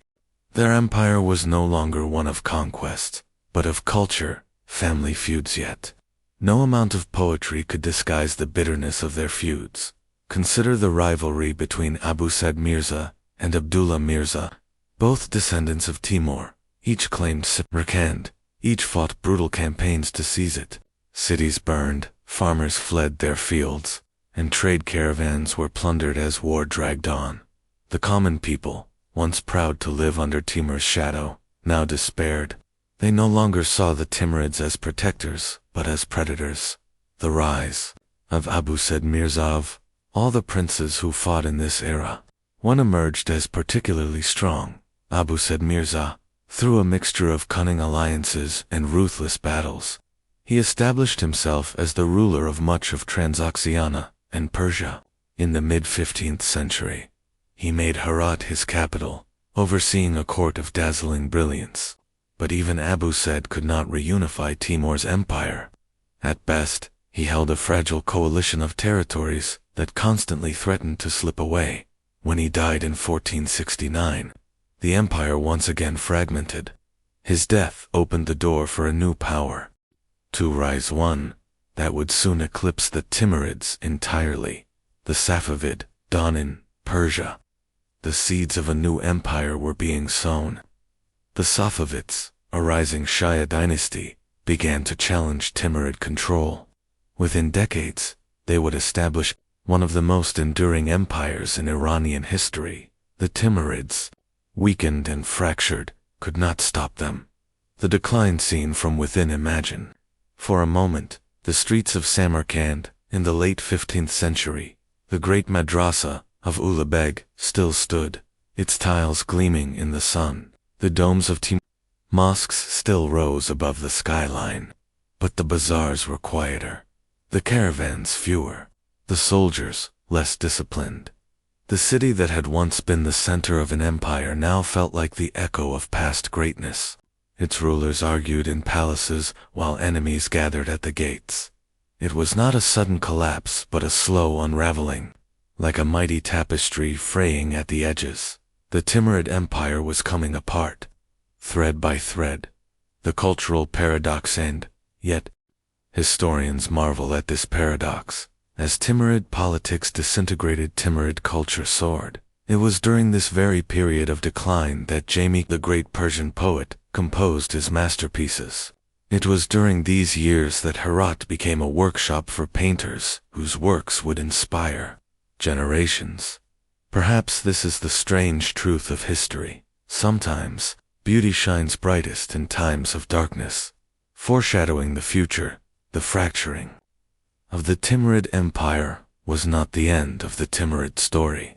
Their empire was no longer one of conquest, but of culture, family feuds yet. No amount of poetry could disguise the bitterness of their feuds. Consider the rivalry between Abu Said Mirza and Abdullah Mirza, both descendants of Timur. Each claimed Samarkand, each fought brutal campaigns to seize it. Cities burned, farmers fled their fields, and trade caravans were plundered as war dragged on. The common people, once proud to live under Timur's shadow, now despaired. They no longer saw the Timurids as protectors, but as predators. The rise of Abu Said Mirza. Of all the princes who fought in this era, one emerged as particularly strong. Abu Said Mirza, through a mixture of cunning alliances and ruthless battles, he established himself as the ruler of much of Transoxiana and Persia. In the mid-15th century, he made Herat his capital, overseeing a court of dazzling brilliance. But even Abu Said could not reunify Timur's empire. At best, he held a fragile coalition of territories that constantly threatened to slip away. When he died in 1469, the empire once again fragmented. His death opened the door for a new power to rise, one that would soon eclipse the Timurids entirely. The Safavid dawn in Persia. The seeds of a new empire were being sown. The Safavids, a rising Shia dynasty, began to challenge Timurid control. Within decades, they would establish one of the most enduring empires in Iranian history. The Timurids, weakened and fractured, could not stop them. The decline seen from within. Imagine, for a moment, the streets of Samarkand in the late 15th century. The great madrasa of Ulugh still stood, its tiles gleaming in the sun. The domes of Timur mosques still rose above the skyline. But the bazaars were quieter, the caravans fewer, the soldiers less disciplined. The city that had once been the center of an empire now felt like the echo of past greatness. Its rulers argued in palaces while enemies gathered at the gates. It was not a sudden collapse but a slow unraveling, like a mighty tapestry fraying at the edges. The Timurid Empire was coming apart, thread by thread. The cultural paradox. And yet, historians marvel at this paradox. As Timurid politics disintegrated, Timurid culture soared. It was during this very period of decline that Jami, the great Persian poet, composed his masterpieces. It was during these years that Herat became a workshop for painters whose works would inspire generations. Perhaps this is the strange truth of history. Sometimes, beauty shines brightest in times of darkness. foreshadowing the future. The fracturing of the Timurid Empire was not the end of the Timurid story.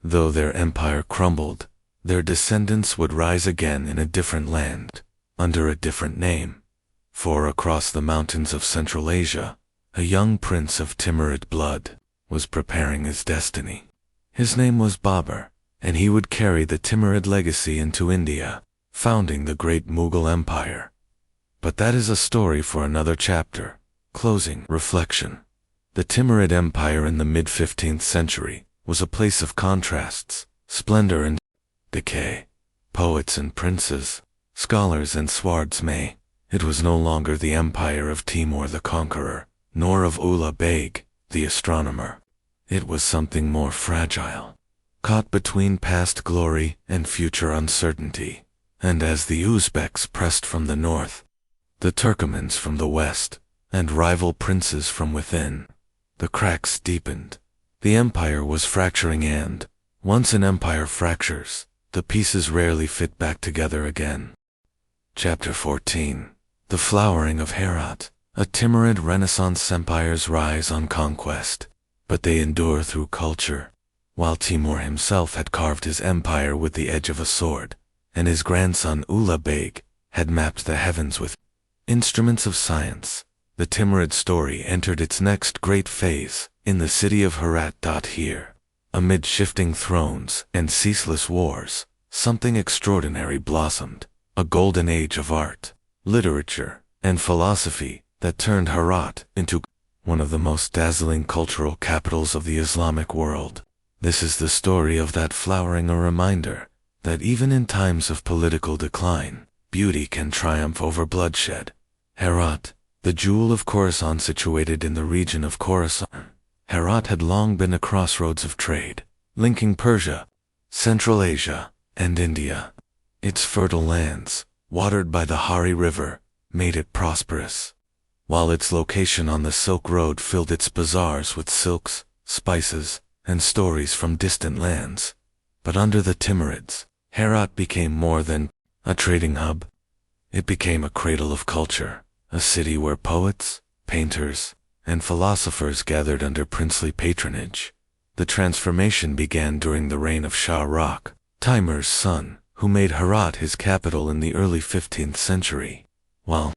Though their empire crumbled, their descendants would rise again in a different land, under a different name. For across the mountains of Central Asia, a young prince of Timurid blood was preparing his destiny. His name was Babur, and he would carry the Timurid legacy into India, founding the great Mughal Empire. But that is a story for another chapter. Closing reflection. The Timurid Empire in the mid-15th century was a place of contrasts, splendor and decay. Poets and princes, scholars and swordsmen. It was no longer the empire of Timur the conqueror, nor of Ulugh Beg, the astronomer. It was something more fragile, caught between past glory and future uncertainty. And as the Uzbeks pressed from the north, the Turkomans from the west, and rival princes from within, the cracks deepened. The empire was fracturing, and once an empire fractures, the pieces rarely fit back together again. Chapter 14. The Flowering of Herat. A Timurid Renaissance empires rise on conquest, but they endure through culture. While Timur himself had carved his empire with the edge of a sword, and his grandson Ulugh Beg had mapped the heavens with instruments of science, the Timurid story entered its next great phase, in the city of Herat. Here, amid shifting thrones and ceaseless wars, something extraordinary blossomed, a golden age of art, literature, and philosophy that turned Herat into one of the most dazzling cultural capitals of the Islamic world. This is the story of that flowering, a reminder that even in times of political decline, beauty can triumph over bloodshed. Herat, the jewel of Khorasan situated in the region of Khorasan. Herat had long been a crossroads of trade, linking Persia, Central Asia, and India. Its fertile lands, watered by the Hari River, made it prosperous, while its location on the Silk Road filled its bazaars with silks, spices, and stories from distant lands. But under the Timurids, Herat became more than a trading hub. It became a cradle of culture, a city where poets, painters, and philosophers gathered under princely patronage. The transformation began during the reign of Shah Rukh, Timur's son, who made Herat his capital in the early 15th century. While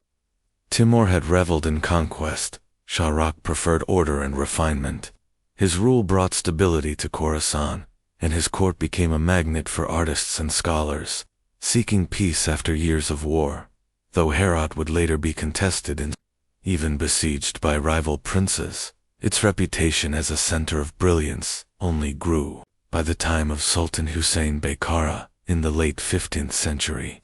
Timur had reveled in conquest, Shah Rukh preferred order and refinement. His rule brought stability to Khorasan, and his court became a magnet for artists and scholars, seeking peace after years of war. Though Herat would later be contested and even besieged by rival princes, its reputation as a center of brilliance only grew. By the time of Sultan Hussein Baykara, in the late 15th century,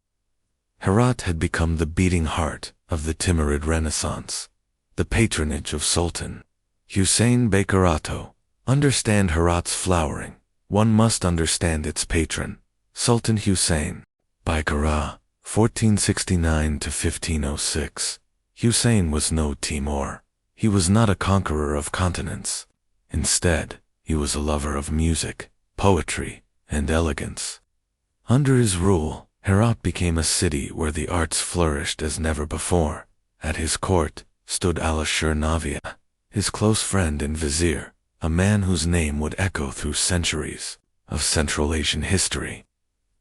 Herat had become the beating heart of the Timurid Renaissance. The patronage of Sultan Hussein Baykara. Understand Herat's flowering, one must understand its patron, Sultan Hussein Baykara, 1469 to 1506. Hussein was no Timur. He was not a conqueror of continents. Instead, he was a lover of music, poetry, and elegance. Under his rule, Herat became a city where the arts flourished as never before. At his court stood Alashir Navia, his close friend and vizier, a man whose name would echo through centuries of Central Asian history.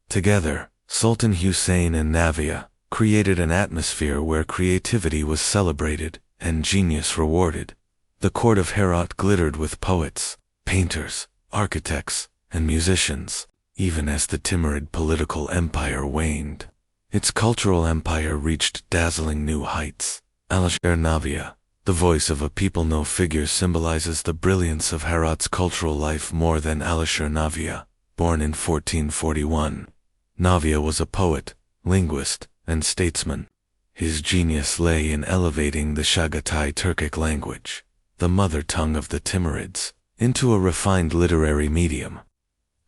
Together, Sultan Hussein and Navia created an atmosphere where creativity was celebrated and genius rewarded. The court of Herat glittered with poets, painters, architects, and musicians. Even as the Timurid political empire waned, its cultural empire reached dazzling new heights. Alashir Navia, the voice of a people no figure, symbolizes the brilliance of Herat's cultural life more than Alashir Navia, born in 1441. Navia was a poet, linguist, and statesman. His genius lay in elevating the Chagatai Turkic language, the mother tongue of the Timurids, into a refined literary medium.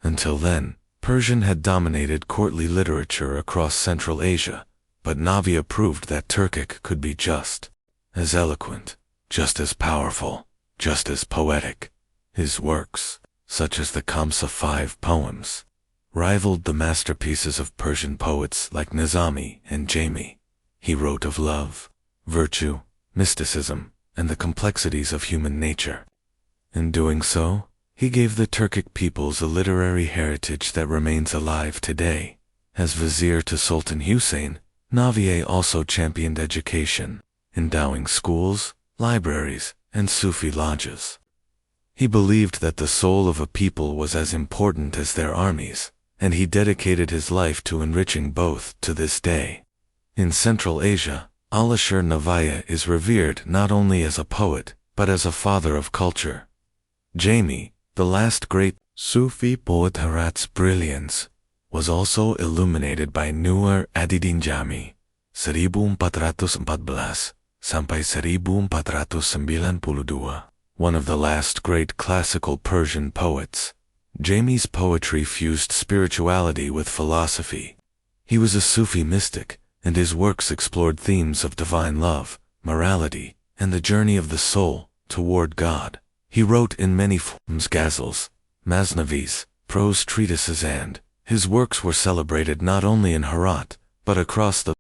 Until then, Persian had dominated courtly literature across Central Asia, but Navia proved that Turkic could be just as eloquent, just as powerful, just as poetic. His works, such as the Kamsa 5 poems, rivaled the masterpieces of Persian poets like Nizami and Jami. He wrote of love, virtue, mysticism, and the complexities of human nature. In doing so, he gave the Turkic peoples a literary heritage that remains alive today. As vizier to Sultan Hussein, Navier also championed education, endowing schools, libraries, and Sufi lodges. He believed that the soul of a people was as important as their armies, and he dedicated his life to enriching both to this day. In Central Asia, Alishir Navaya is revered not only as a poet, but as a father of culture. Jami, the last great Sufi poet Herat's brilliance, was also illuminated by Nur Adiddin Jami, 1414 sampai 1492, one of the last great classical Persian poets. Jami's poetry fused spirituality with philosophy. He was a Sufi mystic, and his works explored themes of divine love, morality, and the journey of the soul toward God. He wrote in many forms ghazals, masnavis, prose treatises, and his works were celebrated not only in Herat, but across the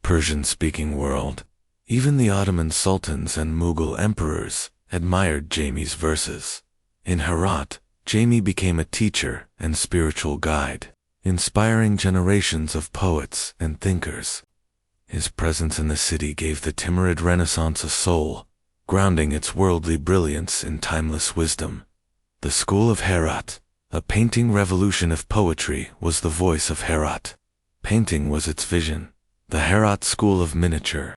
Persian-speaking world. Even the Ottoman sultans and Mughal emperors admired Jami's verses. In Herat, Jami became a teacher and spiritual guide, inspiring generations of poets and thinkers. His presence in the city gave the Timurid Renaissance a soul, grounding its worldly brilliance in timeless wisdom. The school of Herat, a painting revolution of poetry, was the voice of Herat. Painting was its vision. The Herat school of miniature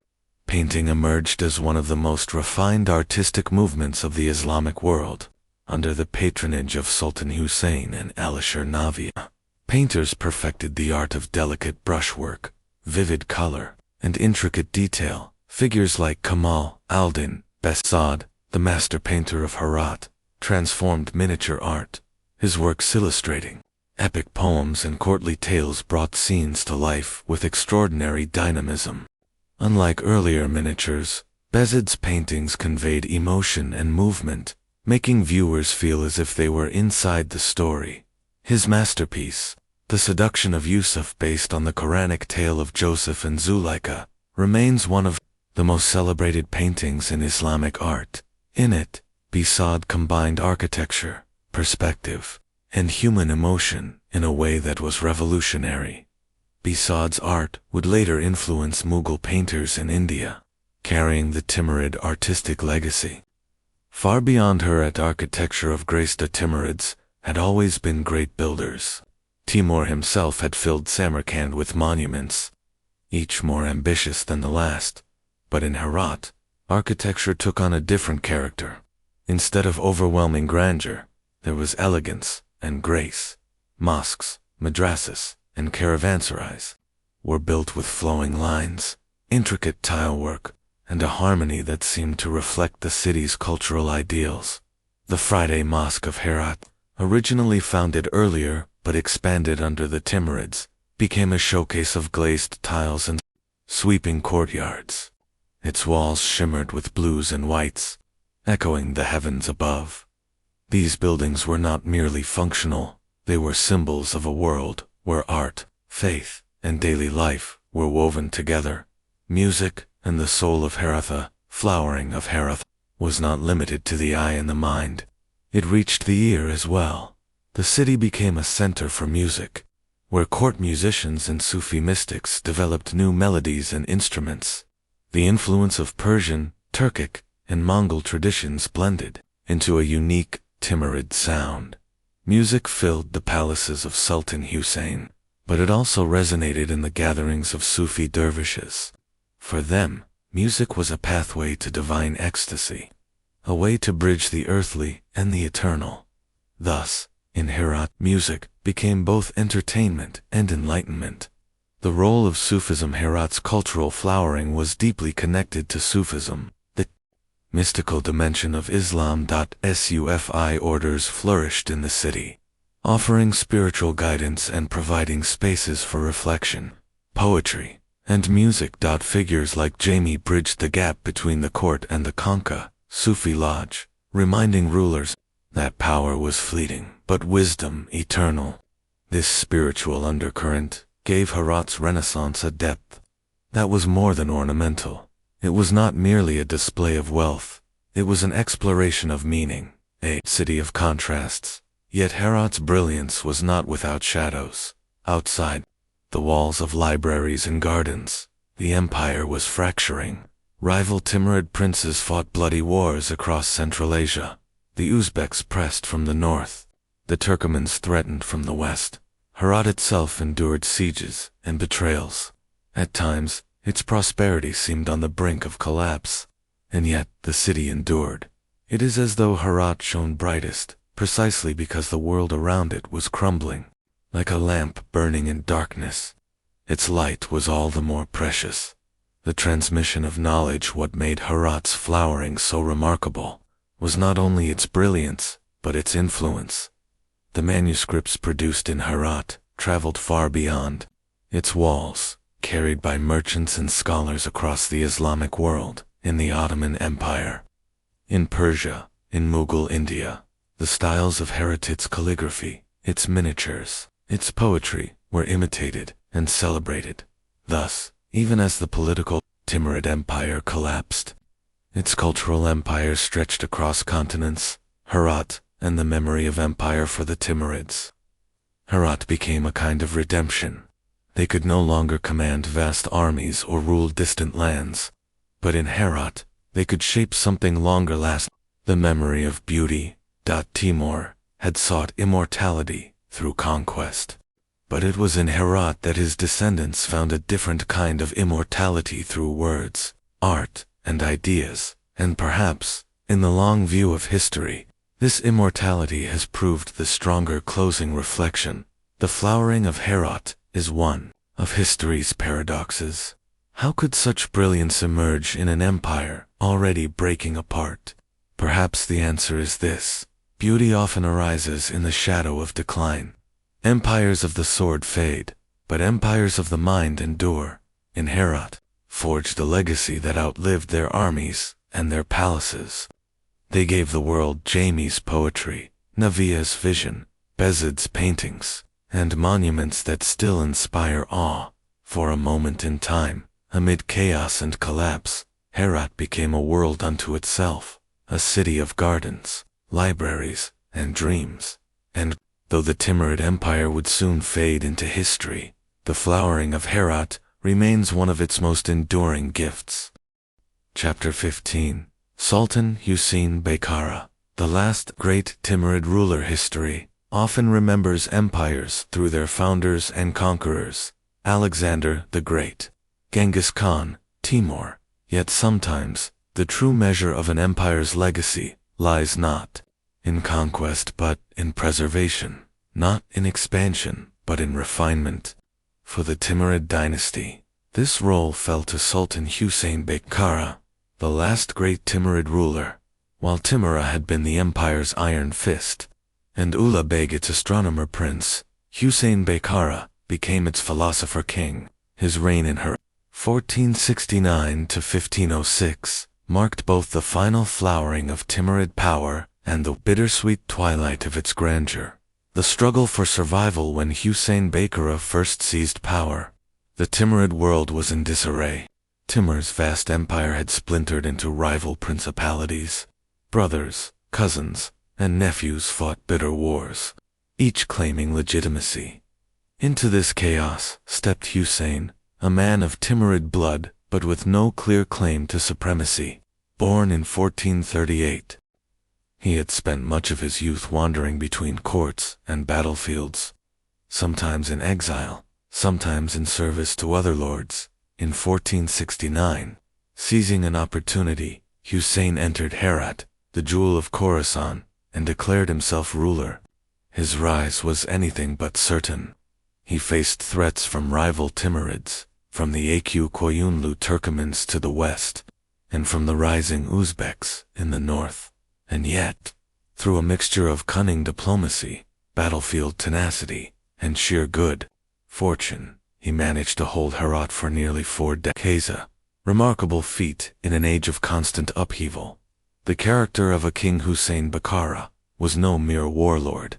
painting emerged as one of the most refined artistic movements of the Islamic world, under the patronage of Sultan Hussein and Alishir Navia. Painters perfected the art of delicate brushwork, vivid color, and intricate detail. Figures like Kamal al-Din Behzad, the master painter of Herat, transformed miniature art. His works illustrating epic poems and courtly tales brought scenes to life with extraordinary dynamism. Unlike earlier miniatures, Behzad's paintings conveyed emotion and movement, making viewers feel as if they were inside the story. His masterpiece, The Seduction of Yusuf, based on the Quranic tale of Joseph and Zuleika, remains one of the most celebrated paintings in Islamic art. In it, Behzad combined architecture, perspective, and human emotion in a way that was revolutionary. Behzad's art would later influence Mughal painters in India, carrying the Timurid artistic legacy. Far beyond Herat, architecture of grace, the Timurids had always been great builders. Timur himself had filled Samarkand with monuments, each more ambitious than the last. But in Herat, architecture took on a different character. Instead of overwhelming grandeur, there was elegance and grace. Mosques, madrasas, and caravanserais were built with flowing lines, intricate tile work, and a harmony that seemed to reflect the city's cultural ideals. The Friday Mosque of Herat, originally founded earlier but expanded under the Timurids, became a showcase of glazed tiles and sweeping courtyards. Its walls shimmered with blues and whites, echoing the heavens above. These buildings were not merely functional, they were symbols of a world where art, faith, and daily life were woven together. Music, and the soul of Herat, the flowering of Herat, was not limited to the eye and the mind. It reached the ear as well. The city became a center for music, where court musicians and Sufi mystics developed new melodies and instruments. The influence of Persian, Turkic, and Mongol traditions blended into a unique Timurid sound. Music filled the palaces of Sultan Hussein, but it also resonated in the gatherings of Sufi dervishes. For them, music was a pathway to divine ecstasy, a way to bridge the earthly and the eternal. Thus, in Herat, music became both entertainment and enlightenment. The role of Sufism. Herat's cultural flowering was deeply connected to Sufism, the mystical dimension of Islam. Sufi orders flourished in the city, offering spiritual guidance and providing spaces for reflection, poetry, and music. Figures like Jami bridged the gap between the court and the Conqueror, Sufi lodge, reminding rulers that power was fleeting, but wisdom eternal. This spiritual undercurrent gave Herat's Renaissance a depth that was more than ornamental. It was not merely a display of wealth, it was an exploration of meaning, a city of contrasts. Yet Herat's brilliance was not without shadows. Outside the walls of libraries and gardens, the empire was fracturing. Rival Timurid princes fought bloody wars across Central Asia. The Uzbeks pressed from the north. The Turkomans threatened from the west. Herat itself endured sieges and betrayals. At times, its prosperity seemed on the brink of collapse. And yet, the city endured. It is as though Herat shone brightest, precisely because the world around it was crumbling. Like a lamp burning in darkness, its light was all the more precious. The transmission of knowledge, what made Herat's flowering so remarkable, was not only its brilliance, but its influence. The manuscripts produced in Herat traveled far beyond its walls, carried by merchants and scholars across the Islamic world, in the Ottoman Empire, in Persia, in Mughal India. The styles of Herat's calligraphy, its miniatures, its poetry, were imitated and celebrated. Thus, even as the political Timurid Empire collapsed, its cultural empire stretched across continents. Herat, and the memory of empire for the Timurids. Herat became a kind of redemption. They could no longer command vast armies or rule distant lands, but in Herat, they could shape something longer lasting. The memory of beauty. Timur had sought immortality through conquest. But it was in Herat that his descendants found a different kind of immortality through words, art, and ideas, and perhaps, in the long view of history, this immortality has proved the stronger closing reflection. The flowering of Herat is one of history's paradoxes. How could such brilliance emerge in an empire already breaking apart? Perhaps the answer is this: beauty often arises in the shadow of decline. Empires of the sword fade, but empires of the mind endure. In Herat, forged a legacy that outlived their armies and their palaces. They gave the world Jami's poetry, Navia's vision, Bezid's paintings, and monuments that still inspire awe. For a moment in time, amid chaos and collapse, Herat became a world unto itself, a city of gardens, libraries, and dreams. And though the Timurid Empire would soon fade into history, the flowering of Herat remains one of its most enduring gifts. Chapter 15. Sultan Hussein Baykara. The last great Timurid ruler. History often remembers empires through their founders and conquerors. Alexander the Great, Genghis Khan, Timur. Yet sometimes, the true measure of an empire's legacy lies not in conquest but in preservation, not in expansion but in refinement. For the Timurid dynasty, this role fell to Sultan Hussein Baykara, the last great Timurid ruler. While Timur had been the empire's iron fist, and Ula Beg its astronomer prince, Hussein Baykara became its philosopher king. His reign in Herat, 1469 to 1506, marked both the final flowering of Timurid power and the bittersweet twilight of its grandeur. The struggle for survival when Hussein Baykara first seized power. The Timurid world was in disarray. Timur's vast empire had splintered into rival principalities. Brothers, cousins, and nephews fought bitter wars, each claiming legitimacy. Into this chaos stepped Hussein, a man of Timurid blood but with no clear claim to supremacy. Born in 1438, he had spent much of his youth wandering between courts and battlefields, sometimes in exile, sometimes in service to other lords. In 1469, seizing an opportunity, Hussein entered Herat, the jewel of Khorasan, and declared himself ruler. His rise was anything but certain. He faced threats from rival Timurids, from the Aq Koyunlu Turkomans to the west, and from the rising Uzbeks in the north. And yet, through a mixture of cunning diplomacy, battlefield tenacity, and sheer good fortune, he managed to hold Herat for nearly 4 decades, a remarkable feat in an age of constant upheaval. The character of a King Hussein Baykara was no mere warlord.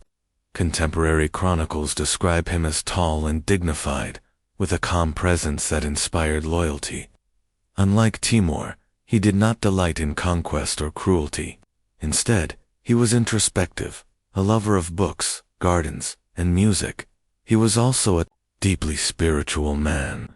Contemporary chronicles describe him as tall and dignified, with a calm presence that inspired loyalty. Unlike Timur, he did not delight in conquest or cruelty. Instead, he was introspective, a lover of books, gardens, and music. He was also a deeply spiritual man.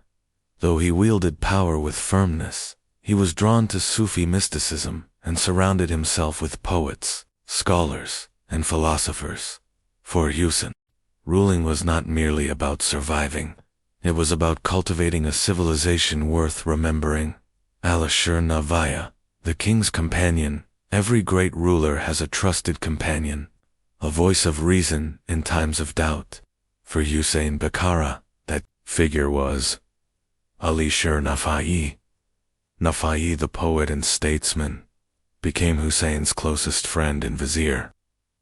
Though he wielded power with firmness, he was drawn to Sufi mysticism and surrounded himself with poets, scholars, and philosophers. For Hussein, ruling was not merely about surviving. It was about cultivating a civilization worth remembering. Al-Ashur Navaya, the king's companion. Every great ruler has a trusted companion, a voice of reason in times of doubt. For Hussein Bakara, that figure was Ali-Shir Nafai. Nafai, the poet and statesman, became Hussein's closest friend and vizier.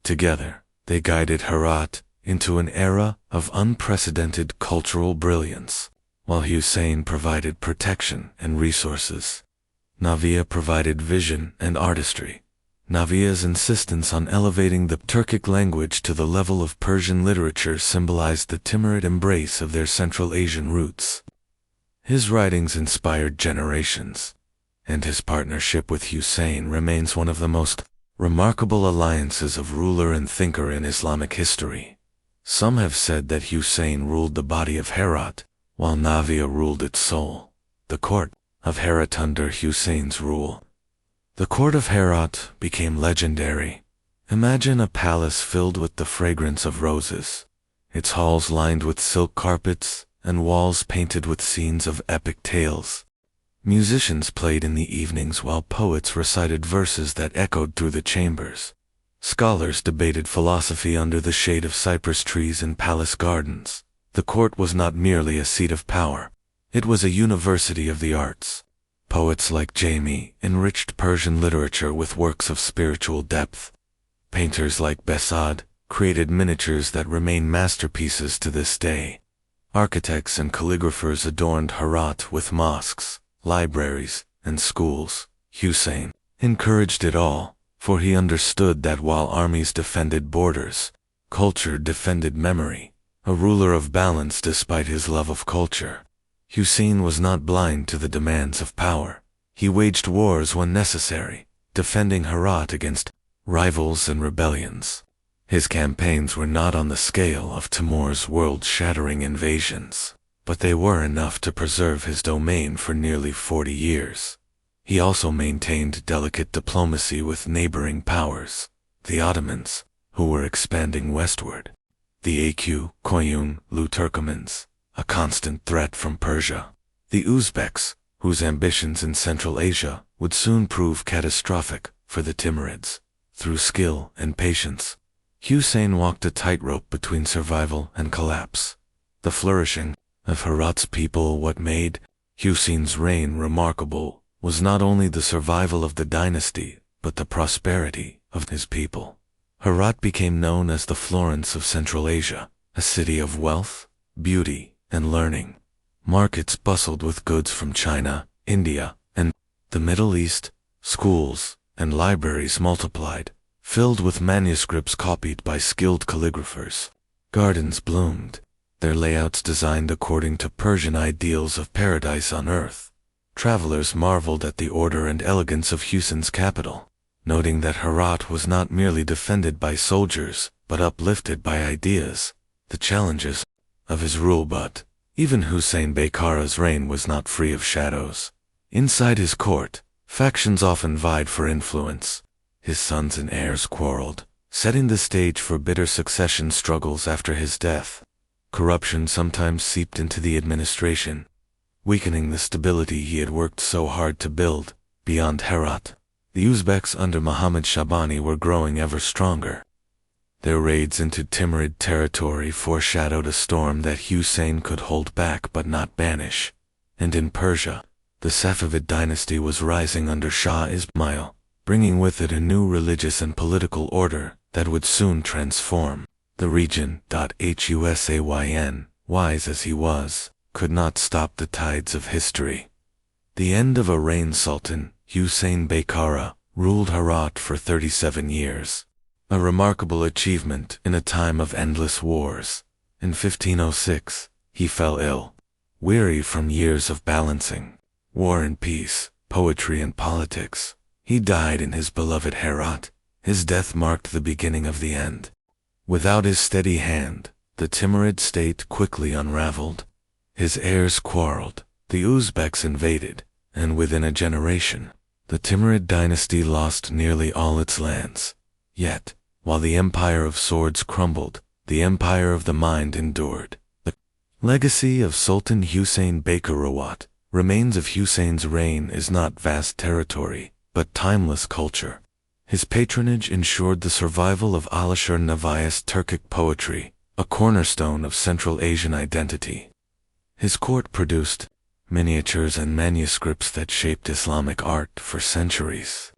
Together, they guided Herat into an era of unprecedented cultural brilliance, while Hussein provided protection and resources. Navia provided vision and artistry. Navia's insistence on elevating the Turkic language to the level of Persian literature symbolized the Timurid embrace of their Central Asian roots. His writings inspired generations, and his partnership with Hussein remains one of the most remarkable alliances of ruler and thinker in Islamic history. Some have said that Hussein ruled the body of Herat, while Navia ruled its soul. The court of Herat under Hussein's rule. The court of Herat became legendary. Imagine a palace filled with the fragrance of roses, its halls lined with silk carpets, and walls painted with scenes of epic tales. Musicians played in the evenings while poets recited verses that echoed through the chambers. Scholars debated philosophy under the shade of cypress trees in palace gardens. The court was not merely a seat of power. It was a university of the arts. Poets like Jami enriched Persian literature with works of spiritual depth. Painters like Besad created miniatures that remain masterpieces to this day. Architects and calligraphers adorned Herat with mosques, libraries, and schools. Hussein encouraged it all, for he understood that while armies defended borders, culture defended memory. A ruler of balance despite his love of culture. Hussein was not blind to the demands of power. He waged wars when necessary, defending Herat against rivals and rebellions. His campaigns were not on the scale of Timur's world-shattering invasions, but they were enough to preserve his domain for nearly 40 years. He also maintained delicate diplomacy with neighboring powers, the Ottomans, who were expanding westward, the Koyun Turkomans, a constant threat from Persia, the Uzbeks, whose ambitions in Central Asia would soon prove catastrophic for the Timurids. Through skill and patience, Hussein walked a tightrope between survival and collapse. The flourishing of Herat's people, what made Hussein's reign remarkable, was not only the survival of the dynasty, but the prosperity of his people. Herat became known as the Florence of Central Asia, a city of wealth, beauty, and learning. Markets bustled with goods from China, India, and the Middle East. Schools and libraries multiplied, filled with manuscripts copied by skilled calligraphers. Gardens bloomed, their layouts designed according to Persian ideals of paradise on earth. Travelers marveled at the order and elegance of Hussein's capital, noting that Herat was not merely defended by soldiers, but uplifted by ideas, the challenges of his rule. But even Hussein Bakara's reign was not free of shadows. Inside his court, factions often vied for influence. His sons and heirs quarreled, setting the stage for bitter succession struggles after his death. Corruption sometimes seeped into the administration, weakening the stability he had worked so hard to build. Beyond Herat, the Uzbeks under Muhammad Shabani were growing ever stronger. Their raids into Timurid territory foreshadowed a storm that Hussein could hold back but not banish. And in Persia, the Safavid dynasty was rising under Shah Ismail, bringing with it a new religious and political order that would soon transform the region. Husayn, wise as he was, could not stop the tides of history. The end of a reign sultan, Hussein Bakara, ruled Herat for 37 years. A remarkable achievement in a time of endless wars. In 1506, he fell ill, weary from years of balancing war and peace, poetry and politics. He died in his beloved Herat. His death marked the beginning of the end. Without his steady hand, the Timurid state quickly unraveled. His heirs quarreled, the Uzbeks invaded, and within a generation, the Timurid dynasty lost nearly all its lands. Yet, while the empire of swords crumbled, the empire of the mind endured. The legacy of Sultan Hussein Beykarawat, remains of Hussein's reign, is not vast territory, but timeless culture. His patronage ensured the survival of Alashar Navayas Turkic poetry, a cornerstone of Central Asian identity. His court produced miniatures and manuscripts that shaped Islamic art for centuries.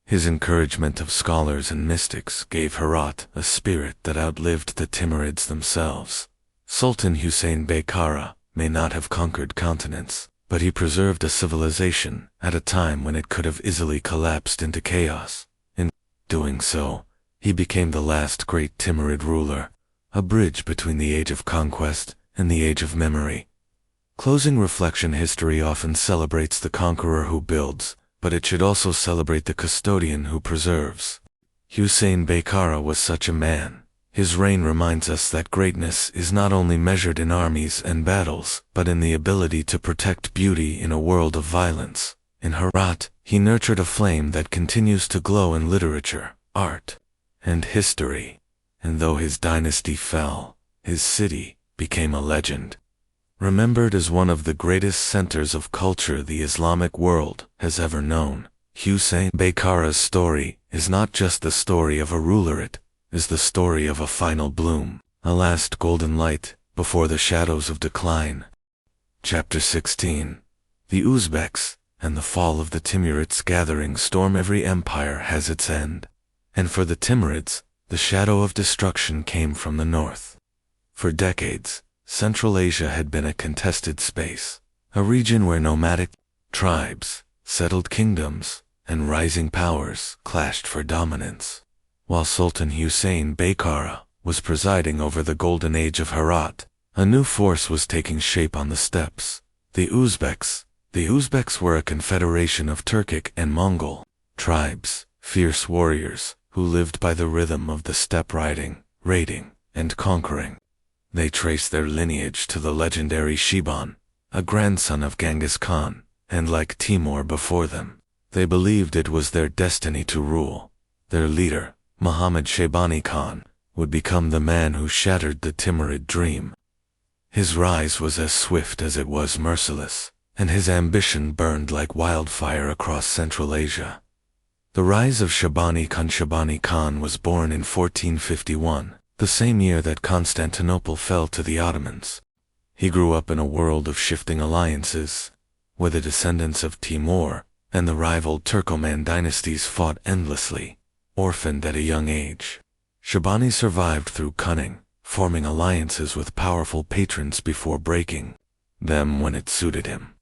His encouragement of scholars and mystics gave Herat a spirit that outlived the Timurids themselves. Sultan Hussein Beykara may not have conquered continents, but he preserved a civilization at a time when it could have easily collapsed into chaos. In doing so, he became the last great Timurid ruler, a bridge between the age of conquest and the age of memory. Closing reflection: history often celebrates the conqueror who builds, but it should also celebrate the custodian who preserves. Hussein Beykara was such a man. His reign reminds us that greatness is not only measured in armies and battles, but in the ability to protect beauty in a world of violence. In Herat, he nurtured a flame that continues to glow in literature, art, and history. And though his dynasty fell, his city became a legend. Remembered as one of the greatest centers of culture the Islamic world has ever known, Hussein Beykara's story is not just the story of a ruler, it is the story of a final bloom, a last golden light before the shadows of decline. Chapter 16. The Uzbeks and the fall of the Timurids. Gathering storm: every empire has its end. And for the Timurids, the shadow of destruction came from the north. For decades, Central Asia had been a contested space, a region where nomadic tribes, settled kingdoms, and rising powers clashed for dominance. While Sultan Hussein Beykara was presiding over the golden age of Herat, a new force was taking shape on the steppes: the Uzbeks. The Uzbeks were a confederation of Turkic and Mongol tribes, fierce warriors who lived by the rhythm of the steppe, riding, raiding, and conquering. They traced their lineage to the legendary Shiban, a grandson of Genghis Khan, and like Timur before them, they believed it was their destiny to rule. Their leader, Muhammad Shaybani Khan, would become the man who shattered the Timurid dream. His rise was as swift as it was merciless, and his ambition burned like wildfire across Central Asia. The rise of Shaybani Khan was born in 1451, the same year that Constantinople fell to the Ottomans. He grew up in a world of shifting alliances, where the descendants of Timur and the rival Turkoman dynasties fought endlessly. Orphaned at a young age, Shaybani survived through cunning, forming alliances with powerful patrons before breaking them when it suited him.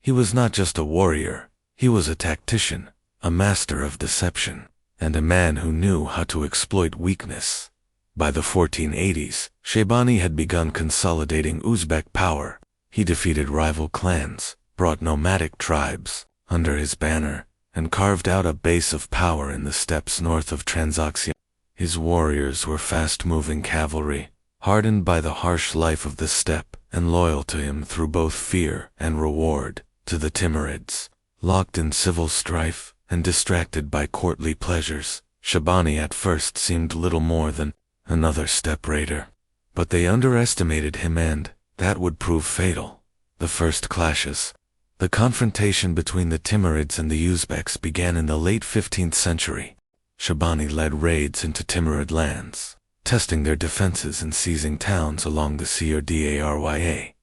He was not just a warrior, he was a tactician, a master of deception, and a man who knew how to exploit weakness. By the 1480s, Shaybani had begun consolidating Uzbek power. He defeated rival clans, brought nomadic tribes under his banner, and carved out a base of power in the steppes north of Transoxiana. His warriors were fast-moving cavalry, hardened by the harsh life of the steppe, and loyal to him through both fear and reward. To the Timurids, locked in civil strife and distracted by courtly pleasures, Shaybani at first seemed little more than another steppe raider. But they underestimated him, and that would prove fatal. The first clashes, the confrontation between the Timurids and the Uzbeks, began in the late 15th century. Shaybani led raids into Timurid lands, testing their defenses and seizing towns along the Cradle.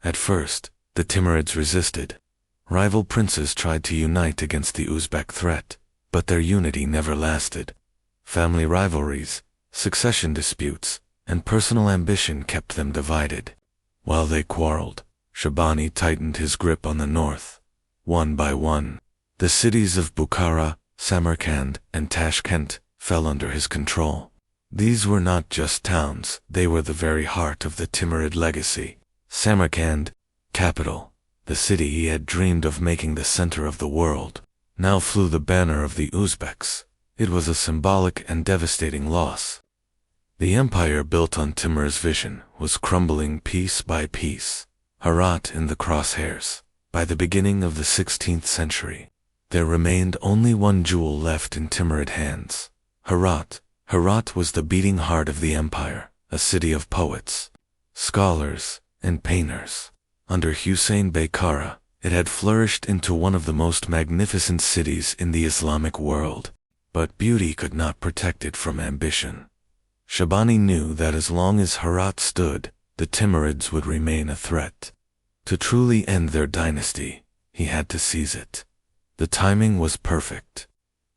At first, the Timurids resisted. Rival princes tried to unite against the Uzbek threat, but their unity never lasted. Family rivalries, succession disputes, and personal ambition kept them divided. While they quarreled, Shaybani tightened his grip on the north. One by one, the cities of Bukhara, Samarkand, and Tashkent fell under his control. These were not just towns, they were the very heart of the Timurid legacy. Samarkand, capital, The city he had dreamed of making the center of the world, now flew the banner of the Uzbeks. It was a symbolic and devastating loss. The empire built on Timur's vision was crumbling piece by piece. Herat in the crosshairs. By the beginning of the 16th century, there remained only one jewel left in Timurid hands. Herat. Herat was the beating heart of the empire, a city of poets, scholars, and painters. Under Hussein Bey Kara, it had flourished into one of the most magnificent cities in the Islamic world. But beauty could not protect it from ambition. Shabani knew that as long as Herat stood, the Timurids would remain a threat. To truly end their dynasty, he had to seize it. The timing was perfect.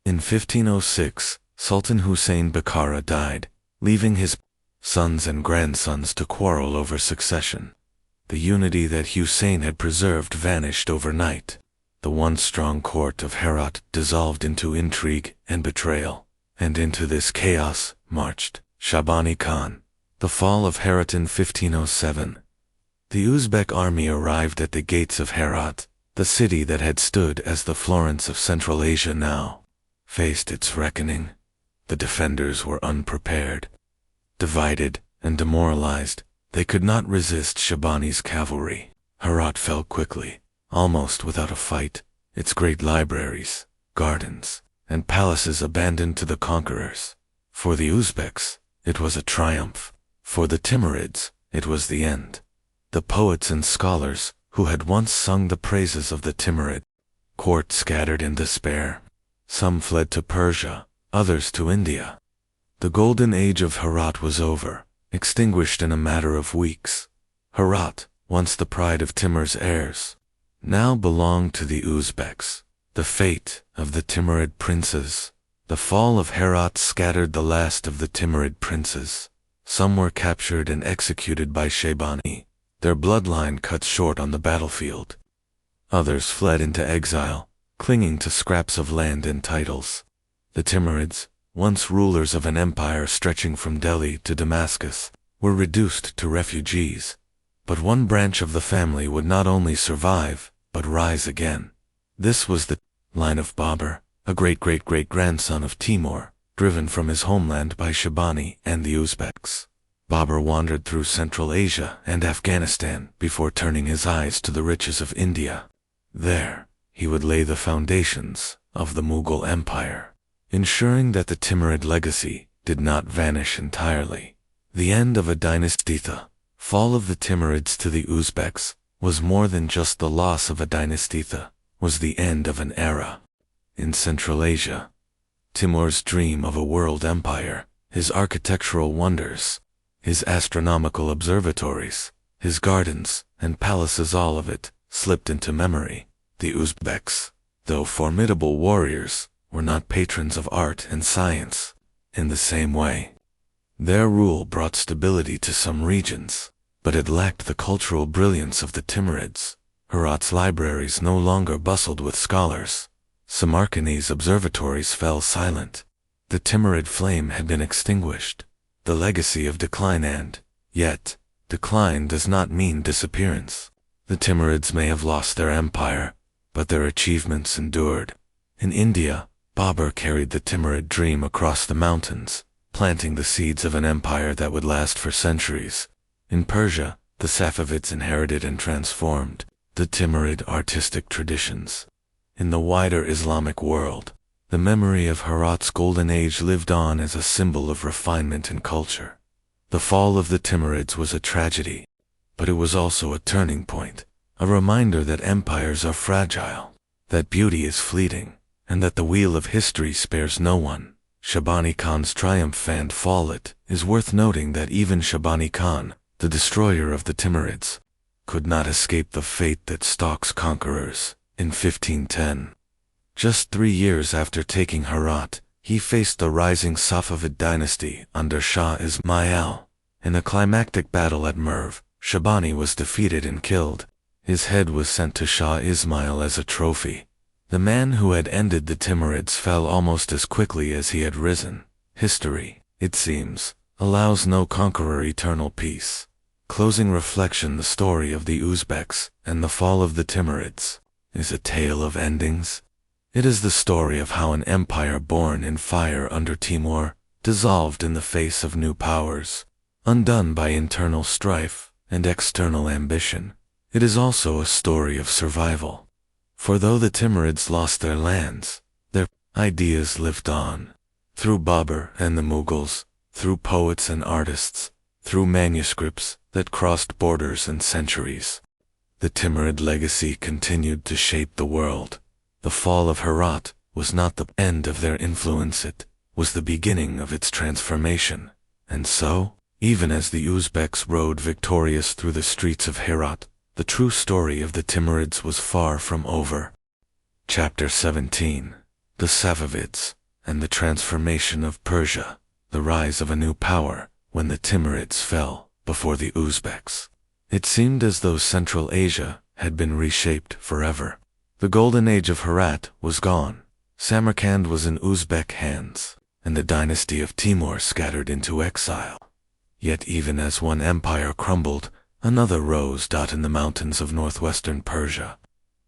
In 1506, Sultan Hussein Bakara died, leaving his sons and grandsons to quarrel over succession. The unity that Hussein had preserved vanished overnight. The once strong court of Herat dissolved into intrigue and betrayal, and into this chaos marched Shabani Khan. The fall of Herat in 1507. The Uzbek army arrived at the gates of Herat. The city that had stood as the Florence of Central Asia now faced its reckoning. The defenders were unprepared. Divided and demoralized, they could not resist Shabani's cavalry. Herat fell quickly, almost without a fight, its great libraries, gardens, and palaces abandoned to the conquerors. For the Uzbeks, it was a triumph. For the Timurids, it was the end. The poets and scholars, who had once sung the praises of the Timurid court, scattered in despair. Some fled to Persia, others to India. The golden age of Herat was over, extinguished in a matter of weeks. Herat, once the pride of Timur's heirs, now belonged to the Uzbeks. The fate of the Timurid princes. The fall of Herat scattered the last of the Timurid princes. Some were captured and executed by Shabani, their bloodline cut short on the battlefield. Others fled into exile, clinging to scraps of land and titles. The Timurids, once rulers of an empire stretching from Delhi to Damascus, were reduced to refugees. But one branch of the family would not only survive, but rise again. This was the line of Babur, a great-great-great-grandson of Timur, driven from his homeland by Shabani and the Uzbeks. Babur wandered through Central Asia and Afghanistan before turning his eyes to the riches of India. There, he would lay the foundations of the Mughal Empire, ensuring that the Timurid legacy did not vanish entirely. The end of a dynasty. The fall of the Timurids to the Uzbeks was more than just the loss of a dynasty. It was the end of an era. In Central Asia, Timur's dream of a world empire, his architectural wonders, his astronomical observatories, his gardens and palaces, all of it slipped into memory. The Uzbeks, though formidable warriors, were not patrons of art and science in the same way. Their rule brought stability to some regions, but it lacked the cultural brilliance of the Timurids. Herat's libraries no longer bustled with scholars. Samarkand's observatories fell silent. The Timurid flame had been extinguished. The legacy of decline, and yet, decline does not mean disappearance. The Timurids may have lost their empire, but their achievements endured. In India, Babur carried the Timurid dream across the mountains, planting the seeds of an empire that would last for centuries. In Persia, the Safavids inherited and transformed the Timurid artistic traditions. In the wider Islamic world, the memory of Herat's golden age lived on as a symbol of refinement and culture. The fall of the Timurids was a tragedy, but it was also a turning point, a reminder that empires are fragile, that beauty is fleeting, and that the wheel of history spares no one. Shabani Khan's triumph and fall. It is worth noting that even Shabani Khan, the destroyer of the Timurids, could not escape the fate that stalks conquerors. In 1510, just 3 years after taking Herat, he faced the rising Safavid dynasty under Shah Ismail. In a climactic battle at Merv, Shabani was defeated and killed. His head was sent to Shah Ismail as a trophy. The man who had ended the Timurids fell almost as quickly as he had risen. History, it seems, allows no conqueror eternal peace. closing reflection. The story of the Uzbeks and the fall of the Timurids is a tale of endings. It is the story of how an empire born in fire under Timur dissolved in the face of new powers, undone by internal strife and external ambition. It is also a story of survival. For though the Timurids lost their lands, their ideas lived on. Through Babur and the Mughals, through poets and artists, through manuscripts that crossed borders and centuries. The Timurid legacy continued to shape the world. The fall of Herat was not the end of their influence, it was the beginning of its transformation. And so, even as the Uzbeks rode victorious through the streets of Herat, the true story of the Timurids was far from over. Chapter 17. The Safavids and the Transformation of Persia, the rise of a new power when the Timurids fell before the Uzbeks. It seemed as though Central Asia had been reshaped forever. The golden age of Herat was gone, Samarkand was in Uzbek hands, and the dynasty of Timur scattered into exile. Yet even as one empire crumbled, another rose in the mountains of northwestern Persia.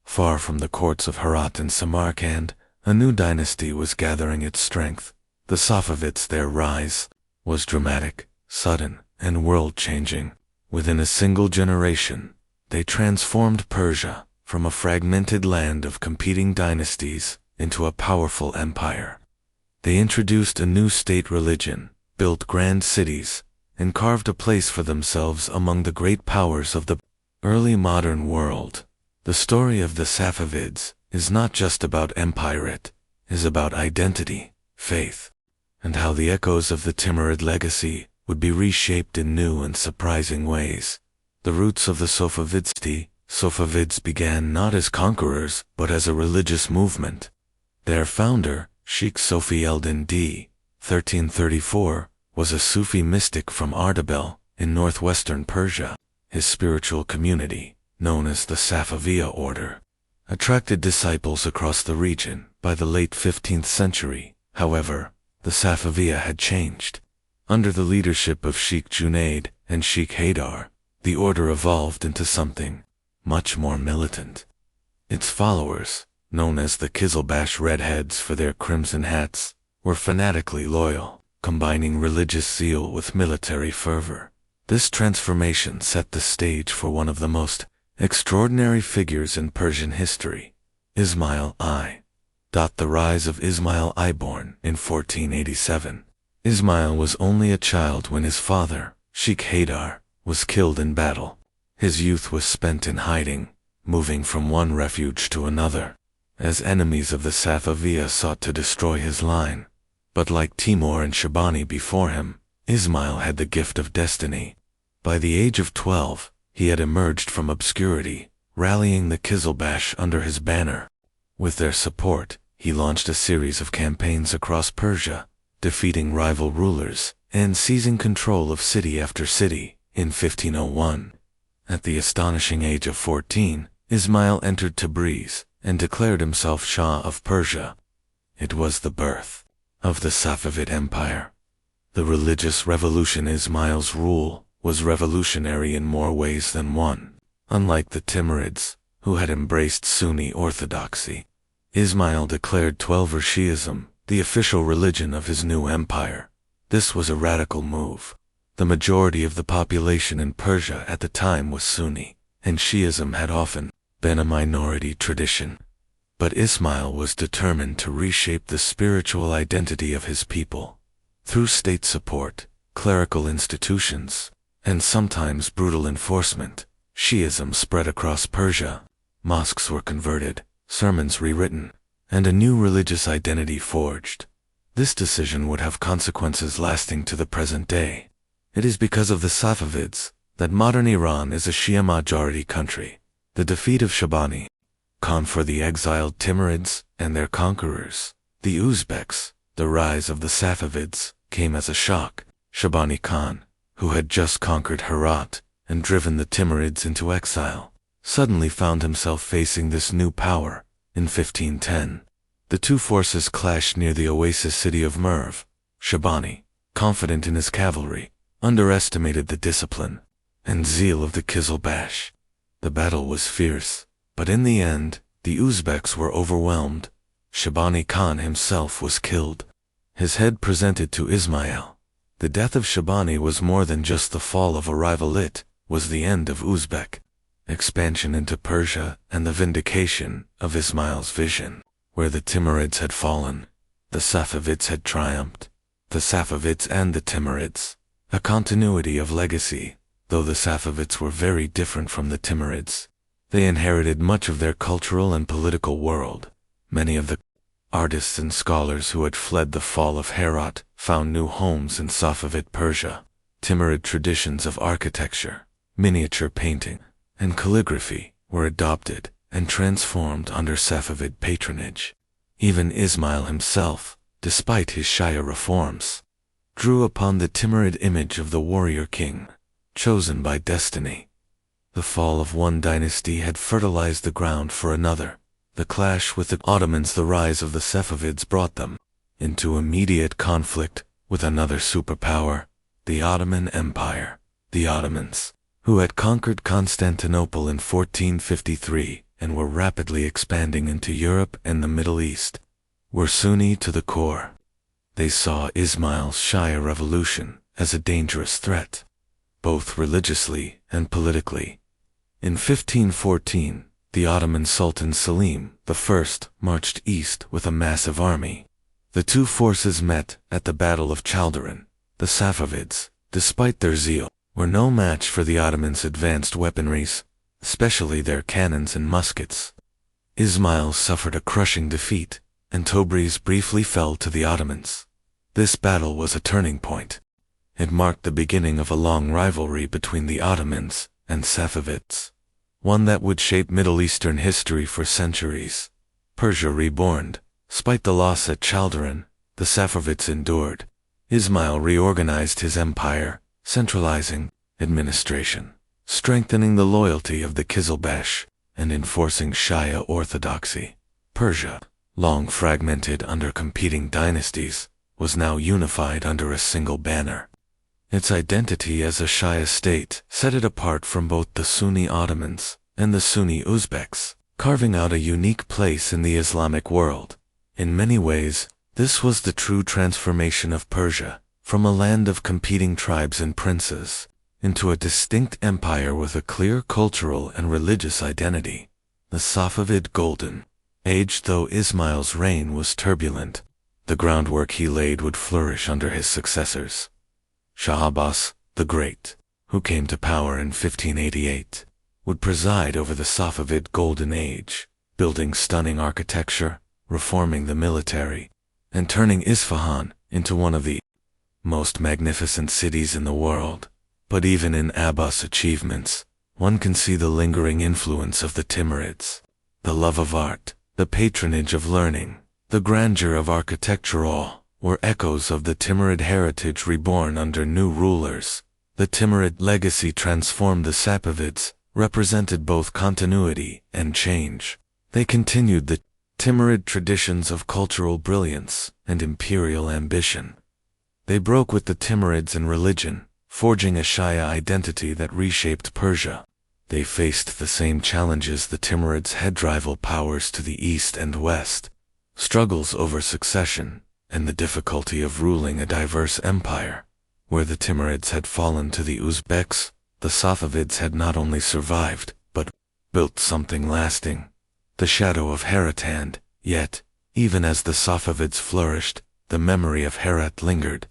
Far from the courts of Herat and Samarkand, a new dynasty was gathering its strength. The Safavids. Their rise was dramatic, sudden, and world-changing. Within a single generation, they transformed Persia from a fragmented land of competing dynasties into a powerful empire. They introduced a new state religion, built grand cities, and carved a place for themselves among the great powers of the early modern world. The story of the Safavids is not just about empire, it is about identity, faith, and how the echoes of the Timurid legacy would be reshaped in new and surprising ways. The roots of the Safavids began not as conquerors but as a religious movement. Their founder, Sheikh Sofi el-Din d. 1334, was a Sufi mystic from Ardabil in northwestern Persia. His spiritual community, known as the Safaviya order, attracted disciples across the region. By the late 15th century, however, the Safaviya had changed. Under the leadership of Sheikh Junaid and Sheikh Haydar, the order evolved into something much more militant. Its followers, known as the Kizilbash Redheads for their crimson hats, were fanatically loyal, combining religious zeal with military fervor. This transformation set the stage for one of the most extraordinary figures in Persian history, Ismail I. The rise of Ismail I. Born in 1487. Ismail was only a child when his father, Sheikh Haydar, was killed in battle. His youth was spent in hiding, moving from one refuge to another, as enemies of the Safaviya sought to destroy his line. But like Timur and Shabani before him, Ismail had the gift of destiny. By the age of 12, he had emerged from obscurity, rallying the Kizilbash under his banner. With their support, he launched a series of campaigns across Persia, defeating rival rulers and seizing control of city after city. In 1501, at the astonishing age of 14, Ismail entered Tabriz and declared himself Shah of Persia. It was the birth of the Safavid Empire. The religious revolution. Ismail's rule was revolutionary in more ways than one. Unlike the Timurids, who had embraced Sunni orthodoxy, Ismail declared Twelver Shi'ism the official religion of his new empire. This was a radical move. The majority of the population in Persia at the time was Sunni, and Shi'ism had often been a minority tradition. But Ismail was determined to reshape the spiritual identity of his people. Through state support, clerical institutions, and sometimes brutal enforcement, Shi'ism spread across Persia. Mosques were converted, sermons rewritten, and a new religious identity forged. This decision would have consequences lasting to the present day. It is because of the Safavids that modern Iran is a Shia-majority country. The defeat of Shabani Khan for the exiled Timurids and their conquerors, the Uzbeks, the rise of the Safavids, came as a shock. Shabani Khan, who had just conquered Herat and driven the Timurids into exile, suddenly found himself facing this new power. In 1510, the two forces clashed near the oasis city of Merv. Shabani, confident in his cavalry, underestimated the discipline and zeal of the Qizilbash. The battle was fierce, but in the end, the Uzbeks were overwhelmed. Shabani Khan himself was killed, his head presented to Ismail. The death of Shabani was more than just the fall of a rival, it was the end of Uzbek expansion into Persia and the vindication of Ismail's vision. Where the Timurids had fallen, the Safavids had triumphed. The Safavids and the Timurids, a continuity of legacy. Though the Safavids were very different from the Timurids, they inherited much of their cultural and political world. Many of the artists and scholars who had fled the fall of Herat found new homes in Safavid Persia. Timurid traditions of architecture, miniature painting, and calligraphy were adopted and transformed under Safavid patronage. Even Ismail himself, despite his Shia reforms, drew upon the Timurid image of the warrior king, chosen by destiny. The fall of one dynasty had fertilized the ground for another. The clash with the Ottomans, the rise of the Safavids, brought them into immediate conflict with another superpower, the Ottoman Empire. The Ottomans, who had conquered Constantinople in 1453 and were rapidly expanding into Europe and the Middle East, were Sunni to the core. They saw Ismail's Shia revolution as a dangerous threat, both religiously and politically. In 1514, the Ottoman Sultan Selim I marched east with a massive army. The two forces met at the Battle of Chaldiran. The Safavids, despite their zeal, were no match for the Ottomans' advanced weaponries, especially their cannons and muskets. Ismail suffered a crushing defeat, and Tabriz briefly fell to the Ottomans. This battle was a turning point. It marked the beginning of a long rivalry between the Ottomans and Safavids, one that would shape Middle Eastern history for centuries. Persia reborn. Despite the loss at Chaldiran, the Safavids endured. Ismail reorganized his empire, centralizing administration, strengthening the loyalty of the Qizilbash, and enforcing Shia orthodoxy. Persia, long fragmented under competing dynasties, was now unified under a single banner. Its identity as a Shia state set it apart from both the Sunni Ottomans and the Sunni Uzbeks, carving out a unique place in the Islamic world. In many ways, this was the true transformation of Persia, from a land of competing tribes and princes, into a distinct empire with a clear cultural and religious identity. The Safavid Golden Age. Though Ismail's reign was turbulent, the groundwork he laid would flourish under his successors. Shah Abbas, the Great, who came to power in 1588, would preside over the Safavid Golden Age, building stunning architecture, reforming the military, and turning Isfahan into one of the most magnificent cities in the world. But even in Abbas' achievements, one can see the lingering influence of the Timurids. The love of art, the patronage of learning, the grandeur of architecture, all were echoes of the Timurid heritage reborn under new rulers. The Timurid legacy transformed the Safavids, represented both continuity and change. They continued the Timurid traditions of cultural brilliance and imperial ambition. They broke with the Timurids in religion, forging a Shia identity that reshaped Persia. They faced the same challenges the Timurids had: rival powers to the east and west, struggles over succession, and the difficulty of ruling a diverse empire. Where the Timurids had fallen to the Uzbeks, the Safavids had not only survived, but built something lasting. The shadow of Herat. Yet, even as the Safavids flourished, the memory of Herat lingered.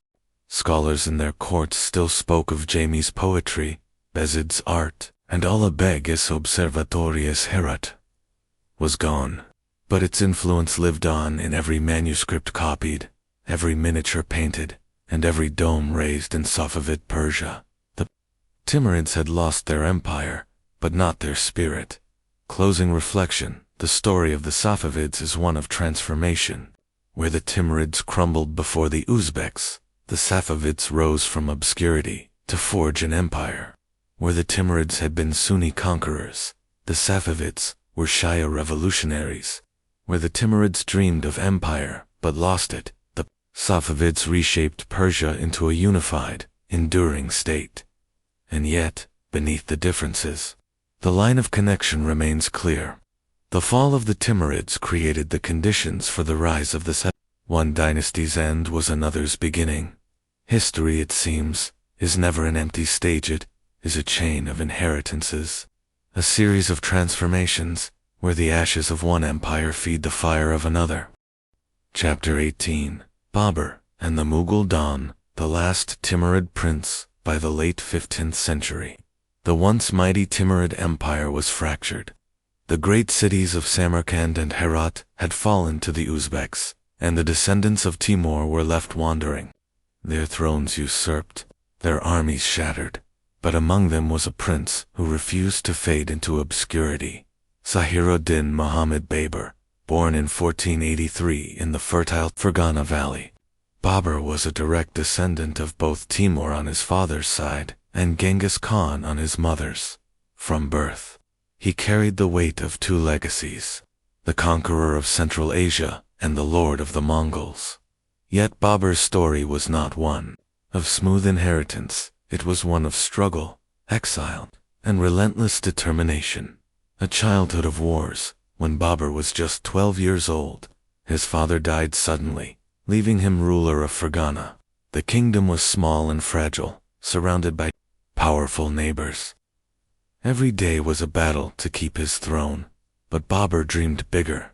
Scholars in their courts still spoke of Jami's poetry, Bezid's art, and Allah Beg's observatorius. Herat was gone, but its influence lived on in every manuscript copied, every miniature painted, and every dome raised in Safavid Persia. The Timurids had lost their empire, but not their spirit. Closing reflection: the story of the Safavids is one of transformation. Where the Timurids crumbled before the Uzbeks, the Safavids rose from obscurity to forge an empire. Where the Timurids had been Sunni conquerors, the Safavids were Shia revolutionaries. Where the Timurids dreamed of empire but lost it, the Safavids reshaped Persia into a unified, enduring state. And yet, beneath the differences, the line of connection remains clear. The fall of the Timurids created the conditions for the rise of the One dynasty's end was another's beginning. History, it seems, is never an empty stage. It is a chain of inheritances, a series of transformations, where the ashes of one empire feed the fire of another. Chapter 18. Babur and the Mughal Dawn, the last Timurid prince. By the late 15th century, the once mighty Timurid Empire was fractured. The great cities of Samarkand and Herat had fallen to the Uzbeks, and the descendants of Timur were left wandering. Their thrones usurped, their armies shattered, but among them was a prince who refused to fade into obscurity. Zahiruddin Muhammad Babur, born in 1483 in the fertile Fergana Valley. Babur was a direct descendant of both Timur on his father's side and Genghis Khan on his mother's. From birth, he carried the weight of two legacies, the conqueror of Central Asia and the lord of the Mongols. Yet Babur's story was not one of smooth inheritance. It was one of struggle, exile, and relentless determination. A childhood of wars. When Babur was just 12 years old, his father died suddenly, leaving him ruler of Fergana. The kingdom was small and fragile, surrounded by powerful neighbors. Every day was a battle to keep his throne, but Babur dreamed bigger.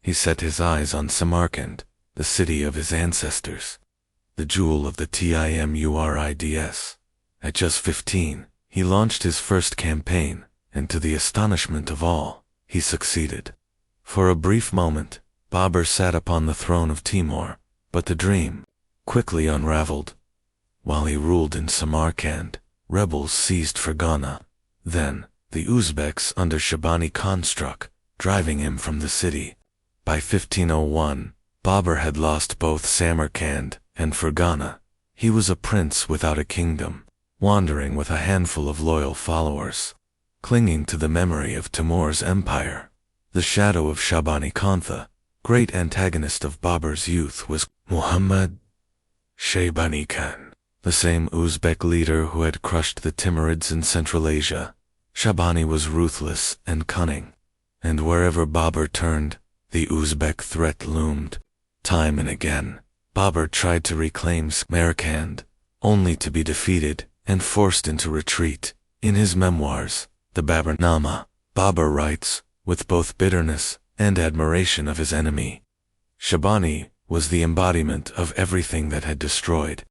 He set his eyes on Samarkand, the city of his ancestors, the jewel of the Timurids. At just 15, he launched his first campaign, and to the astonishment of all, he succeeded. For a brief moment, Babur sat upon the throne of Timur, but the dream quickly unraveled. While he ruled in Samarkand, rebels seized Fergana. Then, the Uzbeks under Shabani Khan struck, driving him from the city. By 1501, Babur had lost both Samarkand and Fergana. He was a prince without a kingdom, wandering with a handful of loyal followers, clinging to the memory of Timur's empire. The shadow of Shabani Khan, great antagonist of Babur's youth, was Muhammad Shabani Khan, the same Uzbek leader who had crushed the Timurids in Central Asia. Shabani was ruthless and cunning, and wherever Babur turned, the Uzbek threat loomed. Time and again, Babur tried to reclaim Samarkand, only to be defeated and forced into retreat. In his memoirs, the Baburnama, Babur writes, with both bitterness and admiration of his enemy. Shabani was the embodiment of everything that had destroyed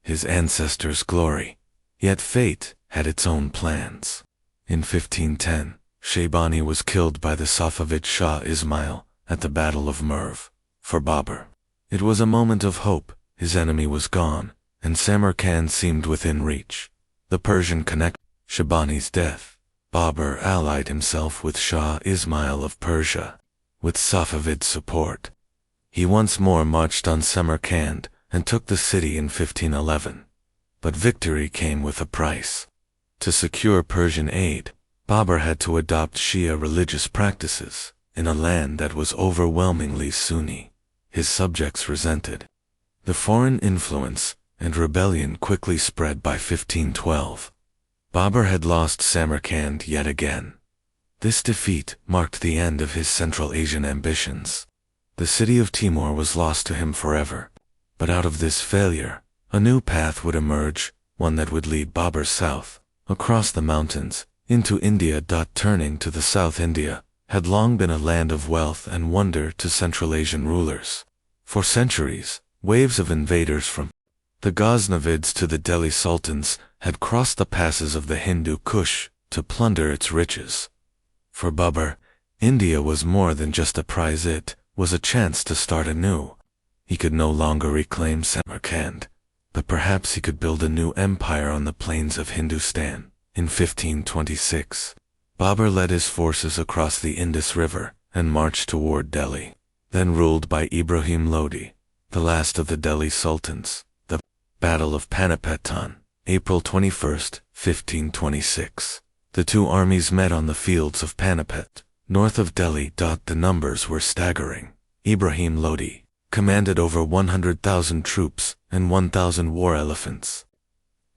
his ancestors' glory. Yet fate had its own plans. In 1510, Shabani was killed by the Safavid Shah Ismail at the Battle of Merv. For Babur, it was a moment of hope. His enemy was gone, and Samarkand seemed within reach. The Persian connect. Shabani's death. Babur allied himself with Shah Ismail of Persia. With Safavid support, he once more marched on Samarkand and took the city in 1511. But victory came with a price. To secure Persian aid, Babur had to adopt Shia religious practices in a land that was overwhelmingly Sunni. His subjects resented the foreign influence, and rebellion quickly spread. By 1512, Babur had lost Samarkand yet again. This defeat marked the end of his Central Asian ambitions. The city of Timur was lost to him forever. But out of this failure, a new path would emerge, one that would lead Babur south, across the mountains, into India. Turning to the South, India had long been a land of wealth and wonder to Central Asian rulers. For centuries, waves of invaders from the Ghaznavids to the Delhi sultans had crossed the passes of the Hindu Kush to plunder its riches. For Babur, India was more than just a prize. It was a chance to start anew. He could no longer reclaim Samarkand, but perhaps he could build a new empire on the plains of Hindustan. In 1526, Babur led his forces across the Indus River and marched toward Delhi, then ruled by Ibrahim Lodi, the last of the Delhi sultans. The Battle of Panipat, April 21, 1526. The two armies met on the fields of Panipat, north of Delhi. The numbers were staggering. Ibrahim Lodi commanded over 100,000 troops and 1,000 war elephants.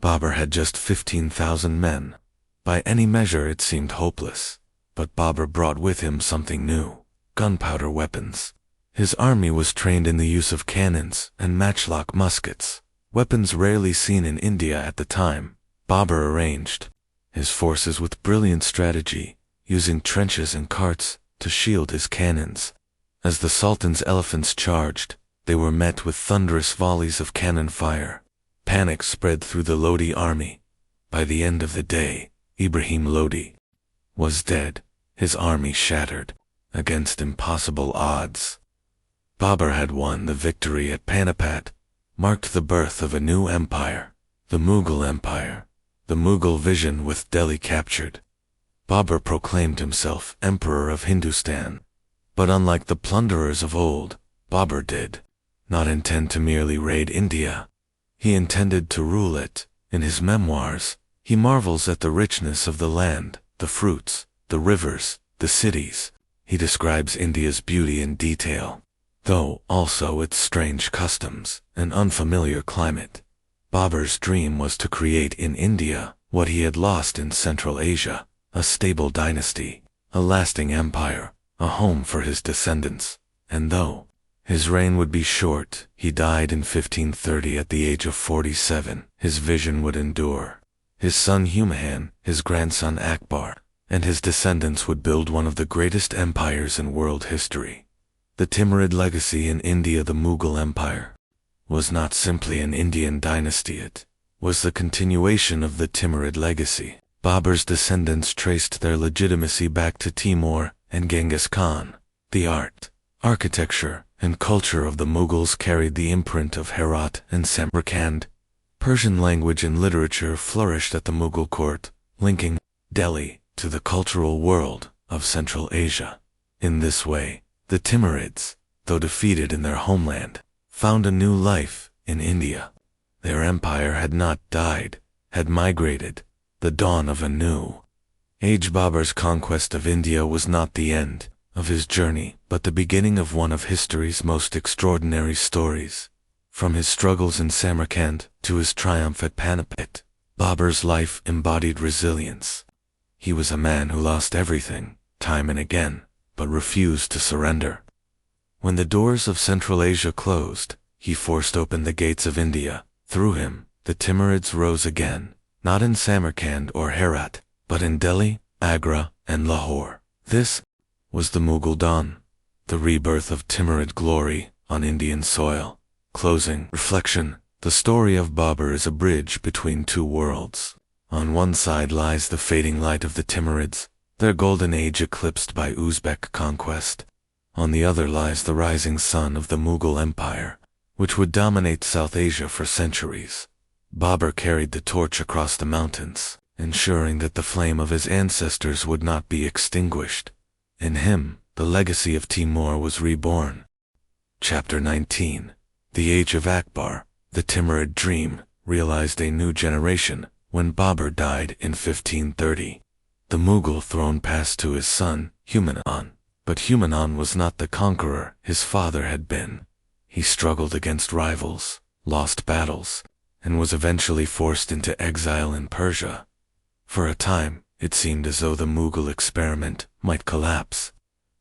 Babur had just 15,000 men. By any measure it seemed hopeless. But Babur brought with him something new: gunpowder weapons. His army was trained in the use of cannons and matchlock muskets, weapons rarely seen in India at the time. Babur arranged his forces with brilliant strategy, using trenches and carts to shield his cannons. As the Sultan's elephants charged, they were met with thunderous volleys of cannon fire. Panic spread through the Lodi army. By the end of the day, Ibrahim Lodi was dead, his army shattered, against impossible odds. Babur had won the victory at Panipat, marked the birth of a new empire, the Mughal Empire, the Mughal vision with Delhi captured. Babur proclaimed himself Emperor of Hindustan. But unlike the plunderers of old, Babur did not intend to merely raid India. He intended to rule it. In his memoirs, he marvels at the richness of the land, the fruits, the rivers, the cities. He describes India's beauty in detail, though also its strange customs and unfamiliar climate. Babur's dream was to create in India what he had lost in Central Asia: a stable dynasty, a lasting empire, a home for his descendants. And though his reign would be short, he died in 1530 at the age of 47, his vision would endure. His son Humayun, his grandson Akbar, and his descendants would build one of the greatest empires in world history. The Timurid legacy in India, the Mughal Empire, was not simply an Indian dynasty, it was the continuation of the Timurid legacy. Babur's descendants traced their legitimacy back to Timur and Genghis Khan. The art, architecture, and culture of the Mughals carried the imprint of Herat and Samarkand. Persian language and literature flourished at the Mughal court, linking Delhi to the cultural world of Central Asia. In this way, the Timurids, though defeated in their homeland, found a new life in India. Their empire had not died, had migrated, the dawn of a new age. Babur's conquest of India was not the end of his journey, but the beginning of one of history's most extraordinary stories. From his struggles in Samarkand to his triumph at Panipat, Babur's life embodied resilience. He was a man who lost everything, time and again, but refused to surrender. When the doors of Central Asia closed, he forced open the gates of India. Through him, the Timurids rose again, not in Samarkand or Herat, but in Delhi, Agra, and Lahore. This was the Mughal dawn, the rebirth of Timurid glory on Indian soil. Closing reflection: the story of Babur is a bridge between two worlds. On one side lies the fading light of the Timurids, their golden age eclipsed by Uzbek conquest. On the other lies the rising sun of the Mughal Empire, which would dominate South Asia for centuries. Babur carried the torch across the mountains, ensuring that the flame of his ancestors would not be extinguished. In him, the legacy of Timur was reborn. Chapter 19. The Age of Akbar. The Timurid dream realized a new generation when Babur died in 1530. The Mughal throne passed to his son, Humayun. But Humayun was not the conqueror his father had been. He struggled against rivals, lost battles, and was eventually forced into exile in Persia. For a time, it seemed as though the Mughal experiment might collapse,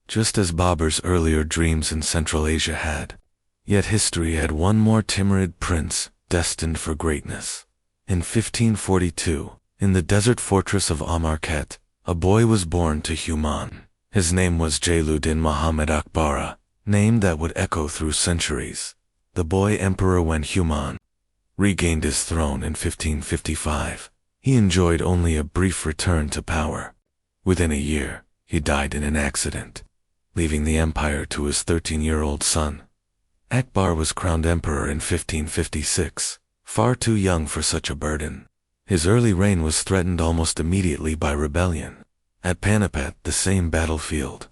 just as Babur's earlier dreams in Central Asia had. Yet history had one more Timurid prince destined for greatness. In 1542, in the desert fortress of Samarkand, a boy was born to Humayun. His name was Jalaluddin Muhammad Akbara, name that would echo through centuries. The boy emperor, when Humayun regained his throne in 1555, he enjoyed only a brief return to power. Within a year, he died in an accident, leaving the empire to his 13-year-old son. Akbar was crowned emperor in 1556, far too young for such a burden. His early reign was threatened almost immediately by rebellion. At Panipat, the same battlefield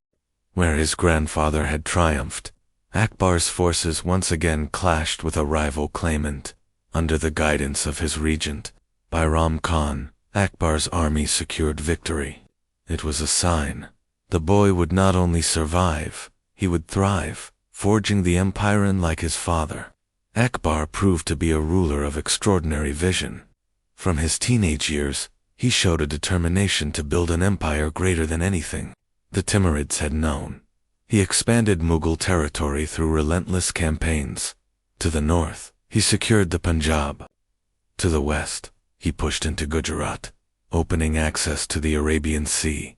where his grandfather had triumphed, Akbar's forces once again clashed with a rival claimant. Under the guidance of his regent, Bairam Khan, Akbar's army secured victory. It was a sign. The boy would not only survive, he would thrive, forging the empire unlike his father. Akbar proved to be a ruler of extraordinary vision. From his teenage years, He showed a determination to build an empire greater than anything the Timurids had known. He expanded Mughal territory through relentless campaigns. To the north, he secured the Punjab. To the west, he pushed into Gujarat, opening access to the Arabian Sea.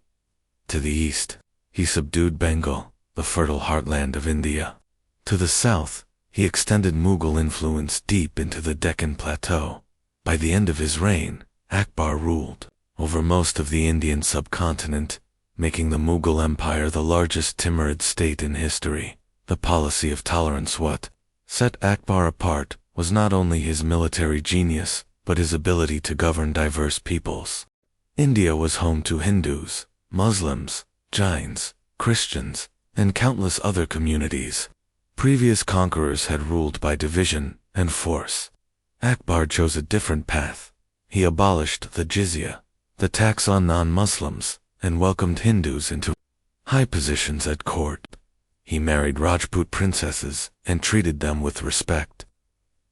To the east, he subdued Bengal, the fertile heartland of India. To the south, he extended Mughal influence deep into the Deccan Plateau. By the end of his reign, Akbar ruled over most of the Indian subcontinent, making the Mughal Empire the largest Timurid state in history. The policy of tolerance what set Akbar apart was not only his military genius, but his ability to govern diverse peoples. India was home to Hindus, Muslims, Jains, Christians, and countless other communities. Previous conquerors had ruled by division and force. Akbar chose a different path. He abolished the jizya, the tax on non-Muslims, and welcomed Hindus into high positions at court. He married Rajput princesses and treated them with respect,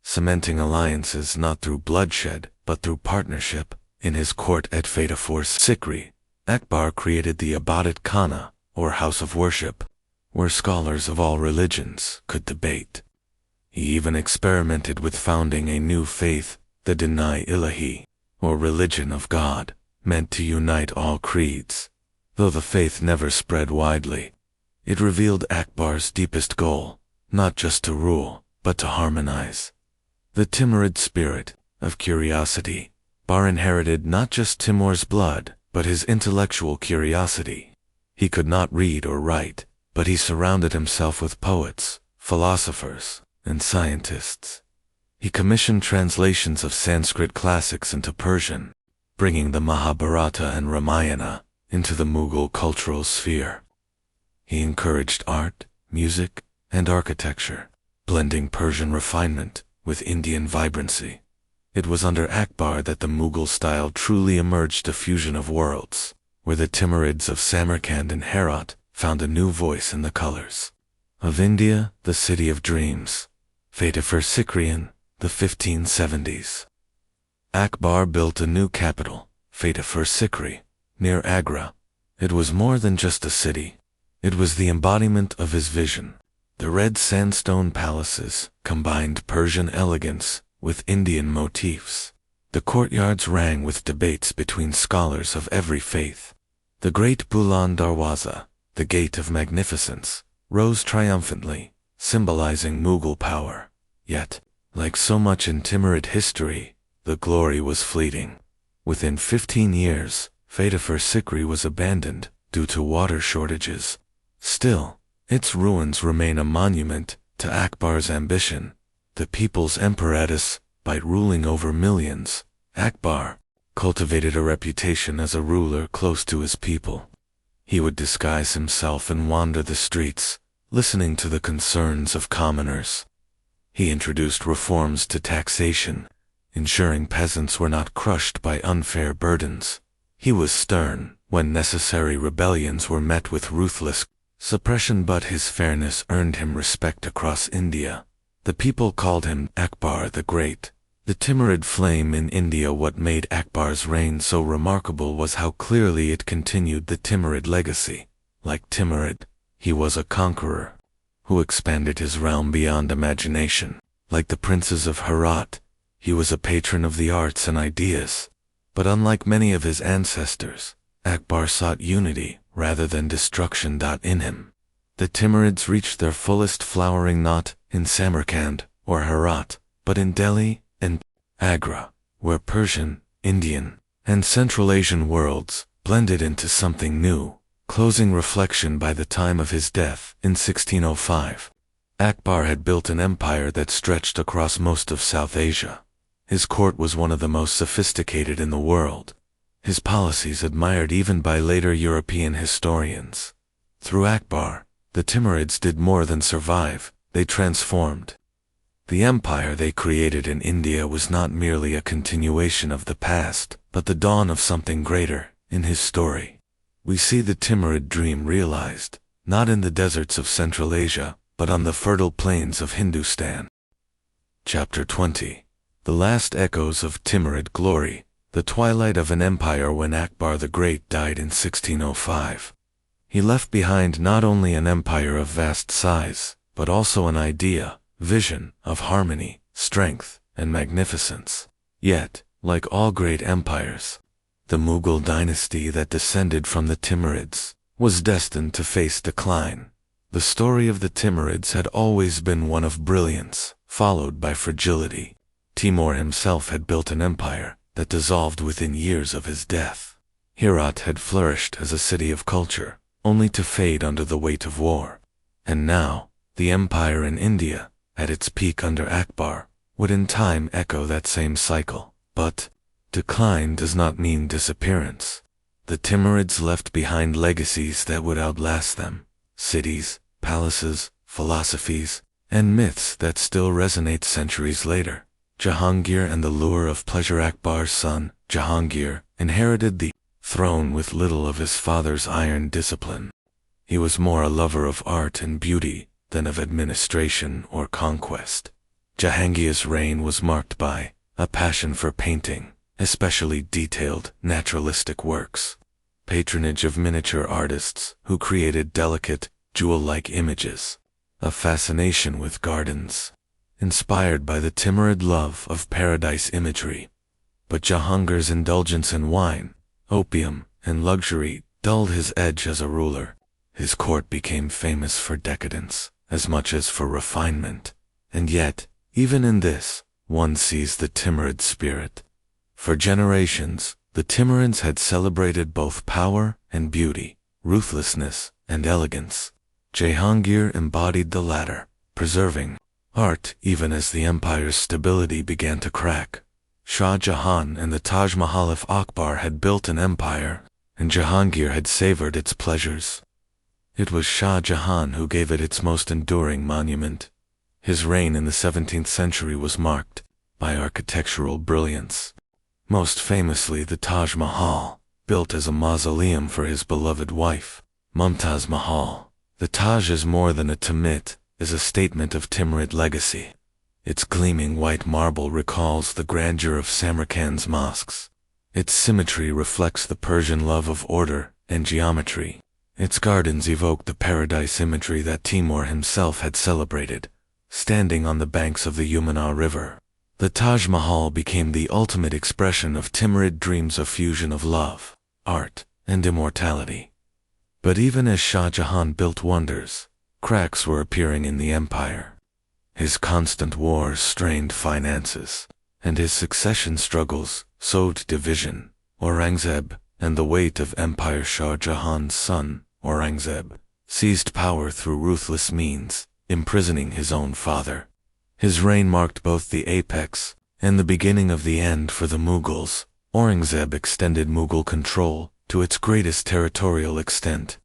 cementing alliances not through bloodshed, but through partnership. In his court at Fatehpur Sikri, Akbar created the Abadat Khana, or house of worship, where scholars of all religions could debate. He even experimented with founding a new faith, the Din-i-Ilahi, or religion of God, meant to unite all creeds. Though the faith never spread widely, it revealed Akbar's deepest goal, not just to rule, but to harmonize. The Timurid spirit of curiosity. Akbar inherited not just Timur's blood, but his intellectual curiosity. He could not read or write, but he surrounded himself with poets, philosophers, and scientists. He commissioned translations of Sanskrit classics into Persian, bringing the Mahabharata and Ramayana into the Mughal cultural sphere. He encouraged art, music, and architecture, blending Persian refinement with Indian vibrancy. It was under Akbar that the Mughal style truly emerged, a fusion of worlds, where the Timurids of Samarkand and Herat found a new voice in the colors of India, the city of dreams. Fatehpur Sikri, the 1570s. Akbar built a new capital, Fatehpur Sikri, near Agra. It was more than just a city. It was the embodiment of his vision. The red sandstone palaces combined Persian elegance with Indian motifs. The courtyards rang with debates between scholars of every faith. The great Buland Darwaza, the Gate of Magnificence, rose triumphantly, symbolizing Mughal power. Yet, like so much in Timurid history, the glory was fleeting. Within 15 years, Fatehpur Sikri was abandoned due to water shortages. Still, its ruins remain a monument to Akbar's ambition. The people's apparatus, by ruling over millions, Akbar cultivated a reputation as a ruler close to his people. He would disguise himself and wander the streets, listening to the concerns of commoners. He introduced reforms to taxation, ensuring peasants were not crushed by unfair burdens. He was stern when necessary rebellions were met with ruthless suppression, but his fairness earned him respect across India. The people called him Akbar the Great, the Timurid flame in India. What made Akbar's reign so remarkable was how clearly it continued the Timurid legacy. Like Timurid, he was a conqueror who expanded his realm beyond imagination. Like the princes of Herat, he was a patron of the arts and ideas. But unlike many of his ancestors, Akbar sought unity rather than destruction. In him, the Timurids reached their fullest flowering not in Samarkand or Herat, but in Delhi and Agra, where Persian, Indian, and Central Asian worlds blended into something new. Closing reflection. By the time of his death in 1605, Akbar had built an empire that stretched across most of South Asia. His court was one of the most sophisticated in the world. His policies admired even by later European historians. Through Akbar, the Timurids did more than survive, they transformed. The empire they created in India was not merely a continuation of the past, but the dawn of something greater. In his story, we see the Timurid dream realized, not in the deserts of Central Asia, but on the fertile plains of Hindustan. Chapter 20. The last echoes of Timurid glory. The the twilight of an empire when Akbar the Great died in 1605. He left behind not only an empire of vast size, but also an idea, vision, of harmony, strength, and magnificence. Yet, like all great empires, the Mughal dynasty that descended from the Timurids was destined to face decline. The story of the Timurids had always been one of brilliance, followed by fragility. Timur himself had built an empire that dissolved within years of his death. Herat had flourished as a city of culture, only to fade under the weight of war. And now, the empire in India, at its peak under Akbar, would in time echo that same cycle. But decline does not mean disappearance. The Timurids left behind legacies that would outlast them, cities, palaces, philosophies, and myths that still resonate centuries later. Jahangir and the lure of pleasure. Akbar's son, Jahangir, inherited the throne with little of his father's iron discipline. He was more a lover of art and beauty than of administration or conquest. Jahangir's reign was marked by a passion for painting, especially detailed, naturalistic works, patronage of miniature artists who created delicate, jewel-like images, a fascination with gardens, inspired by the Timurid love of paradise imagery. But Jahangir's indulgence in wine, opium, and luxury dulled his edge as a ruler. His court became famous for decadence, as much as for refinement. And yet, even in this, one sees the Timurid spirit. For generations, the Timurids had celebrated both power and beauty, ruthlessness and elegance. Jahangir embodied the latter, preserving art even as the empire's stability began to crack. Shah Jahan and the Taj Mahal. If Akbar had built an empire, and Jahangir had savored its pleasures, it was Shah Jahan who gave it its most enduring monument. His reign in the 17th century was marked by architectural brilliance. Most famously the Taj Mahal, built as a mausoleum for his beloved wife, Mumtaz Mahal. The Taj is more than a tamit, is a statement of Timurid legacy. Its gleaming white marble recalls the grandeur of Samarkand's mosques. Its symmetry reflects the Persian love of order and geometry. Its gardens evoke the paradise imagery that Timur himself had celebrated, standing on the banks of the Yamuna River. The Taj Mahal became the ultimate expression of Timurid dreams of fusion of love, art, and immortality. But even as Shah Jahan built wonders, cracks were appearing in the empire. His constant wars strained finances, and his succession struggles sowed division. Aurangzeb, and the weight of empire. Shah Jahan's son, Aurangzeb, seized power through ruthless means, imprisoning his own father. His reign marked both the apex and the beginning of the end for the Mughals. Aurangzeb extended Mughal control to its greatest territorial extent,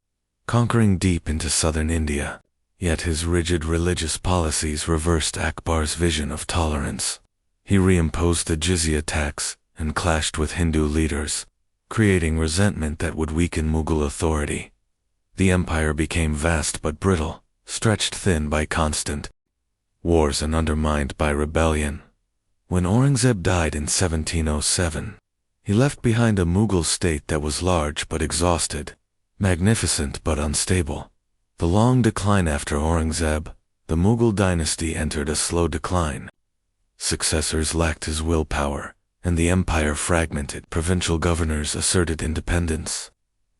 conquering deep into southern India. Yet his rigid religious policies reversed Akbar's vision of tolerance. He reimposed the jizya tax and clashed with Hindu leaders, creating resentment that would weaken Mughal authority. The empire became vast but brittle, stretched thin by constant wars and undermined by rebellion. When Aurangzeb died in 1707, he left behind a Mughal state that was large but exhausted, magnificent but unstable. The long decline. After Aurangzeb, the Mughal dynasty entered a slow decline. Successors lacked his willpower, and the empire fragmented. Provincial governors asserted independence.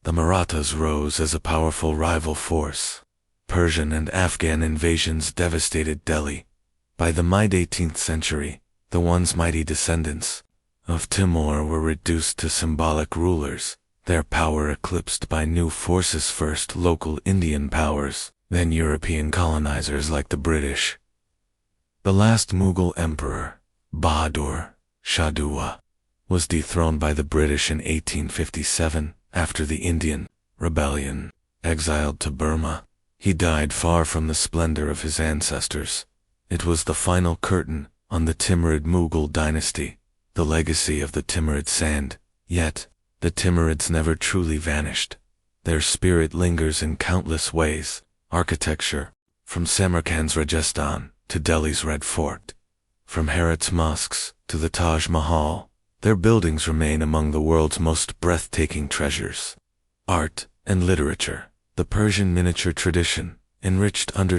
The Marathas rose as a powerful rival force. Persian and Afghan invasions devastated Delhi. By the mid-18th century, the once mighty descendants of Timur were reduced to symbolic rulers, their power eclipsed by new forces, first local Indian powers, then European colonizers like the British. The last Mughal emperor, Bahadur Shah Dua, was dethroned by the British in 1857 after the Indian Rebellion. Exiled to Burma, he died far from the splendor of his ancestors. It was the final curtain on the Timurid Mughal dynasty, the legacy of the Timurid sand. Yet, the Timurids never truly vanished. Their spirit lingers in countless ways. Architecture, from Samarkand's Rajasthan to Delhi's Red Fort, from Herat's mosques to the Taj Mahal, their buildings remain among the world's most breathtaking treasures. Art and literature. The Persian miniature tradition, enriched under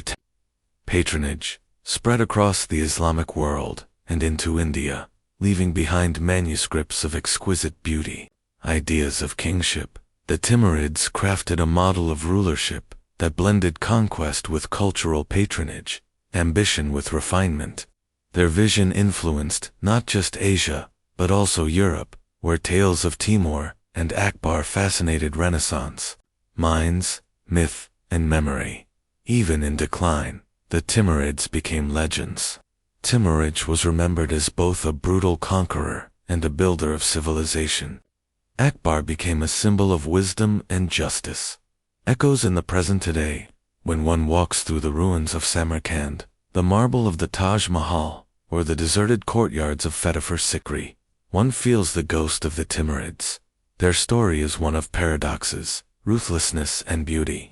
patronage, spread across the Islamic world and into India, leaving behind manuscripts of exquisite beauty. Ideas of kingship. The Timurids crafted a model of rulership that blended conquest with cultural patronage, ambition with refinement. Their vision influenced not just Asia, but also Europe, where tales of Timur and Akbar fascinated Renaissance minds, myth, and memory. Even in decline, the Timurids became legends. Timurid was remembered as both a brutal conqueror and a builder of civilization. Akbar became a symbol of wisdom and justice. Echoes in the present today, when one walks through the ruins of Samarkand, the marble of the Taj Mahal, or the deserted courtyards of Fettifur Sikri, one feels the ghost of the Timurids. Their story is one of paradoxes, ruthlessness and beauty,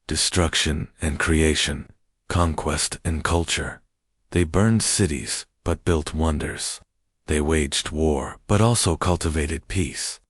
destruction and creation, conquest and culture. They burned cities, but built wonders. They waged war, but also cultivated peace.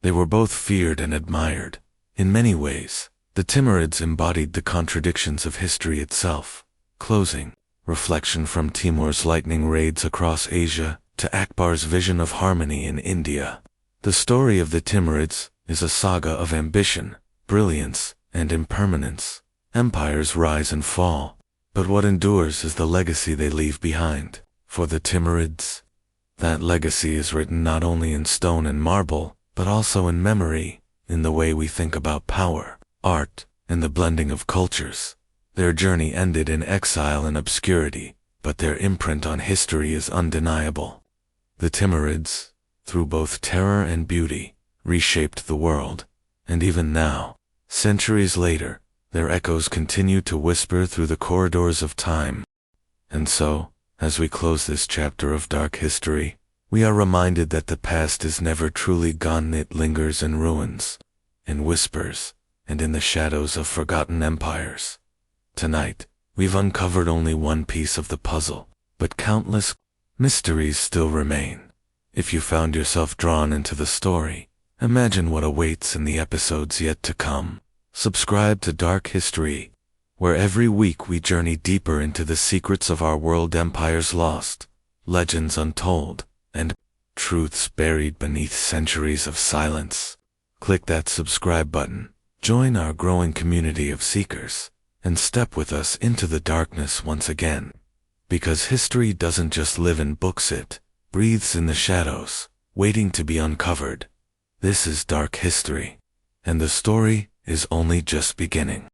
They were both feared and admired. In many ways, the Timurids embodied the contradictions of history itself. Closing. Reflection from Timur's lightning raids across Asia to Akbar's vision of harmony in India. The story of the Timurids is a saga of ambition, brilliance, and impermanence. Empires rise and fall, but what endures is the legacy they leave behind. For the Timurids, that legacy is written not only in stone and marble, but also in memory, in the way we think about power, art, and the blending of cultures. Their journey ended in exile and obscurity, but their imprint on history is undeniable. The Timurids, through both terror and beauty, reshaped the world, and even now, centuries later, their echoes continue to whisper through the corridors of time. And so, as we close this chapter of dark history, we are reminded that the past is never truly gone. It lingers in ruins, in whispers, and in the shadows of forgotten empires. Tonight, we've uncovered only one piece of the puzzle, but countless mysteries still remain. If you found yourself drawn into the story, imagine what awaits in the episodes yet to come. Subscribe to Dark History, where every week we journey deeper into the secrets of our world, empires lost, legends untold, and truths buried beneath centuries of silence. Click that subscribe button, join our growing community of seekers, and step with us into the darkness once again. Because history doesn't just live in books, it breathes in the shadows, waiting to be uncovered. This is Dark History, and the story is only just beginning.